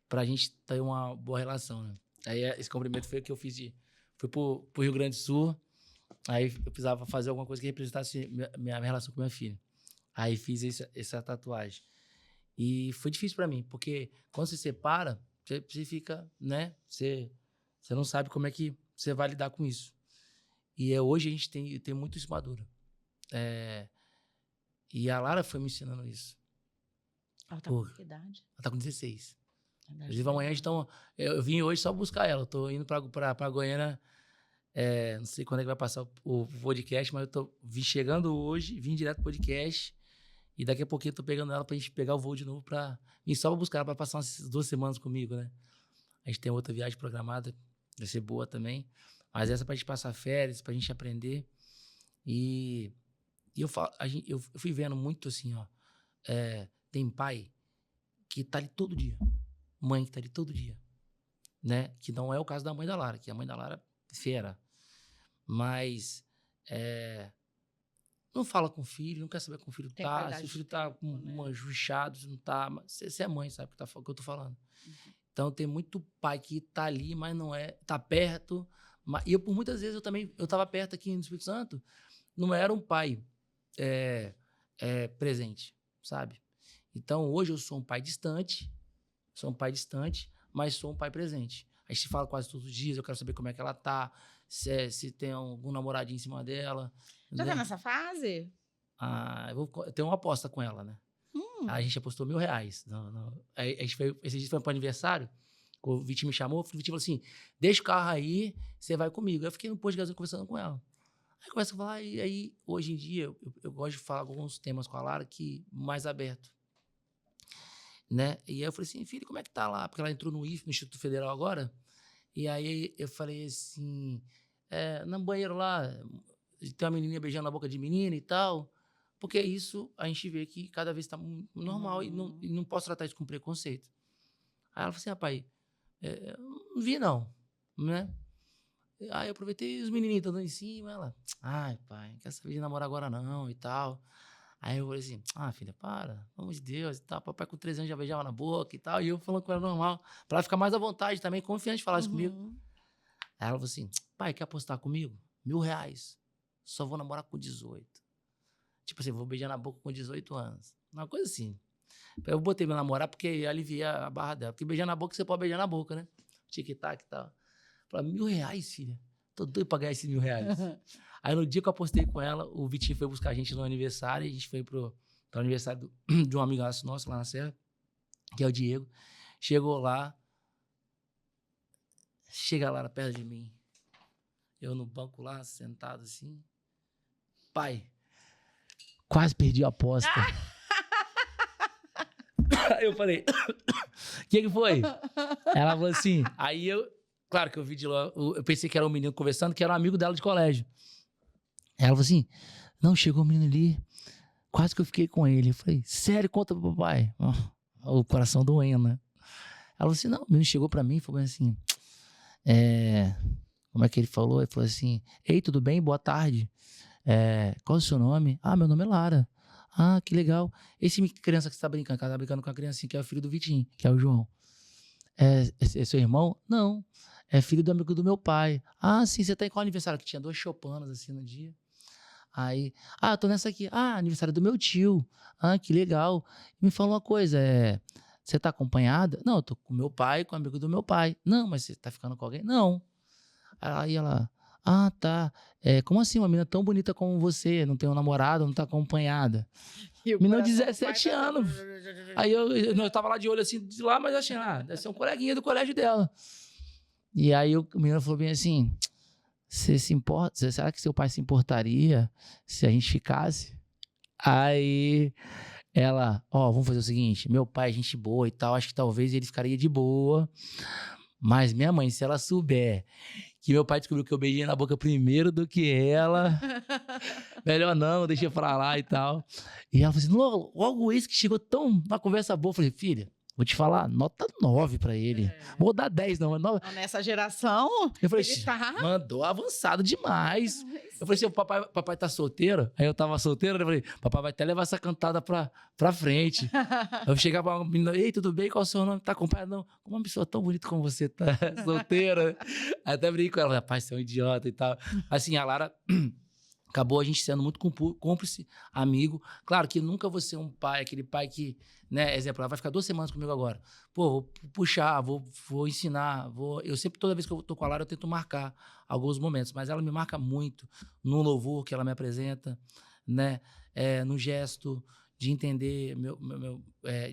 pra gente ter uma boa relação, né? Aí esse cumprimento foi o que eu fiz fui pro Rio Grande do Sul, aí eu precisava fazer alguma coisa que representasse minha relação com minha filha. Aí fiz essa tatuagem. E foi difícil pra mim, porque quando você separa, você fica, né? Você não sabe como é que você vai lidar com isso. E hoje a gente tem muito isso maduro. E a Lara foi me ensinando isso. Ela tá com que idade? Ela tá com 16. Inclusive amanhã eu vim hoje só buscar ela. Eu tô indo pra Goiânia. Não sei quando é que vai passar o podcast, mas eu vim chegando hoje, vim direto pro podcast. E daqui a pouquinho eu tô pegando ela pra gente pegar o voo de novo vim só pra buscar ela pra passar umas 2 semanas comigo, né? A gente tem outra viagem programada, vai ser boa também. Mas essa pra gente passar férias, pra gente aprender. E eu fui vendo muito assim, ó. Tem pai que tá ali todo dia. Mãe que tá ali todo dia. Né? Que não é o caso da mãe da Lara, que a mãe da Lara é fera. Mas não fala com o filho, não quer saber como o filho tá. Se o filho tá com manjuchado, se não tá. Você é mãe, sabe o que eu tô falando. Uhum. Então tem muito pai que tá ali, mas não é. Tá perto. E por muitas vezes eu tava perto aqui no Espírito Santo, não era um pai presente, sabe? Então hoje eu sou um pai distante, mas sou um pai presente. A gente se fala quase todos os dias, eu quero saber como é que ela tá, se tem algum namoradinho em cima dela. Já tá nessa fase? Eu tenho uma aposta com ela, né? A gente apostou R$1.000. Aí esse dia foi pro aniversário, o Vitinho me chamou, o Vitinho falou assim, deixa o carro aí, você vai comigo. Eu fiquei no posto de gasolina conversando com ela. Aí começa a falar, e aí, hoje em dia, eu gosto de falar alguns temas com a Lara que mais aberto. Né? E aí eu falei assim, filha, como é que tá lá? Porque ela entrou no IF, no Instituto Federal agora. E aí eu falei assim, no banheiro lá, tem uma menininha beijando na boca de menina e tal. Porque isso a gente vê que cada vez está normal e não posso tratar isso com preconceito. Aí ela falou assim, rapaz, eu não vi não, né? Aí eu aproveitei os menininhos andando em cima, ela, ai pai, não quer saber de namorar agora não e tal. Aí eu falei assim, filha, para, pelo amor de Deus e tal. Papai com 13 anos já beijava na boca e tal. E eu falando com ela normal, pra ela ficar mais à vontade também, confiante de falar isso comigo. Aí ela falou assim, pai, quer apostar comigo? R$1.000. Só vou namorar com 18. Tipo assim, vou beijar na boca com 18 anos. Uma coisa assim. Eu botei meu namorar porque alivia a barra dela. Porque beijar na boca, você pode beijar na boca, né? Tic-tac e tal. Falei, R$1.000, filha? Tô doido pra ganhar esses R$1.000. Aí no dia que eu apostei com ela, o Vitinho foi buscar a gente no aniversário. E a gente foi pro aniversário de um amigaço nosso lá na Serra, que é o Diego. Chegou lá. Chega lá perto de mim. Eu no banco lá, sentado assim. Pai, quase perdi a aposta. Aí eu falei, o que foi? Ela falou assim, aí eu, claro que eu vi de lá, eu pensei que era um menino conversando, que era um amigo dela de colégio. Ela falou assim, não, chegou o menino ali, quase que eu fiquei com ele. Eu falei, sério, conta pro papai. O coração doendo, né? Ela falou assim, não, o menino chegou pra mim e falou assim, como é que ele falou? Ele falou assim, ei, tudo bem? Boa tarde. Qual é o seu nome? Meu nome é Lara. Que legal. Esse criança que você tá brincando, que ela tá brincando com a criancinha, que é o filho do Vitinho, que é o João. É seu irmão? Não. É filho do amigo do meu pai. Sim, você tá em qual aniversário? Que tinha 2 chopanas assim no dia. Aí, eu tô nessa aqui. Aniversário do meu tio. Que legal. Me fala uma coisa, você tá acompanhada? Não, eu tô com meu pai, com o amigo do meu pai. Não, mas você tá ficando com alguém? Não. Aí ela, tá. Como assim uma menina tão bonita como você, não tem um namorado, não tá acompanhada? Menina de 17 anos. Aí eu tava lá de olho assim, de lá, mas achei, deve ser um coleguinha do colégio dela. E aí o menino falou bem assim, você se importa? Será que seu pai se importaria se a gente ficasse? Aí ela, vamos fazer o seguinte, meu pai é gente boa e tal, acho que talvez ele ficaria de boa, mas minha mãe, se ela souber que meu pai descobriu que eu beijei na boca primeiro do que ela, melhor não, deixa pra lá e tal. E ela falou assim, logo esse que chegou tão na conversa boa, eu falei, filha, vou te falar, nota 9 pra ele. Vou dar 10, não, mas 9. Nessa geração, eu falei, ele tá... mandou avançado demais. Eu falei assim, o papai tá solteiro? Aí eu tava solteiro, eu falei, papai vai até levar essa cantada pra frente. Eu chegava pra uma menina, ei, tudo bem? Qual é o seu nome? Tá acompanhado? Não. Como uma pessoa tão bonita como você tá solteira. Aí até brinquei com ela, rapaz, você é um idiota e tal. Assim, a Lara... Acabou a gente sendo muito cúmplice, amigo. Claro que nunca vou ser um pai, aquele pai que, né, exemplo, ela vai ficar 2 semanas comigo agora. Vou puxar, vou ensinar, eu sempre, toda vez que eu tô com a Lara, eu tento marcar alguns momentos, mas ela me marca muito no louvor que ela me apresenta, né, no gesto de entender,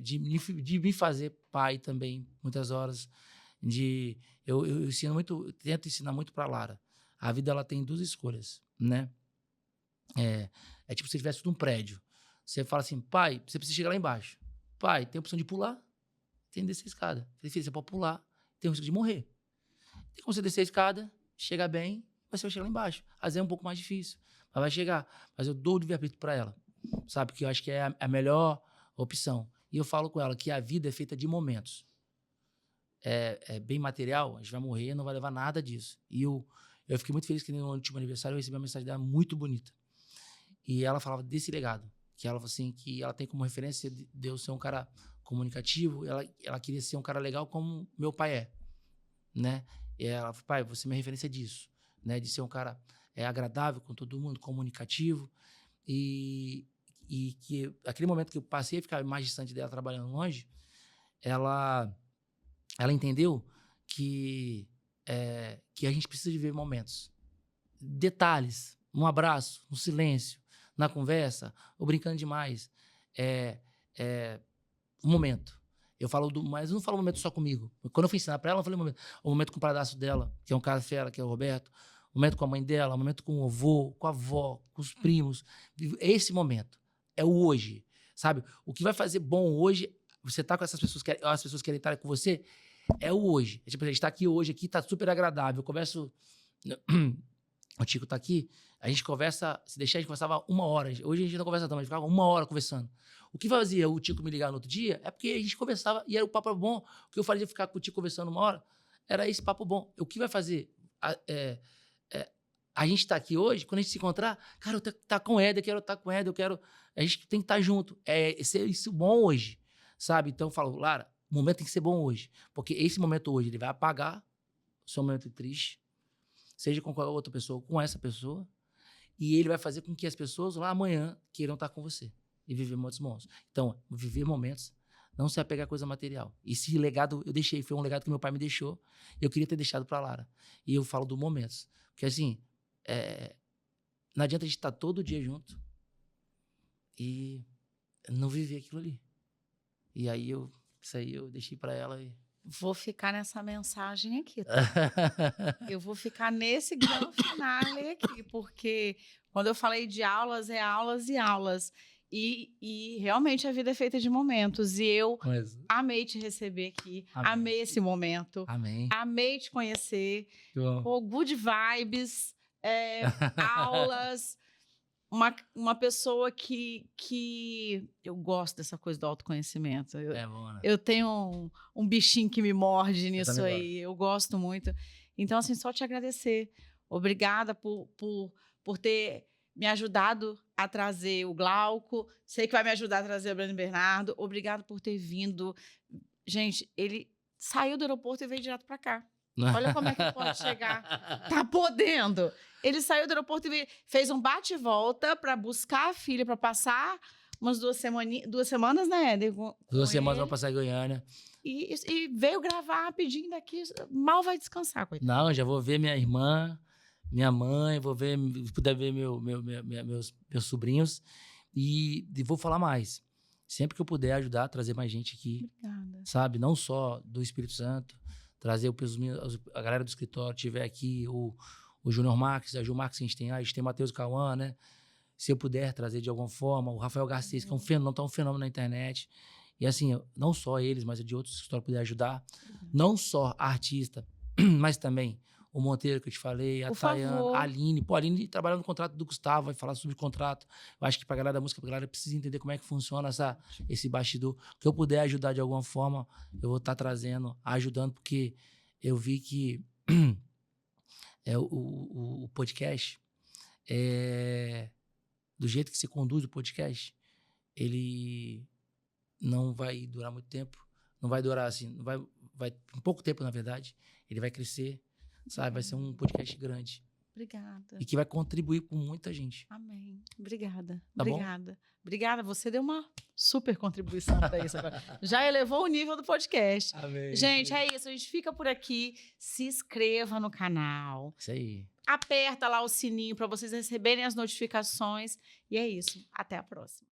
de me fazer pai também, muitas horas, eu ensino muito, eu tento ensinar muito pra Lara. A vida, ela tem 2 escolhas, né? É tipo se você estivesse num prédio. Você fala assim, pai, você precisa chegar lá embaixo. Pai, tem a opção de pular, tem que descer a escada. Filho, você pode pular, tem a opção de morrer. Tem como você descer a escada, chegar bem, mas você vai chegar lá embaixo. Às vezes é um pouco mais difícil, mas vai chegar. Mas eu dou o livre-arbítrio pra ela, sabe? Que eu acho que é a melhor opção. E eu falo com ela que a vida é feita de momentos. É bem material, a gente vai morrer, não vai levar nada disso. E eu fiquei muito feliz que no último aniversário eu recebi uma mensagem dela muito bonita. E ela falava desse legado, que ela falou assim, que ela tem como referência de eu ser um cara comunicativo, ela queria ser um cara legal como meu pai é, né? E ela falou, pai, você é minha referência disso, né? De ser um cara agradável com todo mundo, comunicativo, e que aquele momento que eu passei a ficar mais distante dela, trabalhando longe, ela entendeu que a gente precisa de ver momentos, detalhes, um abraço, um silêncio, na conversa, ou brincando demais. Um momento. Mas eu não falo um momento só comigo. Quando eu fui ensinar pra ela, eu não falei um momento com o pedaço dela, que é um cara fera, que é o Roberto, momento com a mãe dela, momento com o avô, com a avó, com os primos. Esse momento é o hoje, sabe? O que vai fazer bom hoje, você tá com essas pessoas, as pessoas querem estar com você, é o hoje. Tipo, a gente tá aqui hoje, aqui tá super agradável. Eu converso... O Tico tá aqui, a gente conversa, se deixar, a gente conversava 1 hora. Hoje a gente não conversa tanto, a gente ficava 1 hora conversando. O que fazia o Tico me ligar no outro dia é porque a gente conversava e era o papo bom. O que eu fazia ficar com o Tico conversando 1 hora era esse papo bom. O que vai fazer a gente tá aqui hoje, quando a gente se encontrar, cara, eu tá com o Éder, eu quero estar com o Éder, a gente tem que estar junto. É ser isso bom hoje, sabe? Então eu falo, Lara, o momento tem que ser bom hoje. Porque esse momento hoje, ele vai apagar o seu momento triste, seja com qualquer outra pessoa, com essa pessoa, e ele vai fazer com que as pessoas lá amanhã queiram estar com você e viver momentos bons. Então, viver momentos, não se apegar a coisa material. Esse legado eu deixei, foi um legado que meu pai me deixou, e eu queria ter deixado para Lara. E eu falo dos momentos. Porque assim, não adianta a gente estar todo dia junto e não viver aquilo ali. E aí isso aí eu deixei para ela e... Vou ficar nessa mensagem aqui, tá? Eu vou ficar nesse grande finale aqui, porque quando eu falei de aulas, é aulas e aulas. E realmente a vida é feita de momentos. E eu amei te receber aqui, amei esse momento, amei te conhecer. Pô, good vibes, aulas. Uma pessoa que eu gosto dessa coisa do autoconhecimento. Bom, né? Eu tenho um bichinho que me morde nisso aí. Eu gosto muito. Então, assim, só te agradecer. Obrigada por ter me ajudado a trazer o Glauco. Sei que vai me ajudar a trazer o Breno Bernardo. Obrigada por ter vindo. Gente, ele saiu do aeroporto e veio direto para cá. Olha como é que pode chegar. Tá podendo. Ele saiu do aeroporto e fez um bate-volta para buscar a filha, para passar umas 2 semanas, né, Éder? 2 semanas para passar em Goiânia. E veio gravar rapidinho daqui. Mal vai descansar, coitado. Não, já vou ver minha irmã, minha mãe, vou puder ver meus sobrinhos. E vou falar mais. Sempre que eu puder ajudar, trazer mais gente aqui. Obrigada. Sabe? Não só do Espírito Santo, trazer a galera do escritório, tiver aqui o Júnior Marques, a Ju Marques que a gente tem lá, a gente tem o Matheus Cauã, né? Se eu puder trazer de alguma forma, o Rafael Garcês, que é um fenômeno na internet. E assim, não só eles, mas de outros escritórios puder ajudar. Não só a artista, mas também o Monteiro, que eu te falei, a Tayana, a Aline. Pô, a Aline trabalha no contrato do Gustavo, vai falar sobre contrato. Eu acho que pra galera da música, pra galera precisa entender como é que funciona esse bastidor. O que eu puder ajudar de alguma forma, eu vou estar trazendo, ajudando, porque eu vi que o podcast, do jeito que se conduz o podcast, ele não vai durar muito tempo. Não vai durar assim, vai em pouco tempo, na verdade. Ele vai crescer, sabe? Vai ser um podcast grande. Obrigada. E que vai contribuir com muita gente. Amém. Obrigada. Tá Obrigada. Bom? Obrigada. Você deu uma super contribuição para isso agora. Já elevou o nível do podcast. Amém. Gente, é isso. A gente fica por aqui. Se inscreva no canal. Isso aí. Aperta lá o sininho para vocês receberem as notificações. E é isso. Até a próxima.